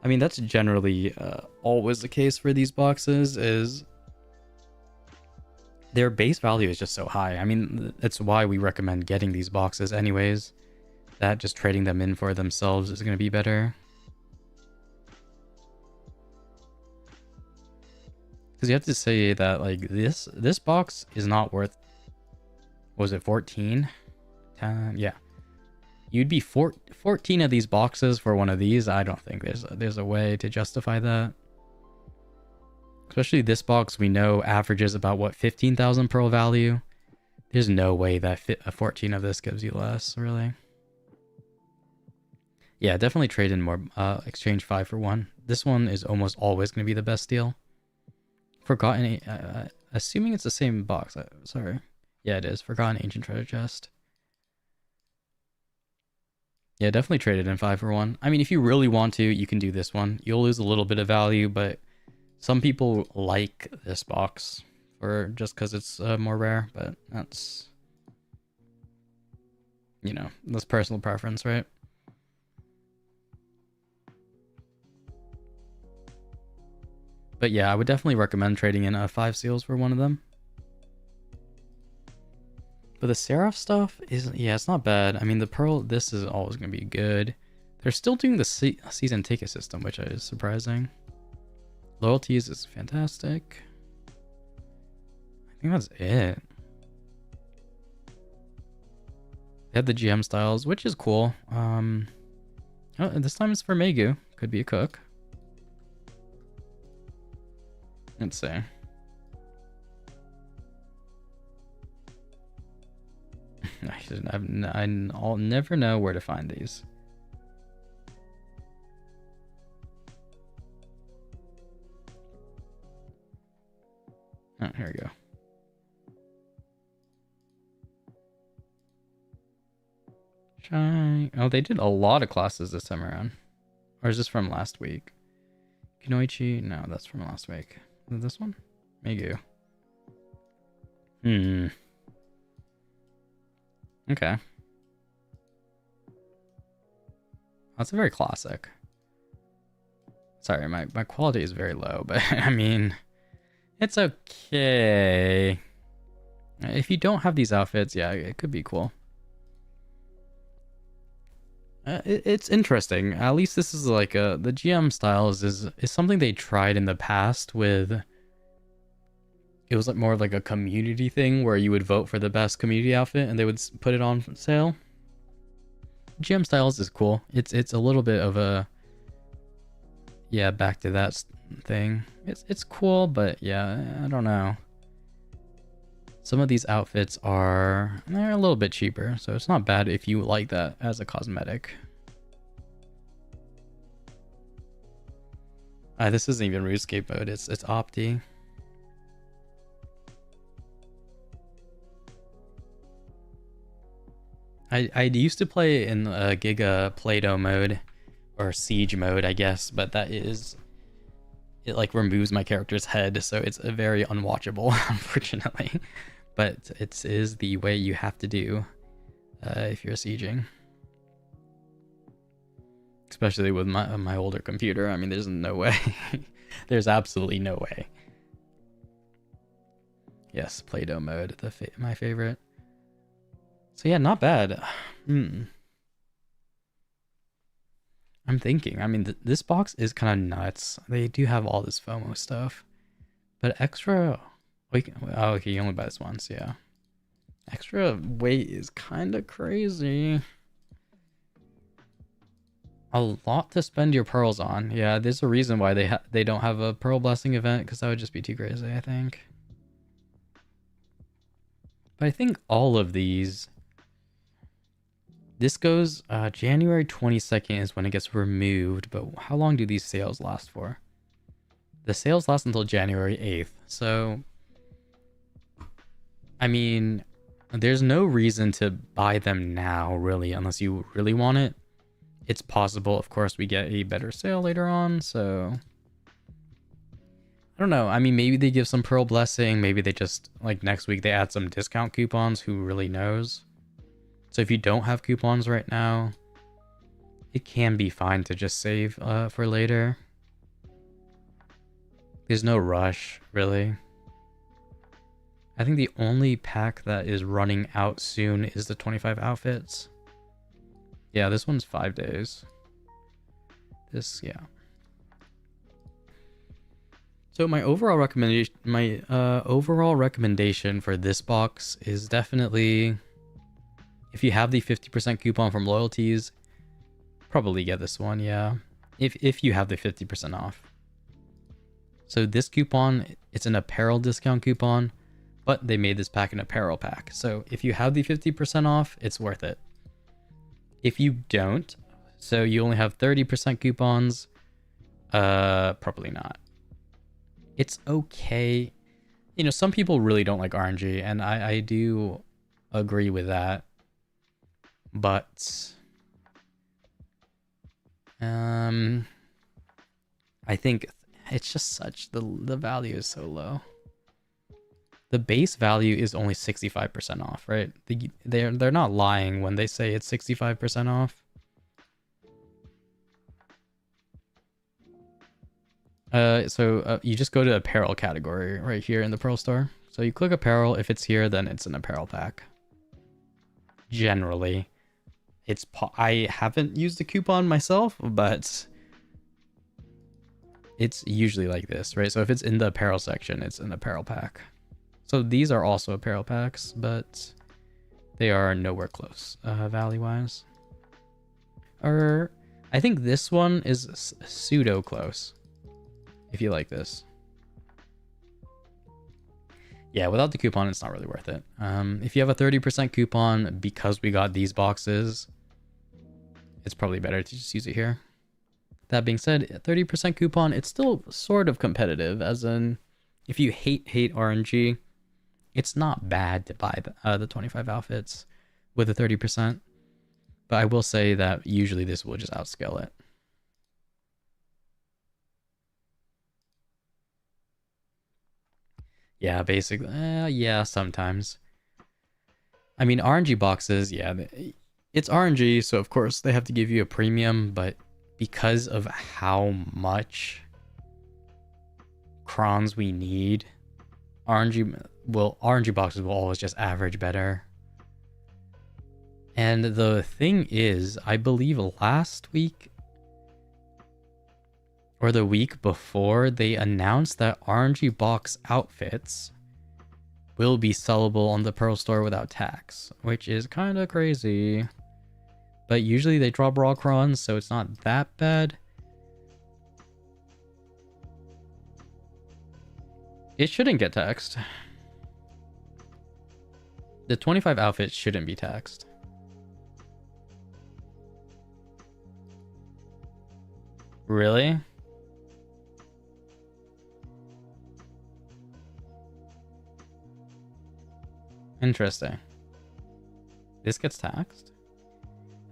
Speaker 1: I mean, that's generally always the case for these boxes, is their base value is just so high. I mean, that's why we recommend getting these boxes anyways. That just trading them in for themselves is gonna be better. Because you have to say that, like, this box is not worth, what was it, 14? 10, yeah. You'd be 14 of these boxes for one of these. I don't think there's a way to justify that. Especially this box, we know averages about, what, 15,000 pearl value? There's no way that 14 of this gives you less, really. Yeah, definitely trade in more. Exchange 5 for 1. This one is almost always going to be the best deal. Forgotten, assuming it's the same box. Sorry. Yeah, it is. Forgotten Ancient Treasure Chest. Yeah, definitely trade it in 5 for 1. I mean, if you really want to, you can do this one. You'll lose a little bit of value, but some people like this box for just because it's more rare, but that's, you know, that's personal preference, right? But yeah, I would definitely recommend trading in 5 seals for one of them. But the Seraph stuff is, yeah, it's not bad. I mean, the Pearl, this is always going to be good. They're still doing the season ticket system, which is surprising. Loyalties is fantastic. I think that's it. They have the GM styles, which is cool. Oh, this time it's for Megu. Could be a cook. Let's see. I'll never know where to find these. Oh, here we go. Shine. Oh, they did a lot of classes this time around. Or is this from last week? Kinoichi? No, that's from last week. Is it this one? Megu. Okay. That's a very classic. Sorry, my quality is very low, but I mean, it's okay. If you don't have these outfits, yeah, it could be cool. It's interesting. At least this is like the GM styles is something they tried in the past with. It was like more of like a community thing where you would vote for the best community outfit and they would put it on sale. GM styles is cool. It's a little bit of a, yeah, back to that thing. It's cool, but yeah, I don't know. Some of these outfits they're a little bit cheaper, so it's not bad if you like that as a cosmetic. This isn't even RuneScape mode, it's Opti. I used to play in Giga Play-Doh mode, or Siege mode, I guess, but it like removes my character's head, so it's very unwatchable, unfortunately. But it is the way you have to do if you're sieging. Especially with my older computer. I mean, there's no way. There's absolutely no way. Yes, Play-Doh mode, my favorite. So yeah, not bad. I'm thinking. I mean, this box is kind of nuts. They do have all this FOMO stuff, but extra. Oh, okay, you only buy this once, yeah. Extra weight is kind of crazy. A lot to spend your pearls on. Yeah, there's a reason why they don't have a pearl blessing event, because that would just be too crazy, I think. But I think all of these. This goes January 22nd is when it gets removed, but how long do these sales last for? The sales last until January 8th, so I mean, there's no reason to buy them now, really, unless you really want it. It's possible, of course, we get a better sale later on, so I don't know. I mean, maybe they give some Pearl Blessing, maybe they just, like, next week they add some discount coupons, who really knows? So if you don't have coupons right now, it can be fine to just save for later. There's no rush, really. I think the only pack that is running out soon is the 25 outfits. Yeah, this one's 5 days. This, yeah. So my overall recommendation for this box is definitely, if you have the 50% coupon from loyalties, probably get this one, yeah. If you have the 50% off. So this coupon, it's an apparel discount coupon, but they made this pack an apparel pack. So if you have the 50% off, it's worth it. If you don't, so you only have 30% coupons, probably not. It's okay. You know, some people really don't like RNG, and I do agree with that. But I think it's just such, the value is so low. The base value is only 65% off, right? They're not lying when they say it's 65% off. So you just go to apparel category right here in the Pearl Store. So you click apparel. If it's here, then it's an apparel pack. Generally, I haven't used the coupon myself, but it's usually like this, right? So if it's in the apparel section, it's an apparel pack. So these are also apparel packs, but they are nowhere close value-wise. Or I think this one is pseudo close. If you like this. Yeah, without the coupon, it's not really worth it. If you have a 30% coupon, because we got these boxes, it's probably better to just use it here. That being said, 30% coupon, it's still sort of competitive, as in, if you hate RNG, it's not bad to buy the 25 outfits with a 30%. But I will say that usually this will just outscale it. Yeah, basically. Yeah, sometimes. I mean, RNG boxes, yeah, it's RNG, so of course they have to give you a premium, but because of how much crons we need, RNG boxes will always just average better. And the thing is, I believe last week or the week before, they announced that RNG box outfits will be sellable on the Pearl Store without tax, which is kind of crazy. But usually they drop raw crons, so it's not that bad. It shouldn't get taxed. The 25 outfits shouldn't be taxed. Really? Interesting. This gets taxed?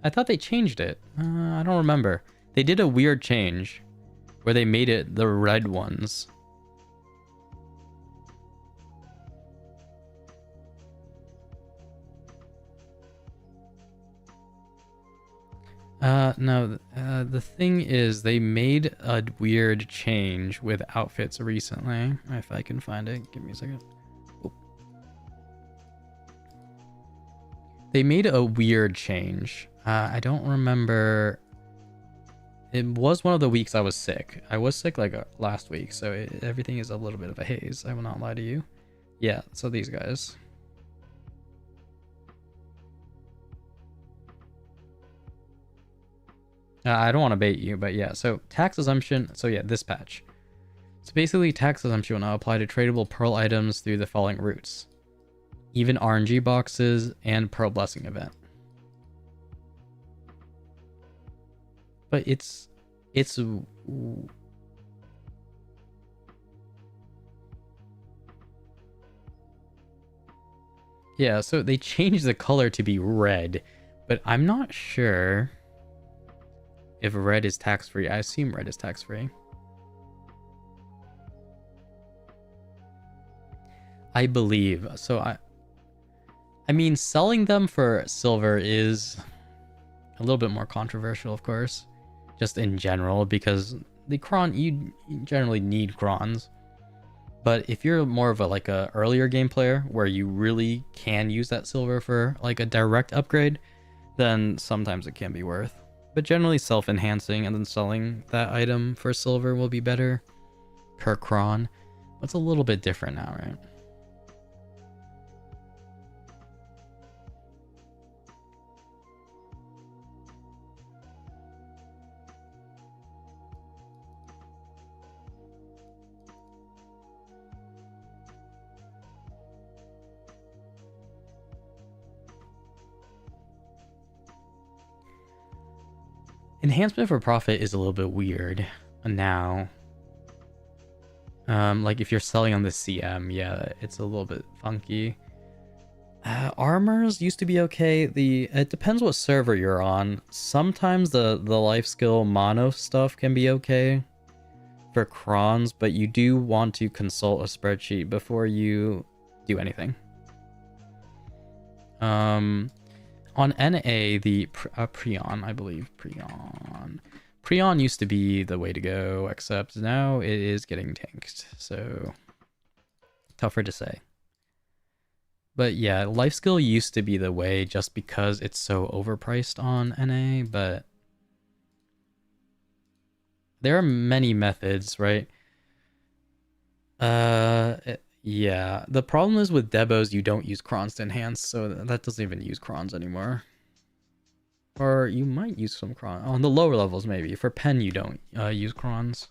Speaker 1: I thought they changed it. I don't remember. They did a weird change where they made it the red ones. No, the thing is they made a weird change with outfits recently. If I can find it, give me a second. They made a weird change. I don't remember. It was one of the weeks I was sick. I was sick like last week, so everything is a little bit of a haze. I will not lie to you. Yeah, so these guys. I don't want to bait you, but yeah. So tax assumption. So yeah, this patch. So basically, tax assumption will now apply to tradable Pearl items through the following routes. Even RNG boxes and Pearl Blessing event. But it's yeah, so they changed the color to be red, but I'm not sure if red is tax-free. I assume red is tax-free. I believe. So I mean, selling them for silver is a little bit more controversial, of course, just in general, because the cron, you generally need crons. But if you're more of a like a earlier game player where you really can use that silver for like a direct upgrade, then sometimes it can be worth. But generally self-enhancing and then selling that item for silver will be better per cron. It's a little bit different now, right? Enhancement for profit is a little bit weird now. Like if you're selling on the CM, yeah, it's a little bit funky. Armors used to be okay. It depends what server you're on. Sometimes the life skill mono stuff can be okay for crons, but you do want to consult a spreadsheet before you do anything. On NA, the Prion, I believe, Prion used to be the way to go, except now it is getting tanked, so tougher to say. But yeah, life skill used to be the way just because it's so overpriced on NA, but there are many methods, right? Yeah, the problem is with Debos, you don't use crons to enhance, so that doesn't even use crons anymore. Or you might use some crons. On the lower levels, maybe. For pen, you don't use crons.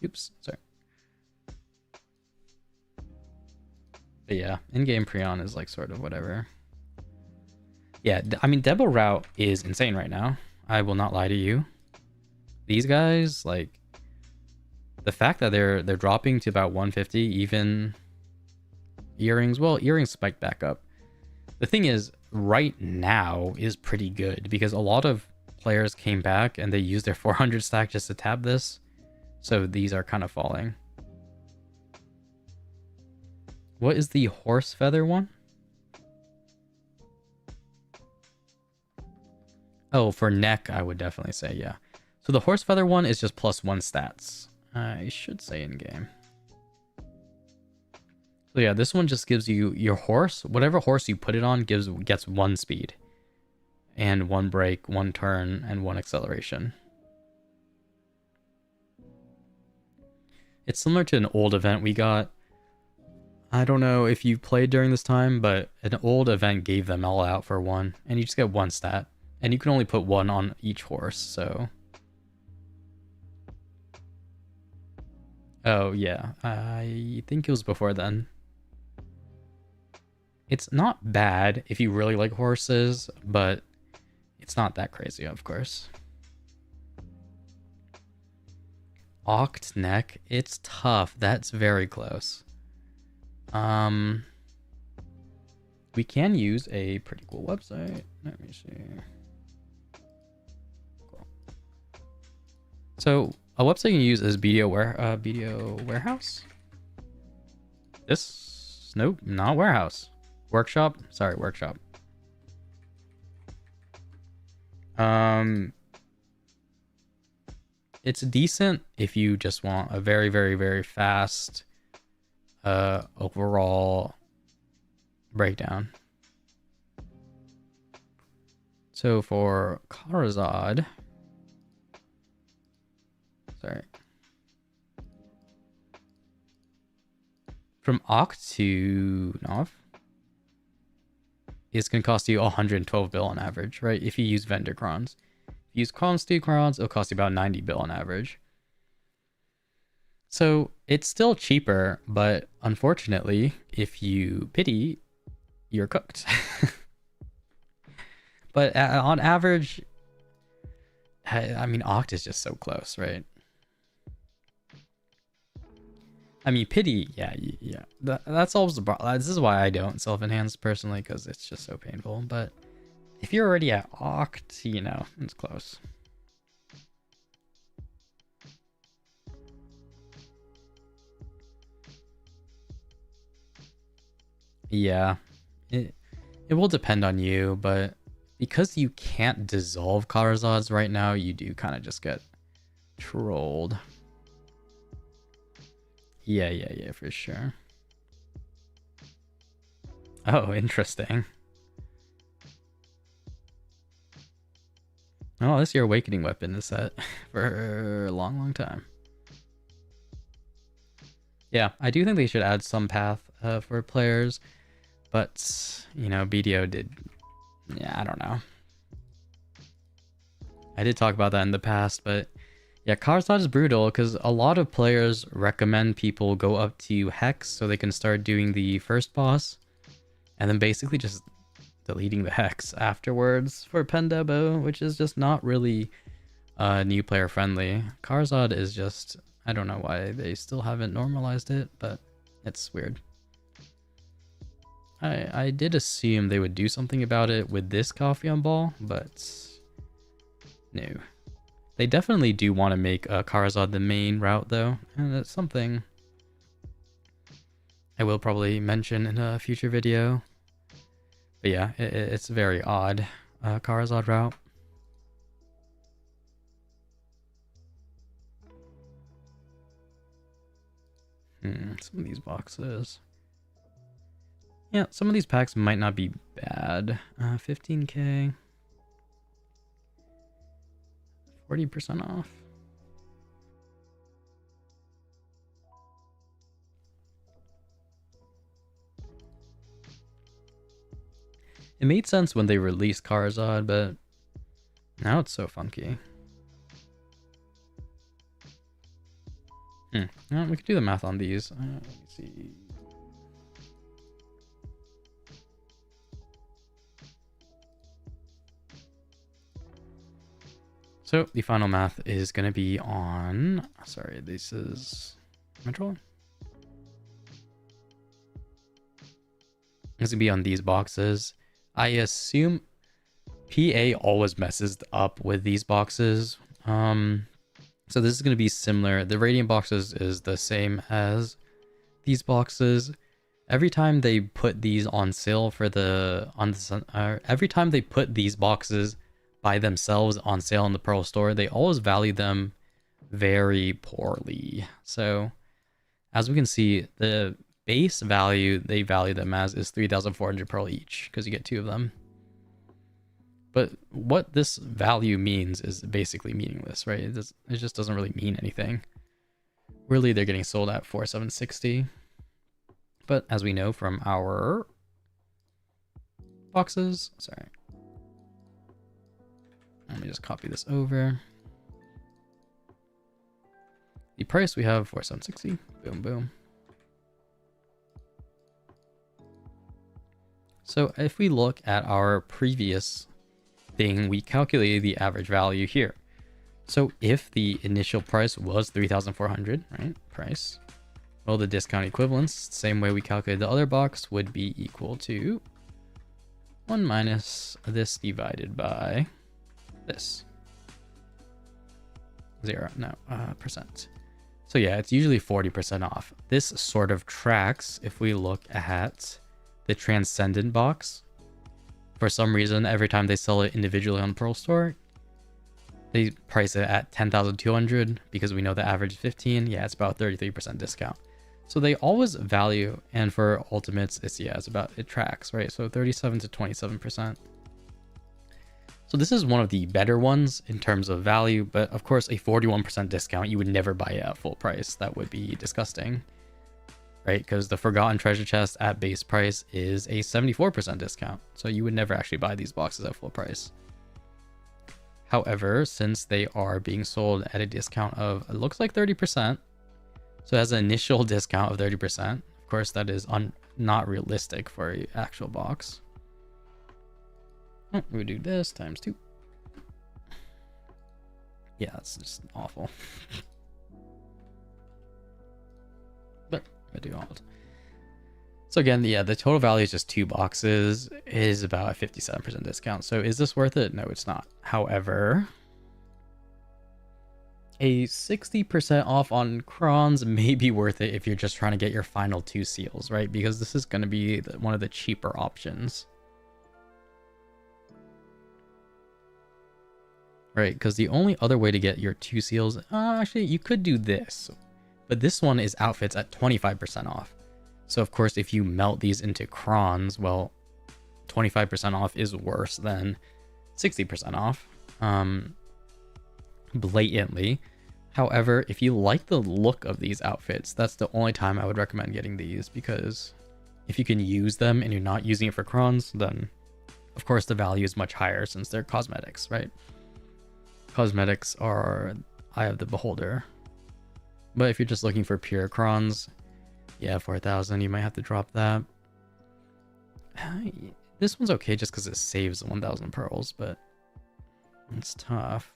Speaker 1: Oops, sorry. But yeah, in-game Prion is like sort of whatever. Yeah, I mean, Debo route is insane right now. I will not lie to you. These guys, like, the fact that they're dropping to about 150, even earrings, well, earrings spiked back up. The thing is, right now is pretty good because a lot of players came back and they used their 400 stack just to tab this. So these are kind of falling. What is the horse feather one? Oh, for neck, I would definitely say, yeah. So the horse feather one is just +1 stats. I should say in game. So yeah, this one just gives you your horse. Whatever horse you put it on gets 1 speed. And 1 brake, 1 turn, and 1 acceleration. It's similar to an old event we got. I don't know if you played during this time, but an old event gave them all out for 1. And you just get 1 stat. And you can only put 1 on each horse, so... Oh, yeah. I think it was before then. It's not bad if you really like horses, but it's not that crazy, of course. Oct neck, it's tough. That's very close. We can use a pretty cool website. Let me see. Cool. So a website you can use is BDO Warehouse. Nope, not warehouse. Workshop. Sorry, workshop. It's decent if you just want a very, very, very fast overall breakdown. So for Karazad, sorry, from Oct to Nov, it's gonna cost you 112 bill on average, right? If you use vendor crons. If you use constant crons, it'll cost you about 90 bill on average. So it's still cheaper, but unfortunately, if you pity, you're cooked. But on average, I mean, Oct is just so close, right? I mean, pity, yeah. That solves the problem. This is why I don't self-enhance personally, because it's just so painful. But if you're already at Oct, you know, it's close. Yeah, it will depend on you, but because you can't dissolve Karazads right now, you do kind of just get trolled. Yeah, for sure. Oh, interesting. Oh, this is your awakening weapon is set for a long time. Yeah, I do think they should add some path for players, but you know, BDO did. Yeah, I don't know. I did talk about that in the past, but yeah, Karzad is brutal because a lot of players recommend people go up to Hex so they can start doing the first boss, and then basically just deleting the Hex afterwards for Pendebo, which is just not really new player friendly. Karzad is just, I don't know why they still haven't normalized it, but it's weird. I did assume they would do something about it with this Coffee on Ball, but no. They definitely do want to make Karazad the main route though, and that's something I will probably mention in a future video. But yeah, it's very odd, Karazad route. Some of these boxes. Yeah, some of these packs might not be bad. 15k. 40% off. It made sense when they released Karazad, but now it's so funky. Yeah, we could do the math on these. Let me see. So the final math is going to be on, sorry, this is, am I trolling? It's going to be on these boxes. I assume PA always messes up with these boxes. So this is going to be similar. The Radiant boxes is the same as these boxes. Every time they put these on sale for every time they put these boxes by themselves on sale in the Pearl store, they always value them very poorly. So as we can see, the base value they value them as is 3,400 Pearl each because you get 2 of them. But what this value means is basically meaningless, right? It just doesn't really mean anything. Really, they're getting sold at 4,760. But as we know from our boxes, sorry. Let me just copy this over. The price we have 4,760. Boom, boom. So if we look at our previous thing, we calculated the average value here. So if the initial price was 3,400, right? Price. Well, the discount equivalence, same way we calculated the other box, would be equal to 1 minus this divided by this. 0, no, percent. So yeah, it's usually 40% off. This sort of tracks if we look at the Transcendent box. For some reason, every time they sell it individually on the Pearl store, they price it at 10,200 because we know the average is 15. Yeah, it's about 33% discount. So they always value, and for ultimates, it's about, it tracks, right? So 37 to 27%. So this is one of the better ones in terms of value, but of course a 41% discount, you would never buy it at full price. That would be disgusting, right? Because the Forgotten Treasure Chest at base price is a 74% discount. So you would never actually buy these boxes at full price. However, since they are being sold at a discount of, it looks like 30%, so it has an initial discount of 30%. Of course, that is not realistic for an actual box. Oh, we would do this times 2. Yeah, that's just awful. But I do all. So again, yeah, the total value is just 2 boxes, is about a 57% discount. So is this worth it? No, it's not. However, A 60% off on crons may be worth it if you're just trying to get your final 2 seals, right? Because this is going to be one of the cheaper options. Right, because the only other way to get your 2 seals... actually, you could do this. But this one is outfits at 25% off. So, of course, if you melt these into crons, well, 25% off is worse than 60% off. Blatantly. However, if you like the look of these outfits, that's the only time I would recommend getting these, because if you can use them and you're not using it for crons, then of course the value is much higher since they're cosmetics, right? Cosmetics are eye of the beholder. But if you're just looking for pure crons, yeah, 4,000, you might have to drop that. This one's okay just because it saves 1,000 pearls, but it's tough.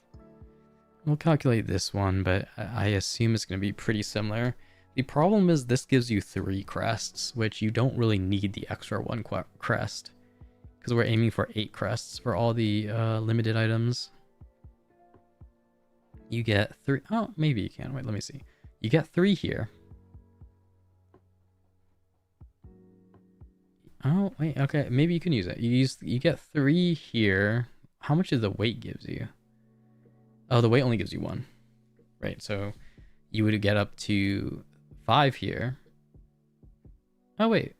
Speaker 1: We'll calculate this one, but I assume it's going to be pretty similar. The problem is this gives you 3 crests, which you don't really need the extra 1 crest, because we're aiming for 8 crests for all the limited items. You get 3. Oh, maybe you can. Wait, let me see. You get 3 here. Oh, wait, okay. Maybe you can use it. You get 3 here. How much does the weight gives you? Oh, the weight only gives you 1. Right, so you would get up to 5 here. Oh, wait.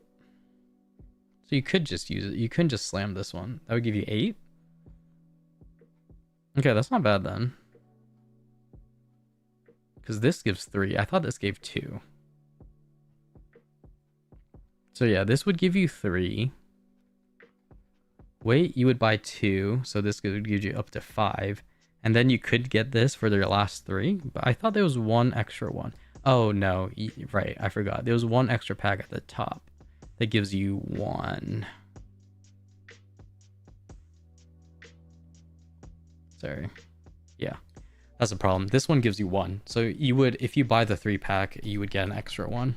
Speaker 1: So you could just use it. You couldn't just slam this one. That would give you 8? Okay, that's not bad then. Because this gives 3. I thought this gave 2. So yeah, this would give you 3. Weight, you would buy 2. So this would give you up to 5. And then you could get this for their last 3. But I thought there was 1 extra one. Oh, no. Right, I forgot. There was 1 extra pack at the top that gives you 1. Sorry. Yeah, that's the problem. This one gives you 1. So you would, if you buy the 3 pack, you would get an extra 1.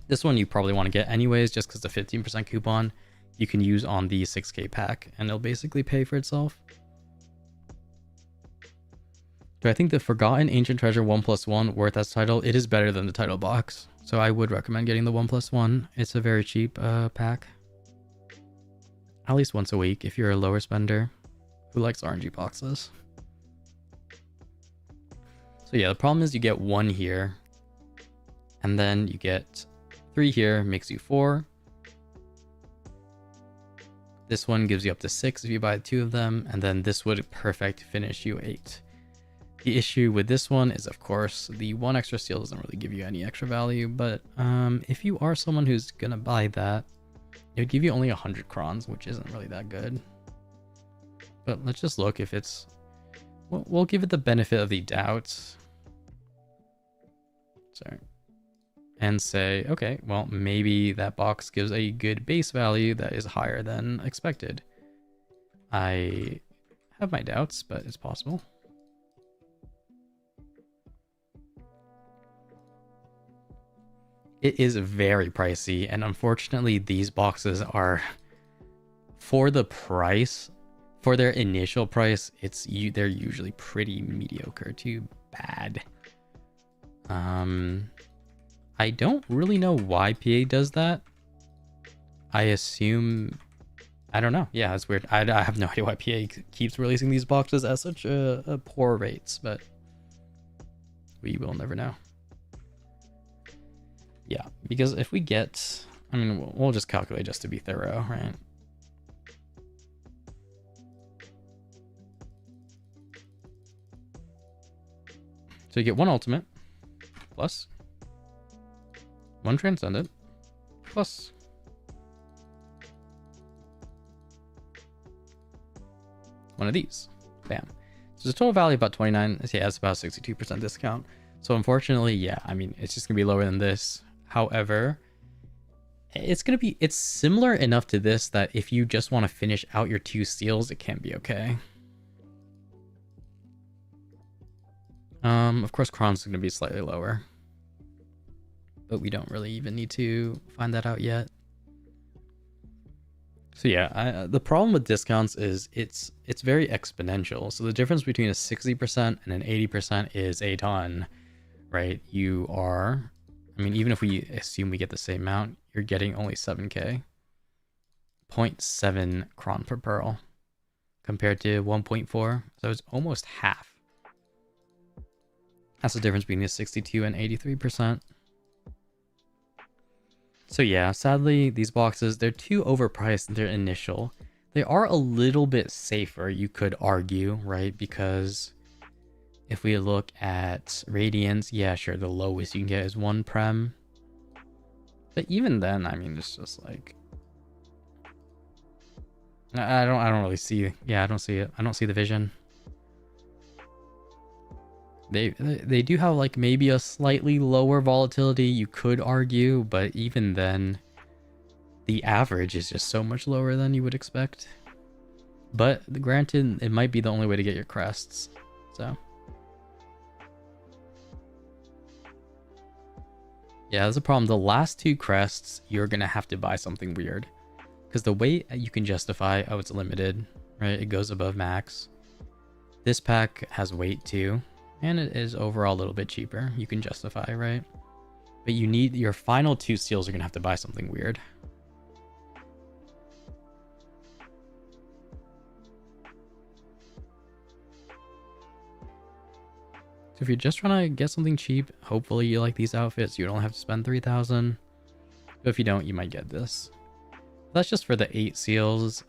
Speaker 1: This one you probably want to get anyways, just because the 15% coupon you can use on the 6K pack, and it'll basically pay for itself. Do I think the Forgotten Ancient Treasure 1+1 worth as title? It is better than the title box. So I would recommend getting the 1+1. It's a very cheap pack. At least once a week if you're a lower spender who likes RNG boxes. So yeah, the problem is you get 1 here. And then you get 3 here, makes you 4. This one gives you up to 6 if you buy 2 of them. And then this would perfect finish you 8. The issue with this one is, of course, the 1 extra seal doesn't really give you any extra value, but if you are someone who's gonna buy that, it would give you only 100 crons, which isn't really that good. But let's just look if it's... We'll give it the benefit of the doubt. Sorry. And say, okay, well, maybe that box gives a good base value that is higher than expected. I have my doubts, but it's possible. It is very pricey, and unfortunately these boxes are, for the price, for their initial price, they're usually pretty mediocre to bad. I don't really know why PA does that. I assume, I don't know. Yeah, it's weird. I have no idea why PA keeps releasing these boxes at such a poor rates, but we will never know. Yeah, because if we get, I mean, we'll just calculate just to be thorough, right? So you get 1 ultimate, plus 1 transcendent, plus 1 of these. Bam. So the total value about 29. Yeah, it's about 62% discount. So unfortunately, yeah, I mean, it's just gonna be lower than this. However, it's similar enough to this that if you just want to finish out your 2 seals, it can be okay. Of course, Kron's gonna be slightly lower, but we don't really even need to find that out yet. So yeah, the problem with discounts is it's very exponential. So the difference between a 60% and an 80% is a ton, right? You are, I mean, even if we assume we get the same amount, you're getting only 7k, zero point 0.7 cron per pearl compared to 1.4. So it's almost half. That's the difference between a 62 and 83%. So yeah, sadly, these boxes, they're too overpriced in their initial. They are a little bit safer, you could argue, right? Because if we look at Radiance, yeah, sure, the lowest you can get is 1 Prem. But even then, I mean, it's just like... I don't really see... Yeah, I don't see it. I don't see the vision. They do have like maybe a slightly lower volatility, you could argue, but even then, the average is just so much lower than you would expect. But granted, it might be the only way to get your crests, so. Yeah, that's a problem. The last 2 crests, you're gonna have to buy something weird. Because the weight you can justify, oh, it's limited, right? It goes above max. This pack has weight too, and it is overall a little bit cheaper. You can justify, right? But you need your final 2 seals, you're gonna have to buy something weird. So if you're just trying to get something cheap, hopefully you like these outfits. You don't have to spend 3,000. But if you don't, you might get this. That's just for the 8 seals.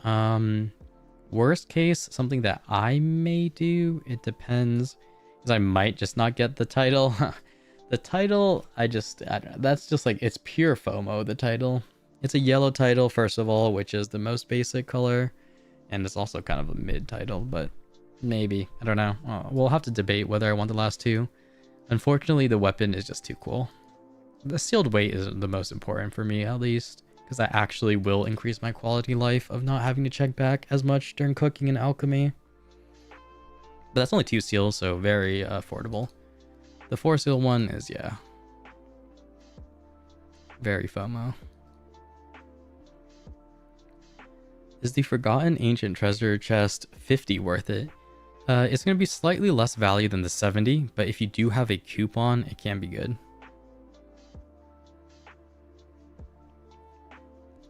Speaker 1: Worst case, something that I may do, it depends, because I might just not get the title. The title, I don't know, that's just like, it's pure FOMO, the title. It's a yellow title, first of all, which is the most basic color, and it's also kind of a mid title, but maybe, I don't know. We'll have to debate whether I want the last 2. Unfortunately, the weapon is just too cool. The sealed weight is the most important for me, at least, because that actually will increase my quality life of not having to check back as much during cooking and alchemy. But that's only 2 seals, so very affordable. The 4 seal one is, yeah, very FOMO. Is the Forgotten Ancient Treasure Chest 50 worth it? It's going to be slightly less value than the 70, but if you do have a coupon, it can be good.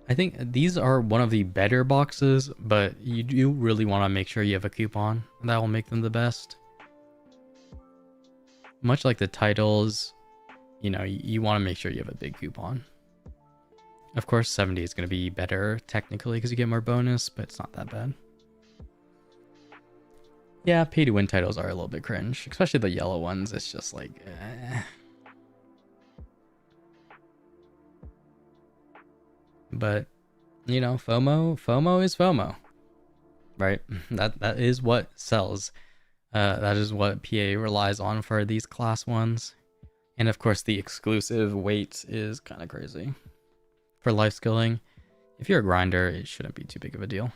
Speaker 1: I think these are one of the better boxes, but you do really want to make sure you have a coupon. That will make them the best. Much like the titles, you know, you want to make sure you have a big coupon. Of course, 70 is going to be better technically because you get more bonus, but it's not that bad. Yeah, pay to win titles are a little bit cringe, especially the yellow ones. It's just like, But, you know, FOMO is FOMO, right? That is what sells. That is what PA relies on for these class ones. And of course, the exclusive weight is kind of crazy. For life skilling, if you're a grinder, it shouldn't be too big of a deal.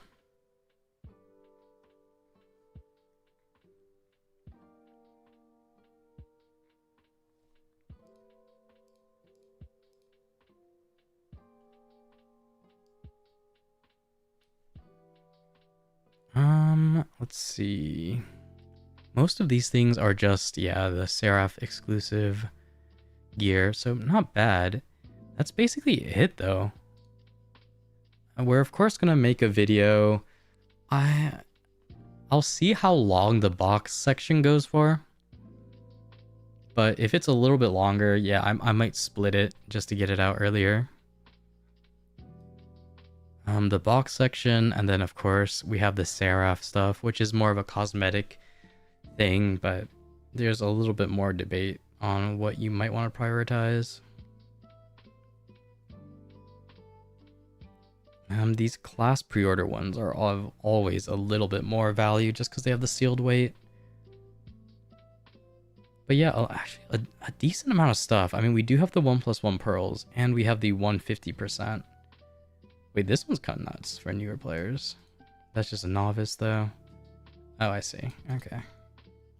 Speaker 1: Let's see. Most of these things are just, yeah, the Seraph exclusive gear, so not bad. That's basically it, though. We're of course gonna make a video. I'll see how long the box section goes for. But if it's a little bit longer, yeah, I might split it just to get it out earlier. The box section, and then of course we have the Seraph stuff, which is more of a cosmetic thing, but there's a little bit more debate on what you might want to prioritize. These class pre-order ones are always a little bit more value just because they have the sealed weight. But yeah, actually a decent amount of stuff. I mean, we do have the 1+1 pearls, and we have the 150%. Wait, this one's kind of nuts for newer players. That's just a novice, though. Oh, I see. Okay.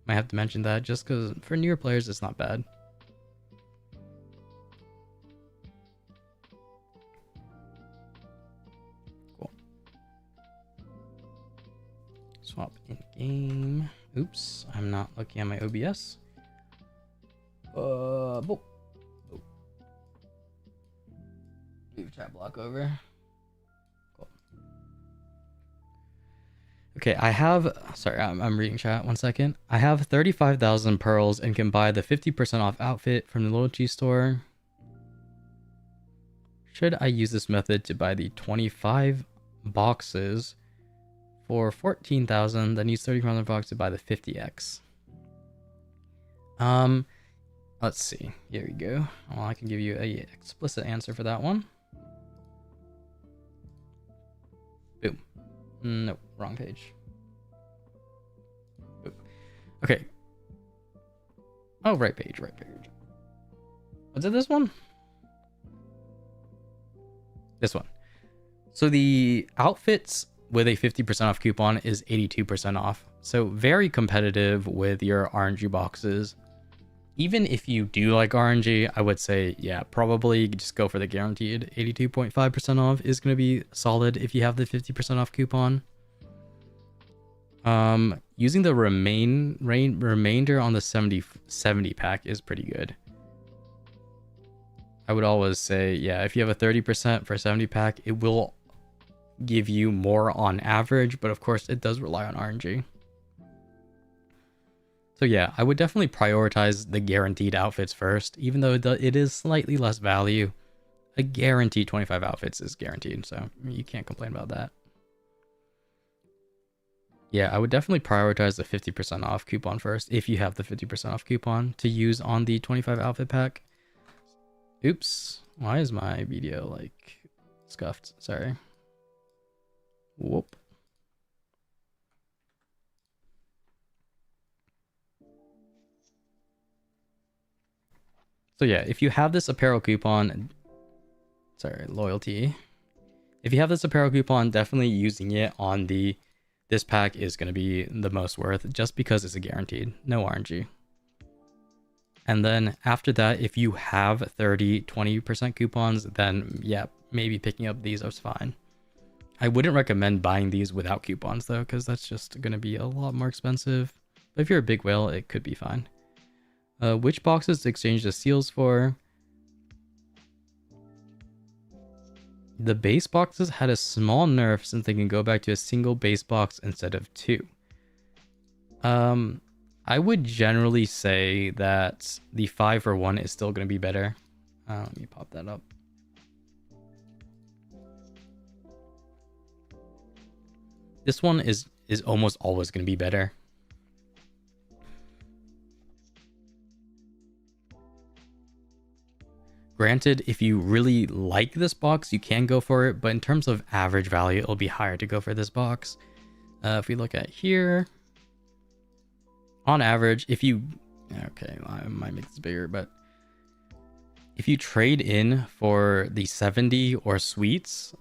Speaker 1: Might have to mention that just because for newer players, it's not bad. Cool. Oops, I'm not looking at my OBS. Boop. Move chat block over. Cool. Okay, I have... Sorry, I'm reading chat. 1 second. I have 35,000 pearls and can buy the 50% off outfit from the loyalty store. Should I use this method to buy the 25 boxes for 14,000, then use 30,000 bucks to buy the 50x? Let's see. Here we go. Well, I can give you a explicit answer for that one. Boom. Nope, wrong page. Boom. Okay. Oh, right page, right page. Was it this one? This one. So the outfits with a 50% off coupon is 82% off. So very competitive with your RNG boxes. Even if you do like RNG, I would say, yeah, probably just go for the guaranteed 82.5% off is going to be solid if you have the 50% off coupon. Using the remainder on the 70 pack is pretty good. I would always say, yeah, if you have a 30% for a 70 pack, it will give you more on average, but of course it does rely on RNG. So yeah, I would definitely prioritize the guaranteed outfits first, even though it is slightly less value. A guaranteed 25 outfits is guaranteed, so you can't complain about that. Yeah, I would definitely prioritize the 50% off coupon first, if you have the 50% off coupon to use on the 25 outfit pack. Oops, why is my BDO like scuffed? Sorry. Whoop. So yeah, if you have this apparel coupon, sorry, loyalty. If you have this apparel coupon, definitely using it on this pack is going to be the most worth, just because it's a guaranteed, no RNG. And then after that, if you have 20% coupons, then yeah, maybe picking up these is fine. I wouldn't recommend buying these without coupons though, because that's just going to be a lot more expensive. But if you're a big whale, it could be fine. Which boxes to exchange the seals for? The base boxes had a small nerf since they can go back to a single base box instead of 2. I would generally say that the 5 for 1 is still going to be better. Let me pop that up. This one is almost always going to be better. Granted, if you really like this box, you can go for it, but in terms of average value, it'll be higher to go for this box. If we look at here, on average, if you... Okay, I might make this bigger, but if you trade in for the 70 or sweets,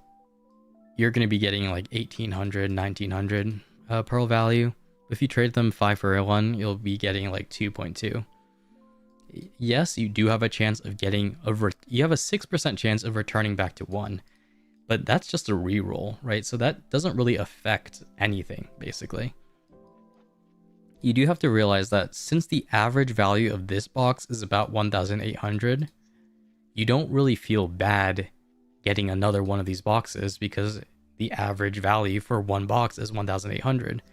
Speaker 1: you're going to be getting like 1,800, 1,900 pearl value. If you trade them 5 for 1, you'll be getting like 2.2. Yes, you do have a chance of getting you have a 6% chance of returning back to 1, but that's just a reroll, right? So that doesn't really affect anything, basically. You do have to realize that since the average value of this box is about 1,800, you don't really feel bad getting another one of these boxes because the average value for one box is 1,800.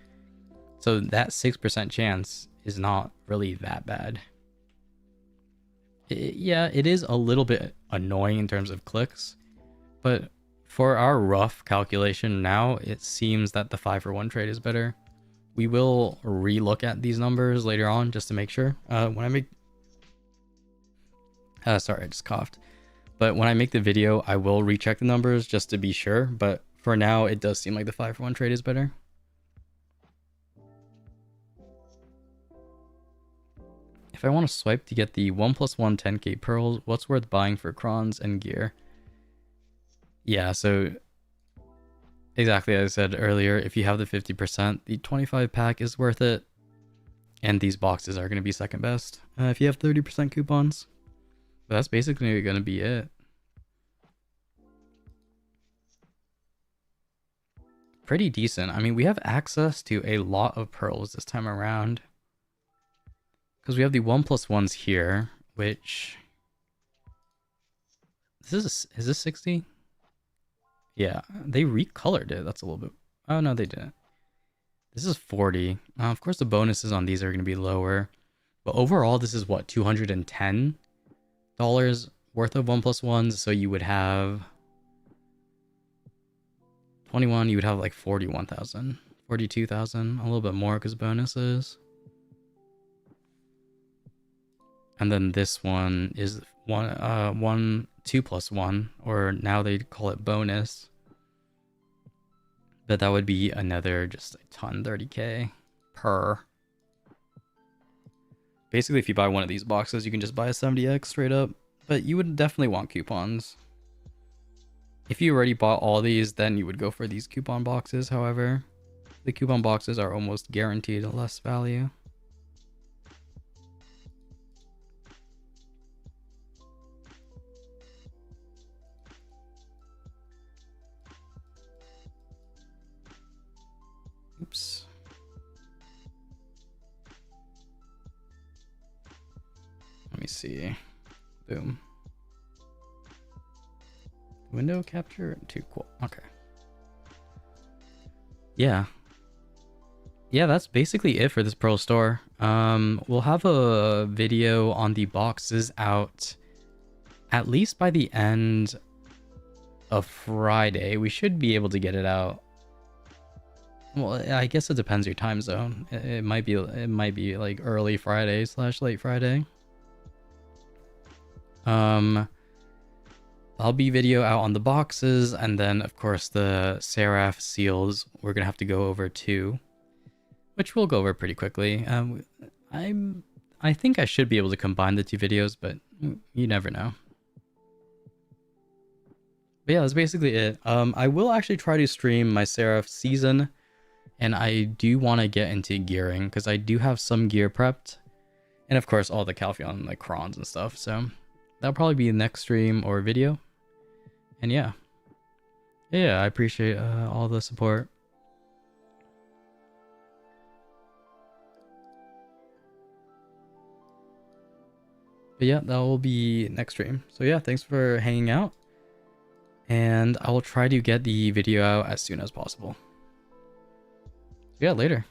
Speaker 1: So that 6% chance is not really that bad. Yeah, it is a little bit annoying in terms of clicks, but for our rough calculation now, it seems that the 5 for 1 trade is better. We will re-look at these numbers later on just to make sure. When I make... sorry, I just coughed. But when I make the video, I will recheck the numbers just to be sure. But for now, it does seem like the 5 for 1 trade is better. If I want to swipe to get the 1+1 10k pearls, what's worth buying for crons and gear? Yeah, so exactly as I said earlier, if you have the 50%, the 25 pack is worth it. And these boxes are going to be second best if you have 30% coupons. But that's basically going to be it. pretty decent. I mean, we have access to a lot of pearls this time around. Because we have the 1+1s here, which... is this 60? Yeah, they recolored it. That's a little bit... Oh, no, they didn't. This is 40. Of course, the bonuses on these are going to be lower. But overall, this is what, $210 worth of 1+1s. So you would have 21. You would have like 41,000, 42,000, a little bit more because bonuses. And then this one is 2+1, or now they call it bonus. But that would be another just a ton, 30k per. Basically, if you buy one of these boxes, you can just buy a 70x straight up. But you would definitely want coupons. If you already bought all these, then you would go for these coupon boxes. However, the coupon boxes are almost guaranteed less value. Oops. Let me see. Boom. Window capture? Too cool. Okay. Yeah. Yeah, that's basically it for this Pearl store. We'll have a video on the boxes out at least by the end of Friday. We should be able to get it out. Well, I guess it depends your time zone. It might be like early Friday / late Friday. I'll be video out on the boxes, and then of course the Seraph seals we're gonna have to go over too, which we'll go over pretty quickly. I think I should be able to combine the two videos, but you never know. But yeah, that's basically it. I will actually try to stream my Seraph season. And I do want to get into gearing because I do have some gear prepped. And of course, all the Calpheon, like crons and stuff. So that'll probably be the next stream or video. And yeah. Yeah, I appreciate all the support. But yeah, that will be next stream. So yeah, thanks for hanging out. And I will try to get the video out as soon as possible. Yeah, later.